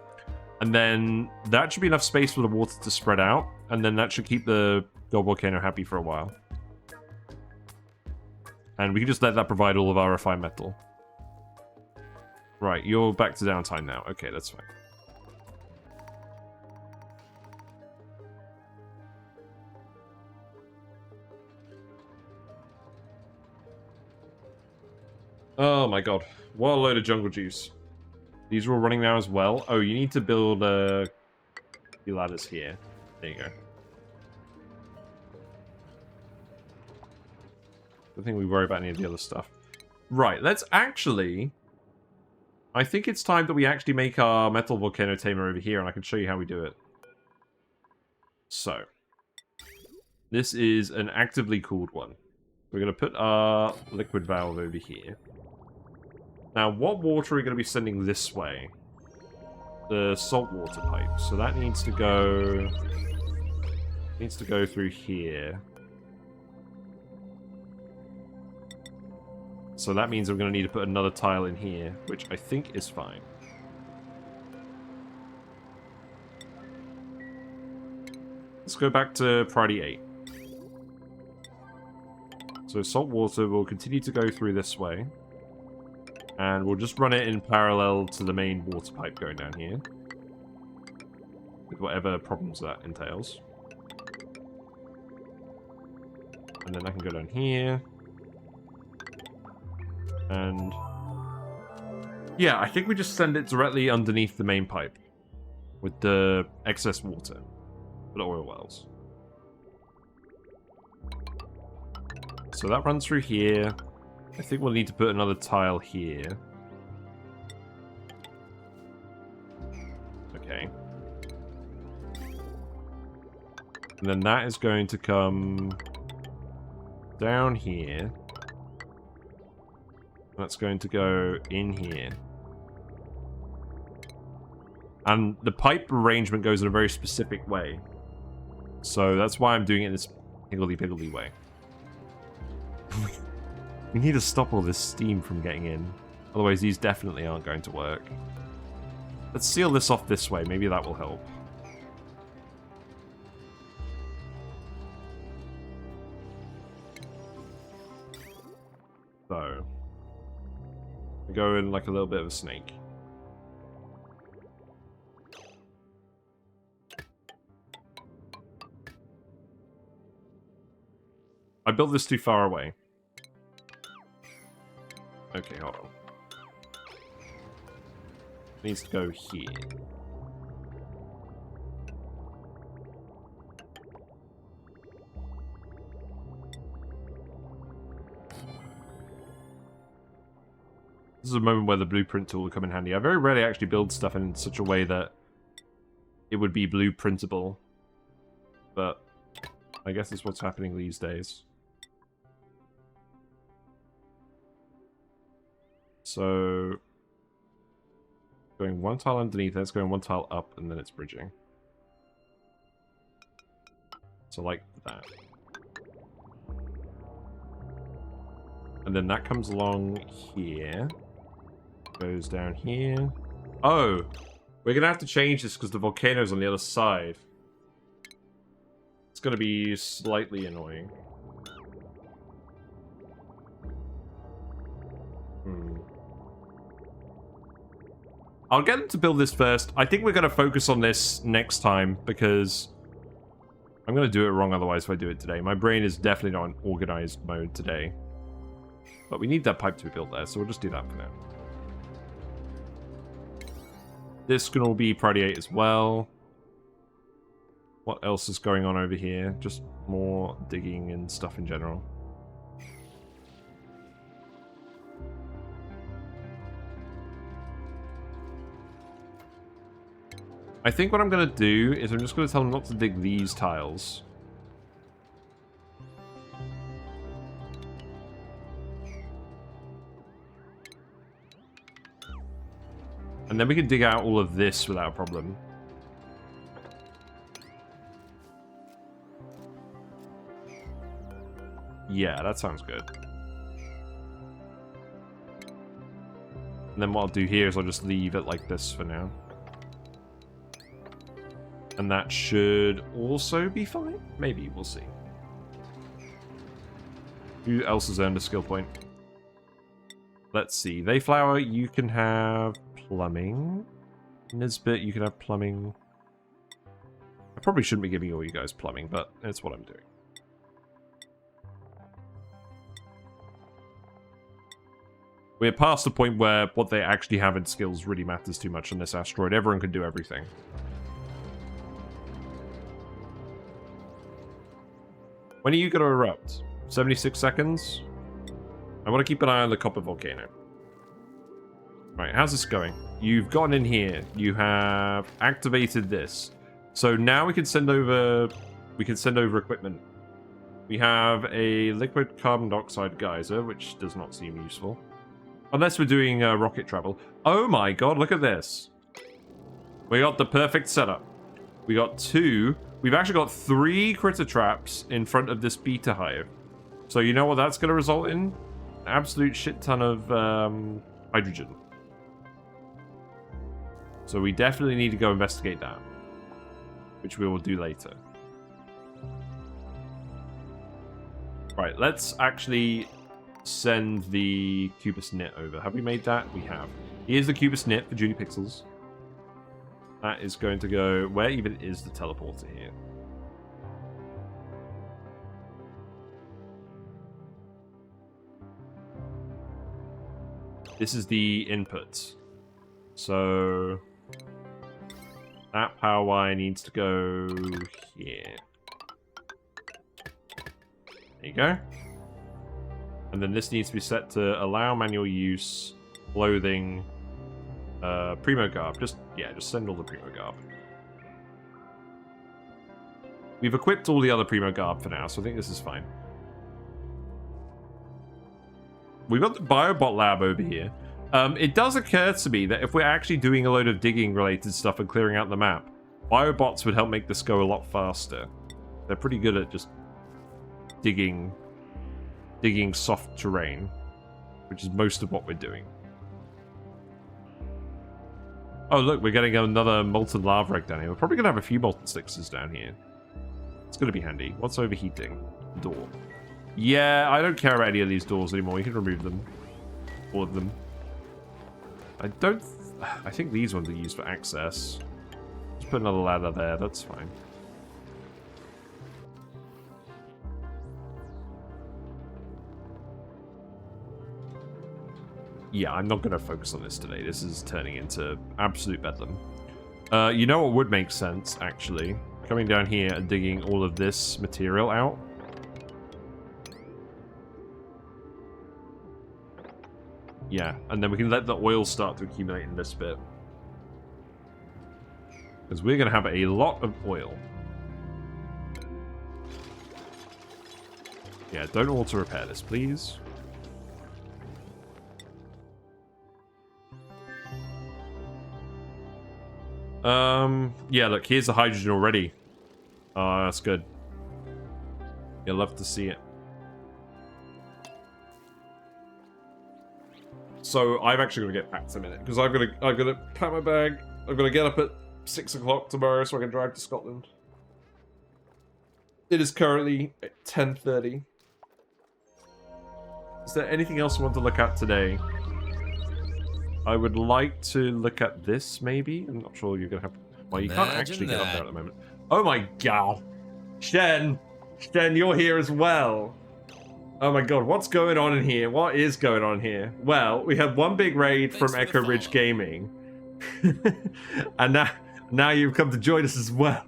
And then that should be enough space for the water to spread out, and then that should keep the gold volcano happy for a while. And we can just let that provide all of our refined metal. Right, you're back to downtime now. Okay, that's fine. Oh my god. What a load of jungle juice. These are all running now as well. Oh, you need to build the ladders here. There you go. I don't think we worry about any of the other stuff. Right, let's actually... I think it's time that we actually make our metal volcano tamer over here, and I can show you how we do it. So. This is an actively cooled one. We're going to put our liquid valve over here. Now, what water are we going to be sending this way? The saltwater pipe. So that needs to go... Needs to go through here. So that means we're going to need to put another tile in here, which I think is fine. Let's go back to priority 8. So salt water will continue to go through this way. And we'll just run it in parallel to the main water pipe going down here. With whatever problems that entails. And then I can go down here. And... yeah, I think we just send it directly underneath the main pipe. With the excess water. For the oil wells. So that runs through here. I think we'll need to put another tile here. Okay. And then that is going to come down here. That's going to go in here. And the pipe arrangement goes in a very specific way. So that's why I'm doing it in this higgledy-piggledy way. We need to stop all this steam from getting in. Otherwise, these definitely aren't going to work. Let's seal this off this way. Maybe that will help. So. We go in like a little bit of a snake. I built this too far away. Okay, hold on. It needs to go here. This is a moment where the blueprint tool will come in handy. I very rarely actually build stuff in such a way that it would be blueprintable. But I guess it's what's happening these days. So, going one tile underneath, that's going one tile up, and then it's bridging. So like that. And then that comes along here. Goes down here. Oh! We're gonna have to change this because the volcano's on the other side. It's gonna be slightly annoying. I'll get them to build this first. I think we're going to focus on this next time because I'm going to do it wrong otherwise if I do it today. My brain is definitely not in organized mode today. But we need that pipe to be built there, so we'll just do that for now. This can all be priority 8 as well. What else is going on over here? Just more digging and stuff in general. I think what I'm going to do is I'm just going to tell them not to dig these tiles. And then we can dig out all of this without a problem. Yeah, that sounds good. And then what I'll do here is I'll just leave it like this for now. And that should also be fine? Maybe, we'll see. Who else has earned a skill point? Let's see. Vayflower, you can have plumbing. Nisbet, you can have plumbing. I probably shouldn't be giving all you guys plumbing, but that's what I'm doing. We're past the point where what they actually have in skills really matters too much on this asteroid. Everyone can do everything. When are you going to erupt? 76 seconds? I want to keep an eye on the copper volcano. Right, how's this going? You've gotten in here. You have activated this. So now we can send over equipment. We have a liquid carbon dioxide geyser, which does not seem useful. Unless we're doing rocket travel. Oh my god, look at this. We got the perfect setup. We got 2. We've actually got 3 critter traps in front of this Beeta hive. So you know what that's going to result in? An absolute shit ton of hydrogen. So we definitely need to go investigate that. Which we will do later. Right, let's actually send the Cubus knit over. Have we made that? We have. Here's the Cubus knit for Judy Pixels. That is going to go... Where even is the teleporter here? This is the input. So... That power wire needs to go here. There you go. And then this needs to be set to allow manual use, clothing, Primo Garb. Just send all the Primo Garb. We've equipped all the other Primo Garb for now, so I think this is fine. We've got the Biobot lab over here. It does occur to me that if we're actually doing a load of digging related stuff and clearing out the map, Biobots would help make this go a lot faster. They're pretty good at just digging soft terrain, which is most of what we're doing. Oh look, we're getting another molten lava egg down here. We're probably gonna have a few molten sixes down here. It's gonna be handy. What's overheating? Door. Yeah, I don't care about any of these doors anymore. We can remove them. All of them. I think these ones are used for access. Just put another ladder there, that's fine. Yeah, I'm not going to focus on this today. This is turning into absolute bedlam. You know what would make sense, actually? Coming down here and digging all of this material out. Yeah, and then we can let the oil start to accumulate in this bit. Because we're going to have a lot of oil. Yeah, don't auto-repair this, please. Yeah, look, here's the hydrogen already. Oh, that's good. You'll love to see it. So I've actually got to get back to a minute because I've got to pack my bag. I've got to get up at 6 o'clock tomorrow so I can drive to Scotland. It is currently 10:30. Is there anything else you want to look at today? I would like to look at this, maybe. I'm not sure you're gonna have. Well, you can't actually get up there at the moment. Oh my god, Shen, you're here as well. Oh my god, what's going on in here? What is going on here? Well, we had one big raid from Echo Ridge Gaming. And now you've come to join us as well.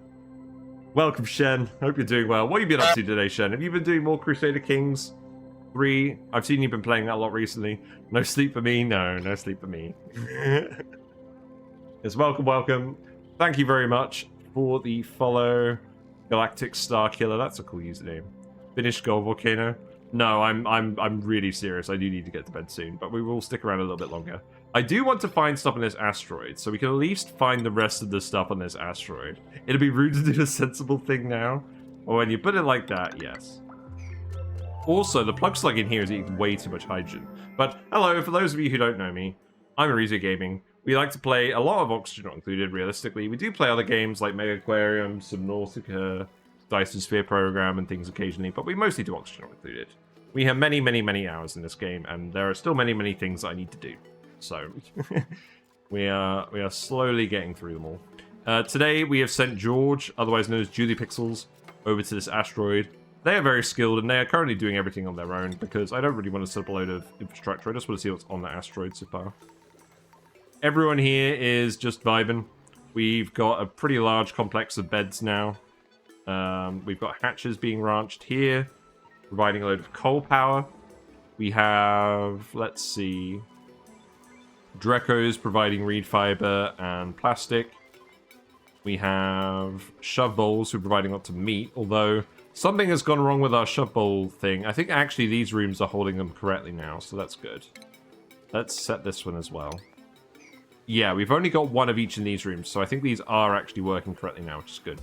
Welcome, Shen. Hope you're doing well. What have you been up to today, Shen? Have you been doing more Crusader Kings 3? I've seen you've been playing that a lot recently. No sleep for me? No sleep for me. Yes, welcome. Thank you very much for the follow. Galactic Star Killer. That's a cool username. Finished Gold Volcano. No, I'm really serious. I do need to get to bed soon, but we will stick around a little bit longer. I do want to find stuff on this asteroid, so we can at least find the rest of the stuff on this asteroid. It'd be rude to do a sensible thing now. Or when you put it like that, yes. Also, the plug slug in here is eating way too much hydrogen. But hello, for those of you who don't know me, I'm Oasisse Gaming. We like to play a lot of Oxygen Not Included, realistically. We do play other games like Mega Aquarium, Subnautica, Dyson Sphere Program, and things occasionally, but we mostly do Oxygen Not Included. We have many hours in this game, and there are still many things I need to do. So, we are slowly getting through them all. Today, we have sent George, otherwise known as Julie Pixels, over to this asteroid. They are very skilled, and they are currently doing everything on their own, because I don't really want to set up a load of infrastructure. I just want to see what's on the asteroid so far. Everyone here is just vibing. We've got a pretty large complex of beds now. We've got hatches being ranched here, providing a load of coal power. We have, let's see, Drecos providing reed fiber and plastic. We have shove bowls who are providing lots of meat, although something has gone wrong with our shove bowl thing. I think actually these rooms are holding them correctly now, so that's good. Let's set this one as well. Yeah, we've only got one of each in these rooms, so I think these are actually working correctly now, which is good.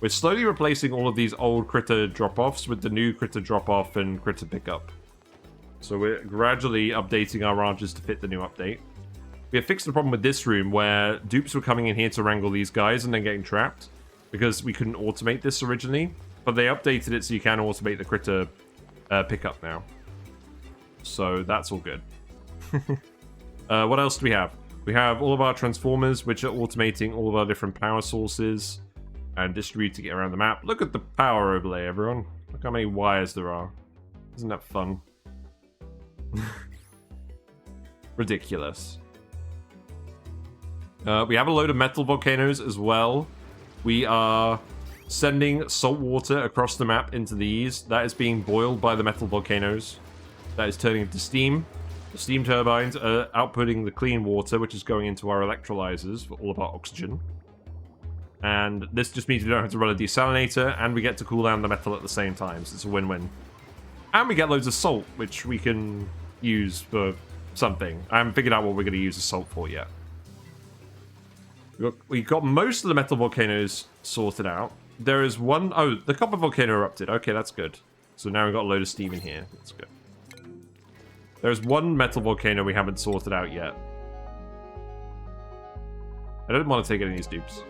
We're slowly replacing all of these old critter drop-offs with the new critter drop-off and critter pickup. So we're gradually updating our ranches to fit the new update. We have fixed the problem with this room where dupes were coming in here to wrangle these guys and then getting trapped because we couldn't automate this originally. But they updated it so you can automate the critter pickup now. So that's all good. What else do we have? We have all of our transformers, which are automating all of our different power sources and distributing it around the map. Look at the power overlay, everyone. Look how many wires there are. Isn't that fun? Ridiculous. We have a load of metal volcanoes as well. We are sending salt water across the map into these. That is being boiled by the metal volcanoes. That is turning into steam. The steam turbines are outputting the clean water, which is going into our electrolyzers for all of our oxygen. And this just means we don't have to run a desalinator, and we get to cool down the metal at the same time, so it's a win-win. And we get loads of salt, which we can use for something. I haven't figured out what we're going to use the salt for yet. We got most of the metal volcanoes sorted out. There is one... Oh, the copper volcano erupted. Okay, that's good. So now we've got a load of steam in here. That's good. There's one metal volcano we haven't sorted out yet. I don't want to take any of these dupes.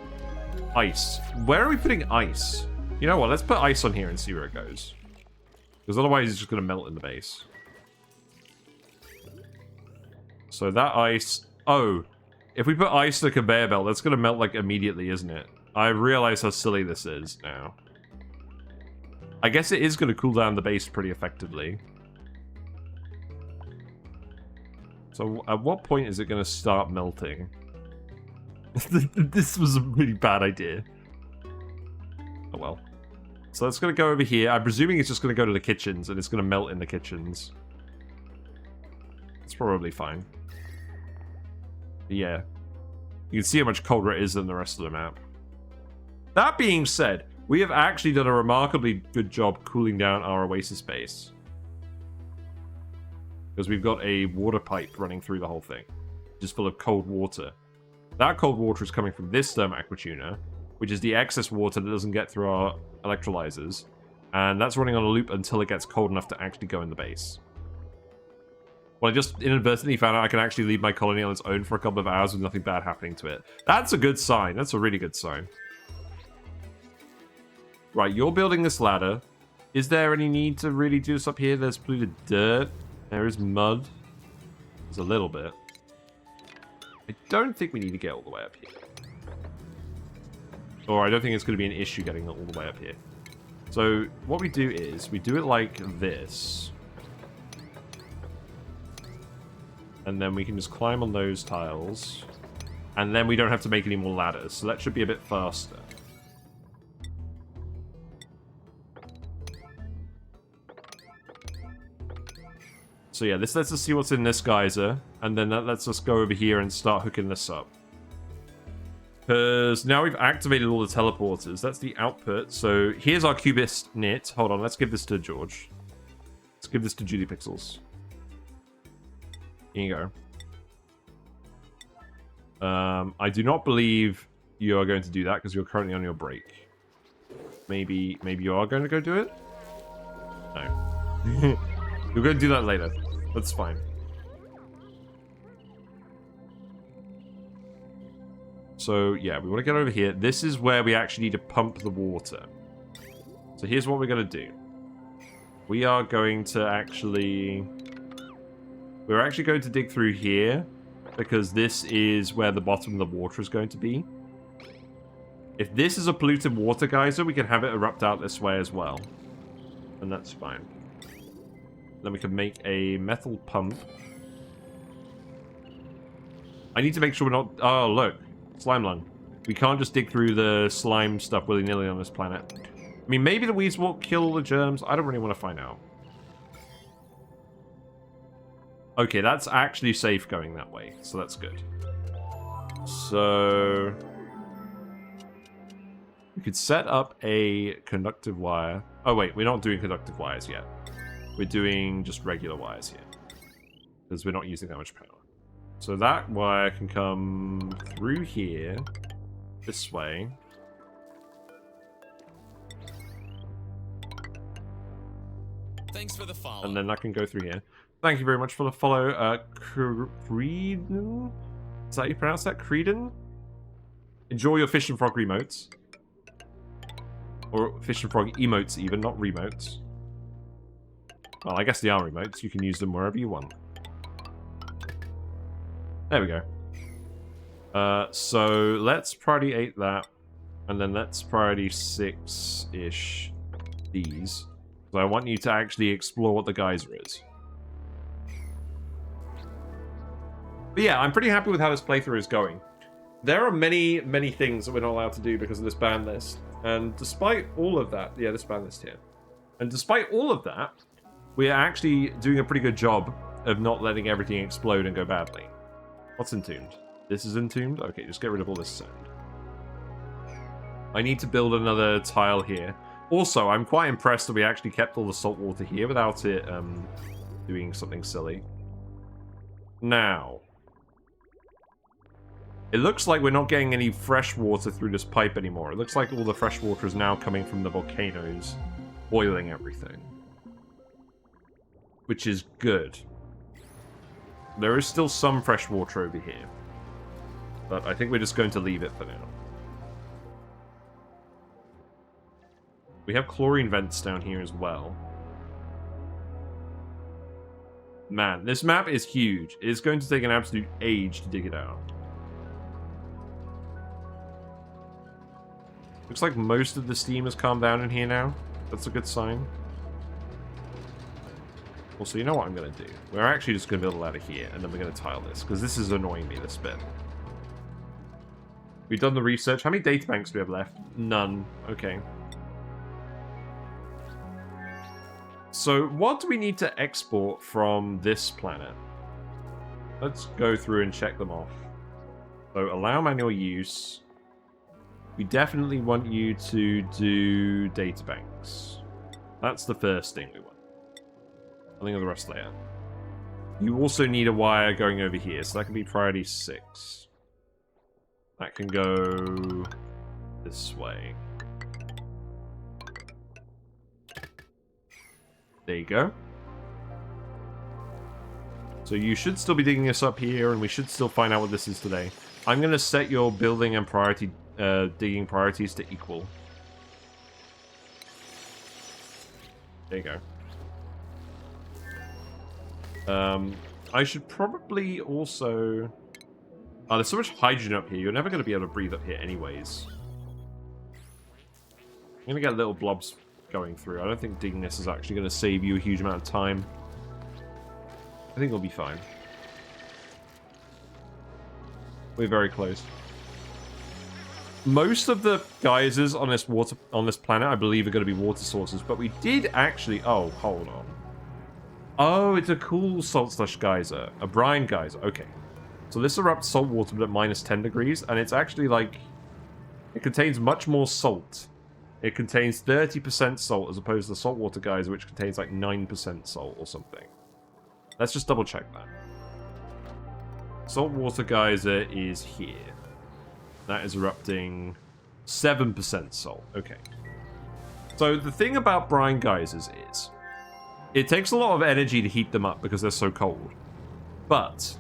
Ice. Where are we putting ice? You know what? Let's put ice on here and see where it goes. Because otherwise it's just going to melt in the base. So that ice... Oh. If we put ice to the conveyor belt, that's going to melt, like, immediately, isn't it? I realize how silly this is now. I guess it is going to cool down the base pretty effectively. So at what point is it going to start melting? This was a really bad idea. Oh well. So that's going to go over here. I'm presuming it's just going to go to the kitchens and it's going to melt in the kitchens. It's probably fine. Yeah. You can see how much colder it is than the rest of the map. That being said, we have actually done a remarkably good job cooling down our Oasisse base. Because we've got a water pipe running through the whole thing. Just full of cold water. That cold water is coming from this thermal aquatuner, which is the excess water that doesn't get through our electrolyzers. And that's running on a loop until it gets cold enough to actually go in the base. Well, I just inadvertently found out I can actually leave my colony on its own for a couple of hours with nothing bad happening to it. That's a good sign. That's a really good sign. Right, you're building this ladder. Is there any need to really do this up here? There's polluted dirt. There is mud. There's a little bit. I don't think we need to get all the way up here. Or I don't think it's going to be an issue getting it all the way up here. So what we do is we do it like this. And then we can just climb on those tiles. And then we don't have to make any more ladders. So that should be a bit faster. So yeah, this lets us see what's in this geyser. And then that lets us go over here and start hooking this up. Because now we've activated all the teleporters. That's the output. So here's our cubist knit. Hold on, let's give this to George. Let's give this to Judy Pixels. Here you go. I do not believe you are going to do that because you're currently on your break. Maybe you are going to go do it? No. You're going to do that later. That's fine. So, yeah, we want to get over here. This is where we actually need to pump the water. So here's what we're going to do. We are going to actually... We're actually going to dig through here, because this is where the bottom of the water is going to be. If this is a polluted water geyser, we can have it erupt out this way as well. And that's fine. Then we can make a metal pump. I need to make sure we're not... Oh, look. Slime lung. We can't just dig through the slime stuff willy-nilly on this planet. I mean, maybe the weeds won't kill all the germs. I don't really want to find out. Okay, that's actually safe going that way, so that's good. So... we could set up a conductive wire. Oh wait, we're not doing conductive wires yet. We're doing just regular wires here. because we're not using that much power. So that wire can come through here, this way. Thanks for the follow. And then that can go through here. Thank you very much for the follow. Creedon? Is that how you pronounce that? Creedon? Enjoy your fish and frog remotes. Or fish and frog emotes even, not remotes. Well, I guess they are remotes. You can use them wherever you want. There we go. So let's priority 8 that. And then let's priority 6-ish these. So I want you to actually explore what the geyser is. But yeah, I'm pretty happy with how this playthrough is going. There are many, many things that we're not allowed to do because of this ban list. And despite all of that... Yeah, this ban list here. And despite all of that, we are actually doing a pretty good job of not letting everything explode and go badly. What's entombed? This is entombed? Okay, just get rid of all this sand. I need to build another tile here. Also, I'm quite impressed that we actually kept all the salt water here without it doing something silly. Now... It looks like we're not getting any fresh water through this pipe anymore. It looks like all the fresh water is now coming from the volcanoes, boiling everything. Which is good. There is still some fresh water over here. But I think we're just going to leave it for now. We have chlorine vents down here as well. Man, this map is huge. It is going to take an absolute age to dig it out. Looks like most of the steam has calmed down in here now. That's a good sign. Also, you know what I'm going to do? We're actually just going to build a ladder here, and then we're going to tile this, because this is annoying me, this bit. We've done the research. How many databanks do we have left? None. Okay. So, what do we need to export from this planet? Let's go through and check them off. So, allow manual use. We definitely want you to do databanks. That's the first thing we want. I think of the rest later. You also need a wire going over here, so that can be priority 6. That can go this way. There you go. So you should still be digging this up here, and we should still find out what this is today. I'm going to set your building and priority digging priorities to equal. There you go. I should probably also... Oh, there's so much hydrogen up here. You're never going to be able to breathe up here anyways. I'm going to get little blobs going through. I don't think digging this is actually going to save you a huge amount of time. I think we'll be fine. We're very close. Most of the geysers on this planet, I believe, are going to be water sources, but we did actually... Oh, hold on. Oh, it's a cool salt slush geyser. A brine geyser. Okay. So this erupts salt water, but at minus 10 degrees, and it's actually like... It contains much more salt. It contains 30% salt as opposed to the saltwater geyser, which contains like 9% salt or something. Let's just double check that. Saltwater geyser is here. That is erupting 7% salt. Okay. So the thing about brine geysers is, it takes a lot of energy to heat them up because they're so cold. But,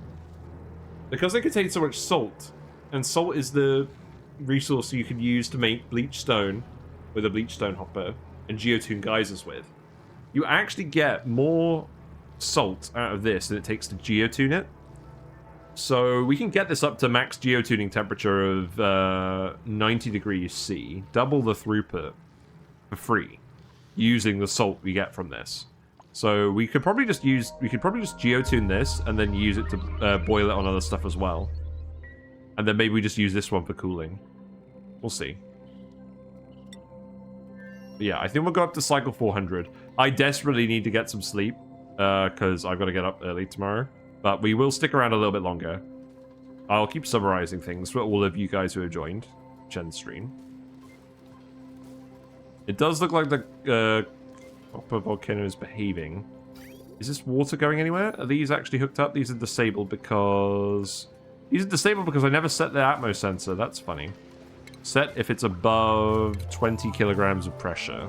because they contain so much salt, and salt is the resource you can use to make bleach stone with a bleach stone hopper and geotune geysers with, you actually get more salt out of this than it takes to geotune it. So we can get this up to max geotuning temperature of 90 degrees C, double the throughput for free, using the salt we get from this. So we could probably just geotune this and then use it to boil it on other stuff as well. And then maybe we just use this one for cooling. We'll see. But yeah, I think we'll go up to cycle 400. I desperately need to get some sleep because I've got to get up early tomorrow. But we will stick around a little bit longer. I'll keep summarizing things for all of you guys who have joined Chen's stream. It does look like the Metal Volcanoes is behaving. Is this water going anywhere? Are these actually hooked up? These are disabled because... These are disabled because I never set the Atmos sensor. That's funny. Set if it's above 20 kilograms of pressure.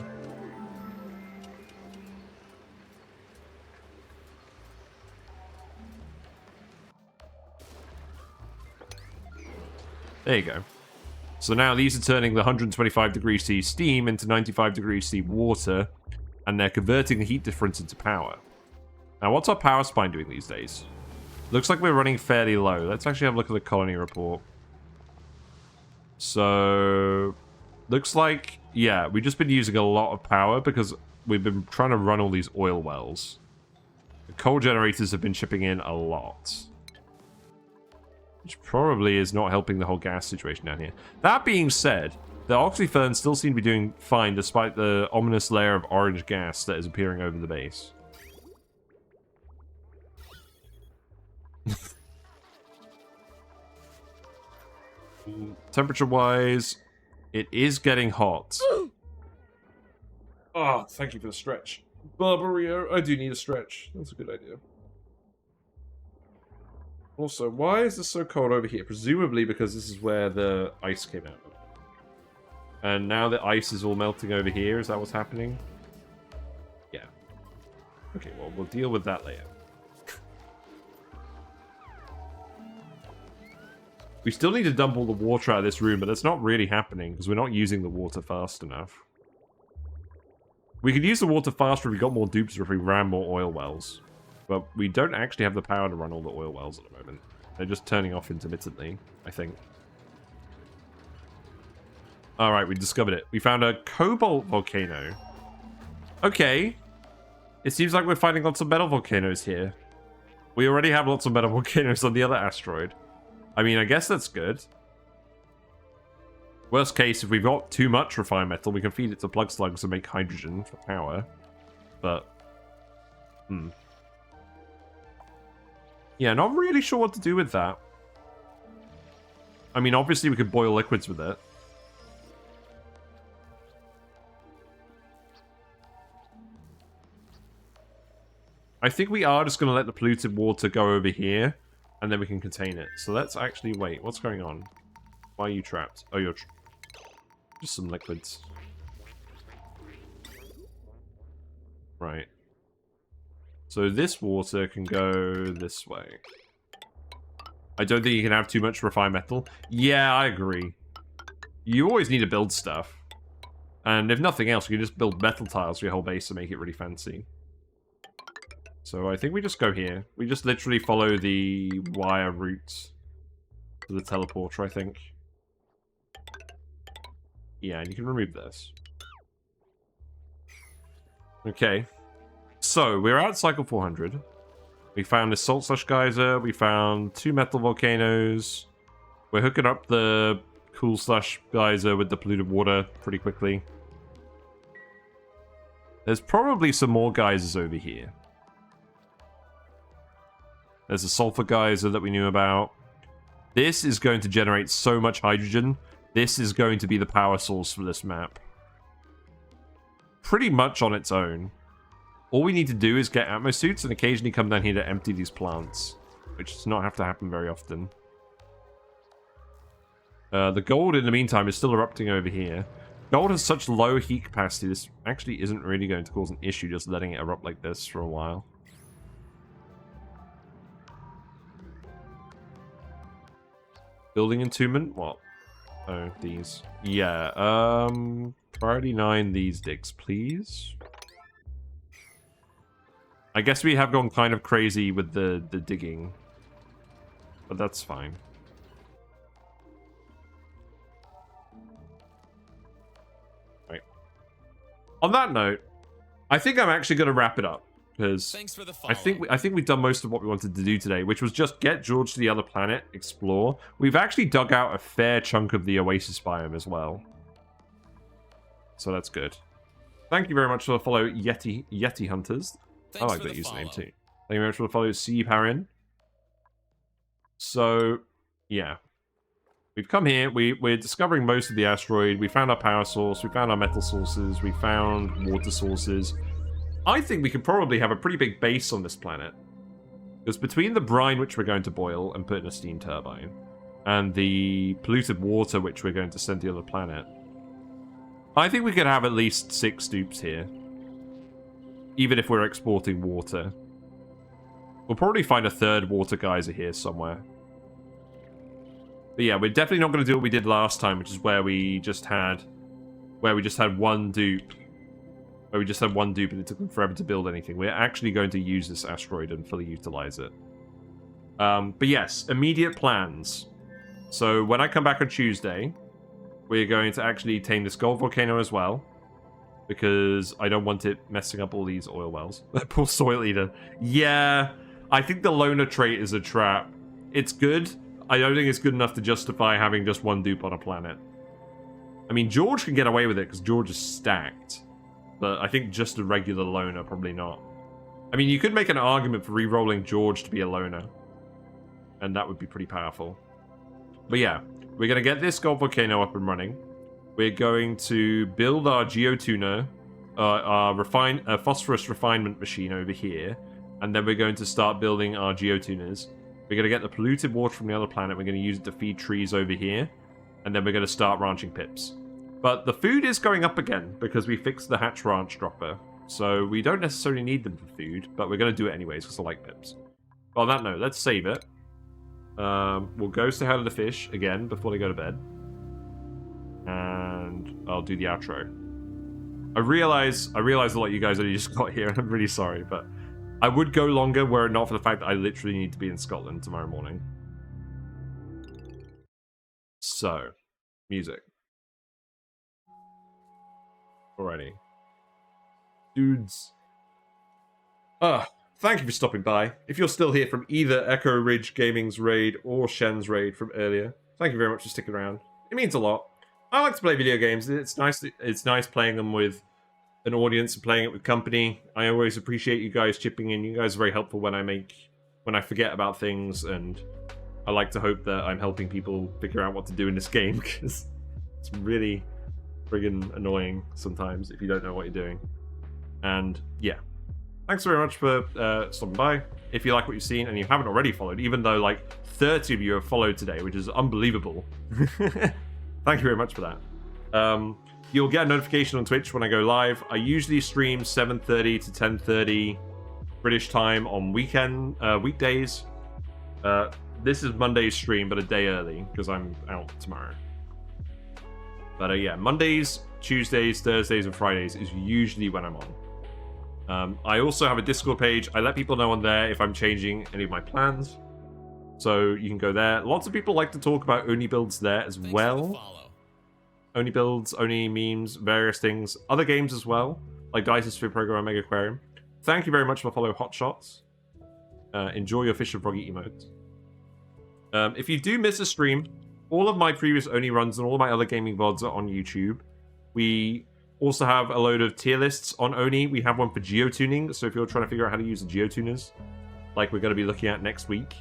There you go. So now these are turning the 125 degrees C steam into 95 degrees C water, and they're converting the heat difference into power. Now, what's our power spine doing these days? Looks like we're running fairly low. Let's actually have a look at the colony report. So, looks like, yeah, we've just been using a lot of power because we've been trying to run all these oil wells. The coal generators have been chipping in a lot. Which probably is not helping the whole gas situation down here. That being said, the oxyferns still seem to be doing fine despite the ominous layer of orange gas that is appearing over the base. Temperature-wise, it is getting hot. Oh, thank you for the stretch. Barbario, I do need a stretch. That's a good idea. Also, why is this so cold over here? Presumably because this is where the ice came out of. And now the ice is all melting over here. Is that what's happening? Yeah. Okay, well, we'll deal with that later. We still need to dump all the water out of this room, but that's not really happening because we're not using the water fast enough. We could use the water faster if we got more dupes or if we ran more oil wells. But we don't actually have the power to run all the oil wells at the moment. They're just turning off intermittently, I think. Alright, we discovered it. We found a cobalt volcano. Okay. It seems like we're finding lots of metal volcanoes here. We already have lots of metal volcanoes on the other asteroid. I mean, I guess that's good. Worst case, if we've got too much refined metal, we can feed it to plug slugs and make hydrogen for power. But, yeah, not really sure what to do with that. I mean, obviously we could boil liquids with it. I think we are just going to let the polluted water go over here, and then we can contain it. So let's actually wait. What's going on? Why are you trapped? Oh, you're just some liquids. Right. So this water can go this way. I don't think you can have too much refined metal. Yeah, I agree. You always need to build stuff. And if nothing else, you can just build metal tiles for your whole base to make it really fancy. So I think we just go here. We just literally follow the wire route to the teleporter, I think. Yeah, and you can remove this. Okay. So, we're at cycle 400. We found this salt slush geyser. We found 2 metal volcanoes. We're hooking up the cool slush geyser with the polluted water pretty quickly. There's probably some more geysers over here. There's a sulfur geyser that we knew about. This is going to generate so much hydrogen. This is going to be the power source for this map. Pretty much on its own. All we need to do is get atmo suits and occasionally come down here to empty these plants. Which does not have to happen very often. The gold, in the meantime, is still erupting over here. Gold has such low heat capacity, this actually isn't really going to cause an issue just letting it erupt like this for a while. Building entombment? What? Oh, these. Yeah, priority 9, these digs, please. I guess we have gone kind of crazy with the digging. But that's fine. Right. On that note, I think I'm actually going to wrap it up. Because I think we've done most of what we wanted to do today, which was just get George to the other planet, explore. We've actually dug out a fair chunk of the Oasisse biome as well. So that's good. Thank you very much for the follow, Yeti Hunters. I like that username too. Thank you very much for the follow, C Parin. So, yeah. We've come here, we're discovering most of the asteroid, we found our power source, we found our metal sources, we found water sources. I think we could probably have a pretty big base on this planet. Because between the brine, which we're going to boil and put in a steam turbine, and the polluted water, which we're going to send to the other planet, I think we could have at least 6 stoops here. Even if we're exporting water. We'll probably find a third water geyser here somewhere. But yeah, we're definitely not going to do what we did last time, which is where we just had one dupe. Where we just had one dupe and it took them forever to build anything. We're actually going to use this asteroid and fully utilize it. But yes, immediate plans. So when I come back on Tuesday, we're going to actually tame this gold volcano as well. Because I don't want it messing up all these oil wells. That poor soil eater. Yeah, I think the loner trait is a trap. It's good. I don't think it's good enough to justify having just one dupe on a planet. I mean, George can get away with it because George is stacked. But I think just a regular loner, probably not. I mean, you could make an argument for re-rolling George to be a loner. And that would be pretty powerful. But yeah, we're going to get this gold volcano up and running. We're going to build our geotuner, our phosphorus refinement machine over here. And then we're going to start building our geotuners. We're going to get the polluted water from the other planet. We're going to use it to feed trees over here. And then we're going to start ranching pips. But the food is going up again because we fixed the hatch ranch dropper. So we don't necessarily need them for food, but we're going to do it anyways because I like pips. But on that note, let's save it. We'll go say hi to the fish again before they go to bed. And I'll do the outro. I realize a lot of you guys only just got here, and I'm really sorry, but I would go longer were it not for the fact that I literally need to be in Scotland tomorrow morning. So, music. Alrighty. Dudes. Thank you for stopping by. If you're still here from either Echo Ridge Gaming's raid or Shen's raid from earlier, thank you very much for sticking around. It means a lot. I like to play video games. It's nice playing them with an audience and playing it with company. I always appreciate you guys chipping in. You guys are very helpful when I forget about things, and I like to hope that I'm helping people figure out what to do in this game, because it's really friggin' annoying sometimes if you don't know what you're doing. And yeah, thanks very much for stopping by. If you like what you've seen and you haven't already followed, even though like 30 of you have followed today, which is unbelievable. Thank you very much for that. You'll get a notification on Twitch when I go live. I usually stream 7:30 to 10:30 British time on weekdays. This is Monday's stream, but a day early because I'm out tomorrow. But yeah, Mondays, Tuesdays, Thursdays, and Fridays is usually when I'm on. I also have a Discord page. I let people know on there if I'm changing any of my plans. So you can go there. Lots of people like to talk about ONI builds there as well. ONI builds, ONI memes, various things. Other games as well, like Dice Sphere Program and Mega Aquarium. Thank you very much for following Hotshots. Enjoy your Fish and Froggy emotes. If you do miss a stream, all of my previous ONI runs and all of my other gaming VODs are on YouTube. We also have a load of tier lists on ONI. We have one for geotuning, so if you're trying to figure out how to use the geotuners, like we're going to be looking at next week,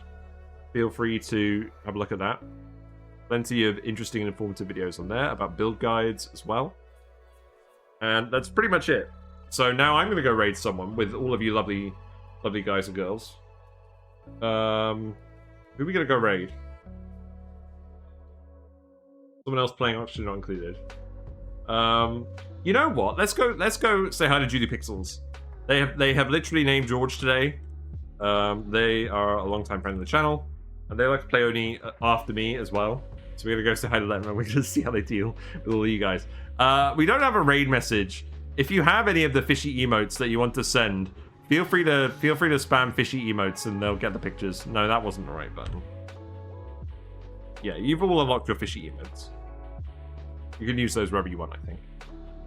feel free to have a look at that. Plenty of interesting and informative videos on there about build guides as well. And that's pretty much it. So now I'm going to go raid someone with all of you lovely guys and girls. Who are we going to go raid? Someone else playing Oxygen Not Included. You know what? Let's go say hi to Judy Pixels. They have literally named George today. They are a long-time friend of the channel, and they like to play ONI after me as well. So we're gonna go say hi to them, and we're gonna see how they deal with all of you guys. We don't have a raid message. If you have any of the fishy emotes that you want to send, feel free to spam fishy emotes, and they'll get the pictures. No, that wasn't the right button. Yeah, you've all unlocked your fishy emotes. You can use those wherever you want, I think.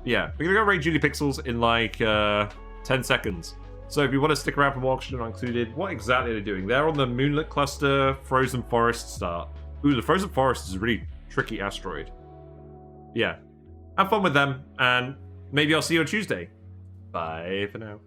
Yeah, we're gonna go raid Judy Pixels in like 10 seconds. So if you want to stick around for more Oxygen Not Included, what exactly are they doing? They're on the Moonlit Cluster Frozen Forest start. Ooh, the Frozen Forest is a really tricky asteroid. Yeah. Have fun with them, and maybe I'll see you on Tuesday. Bye for now.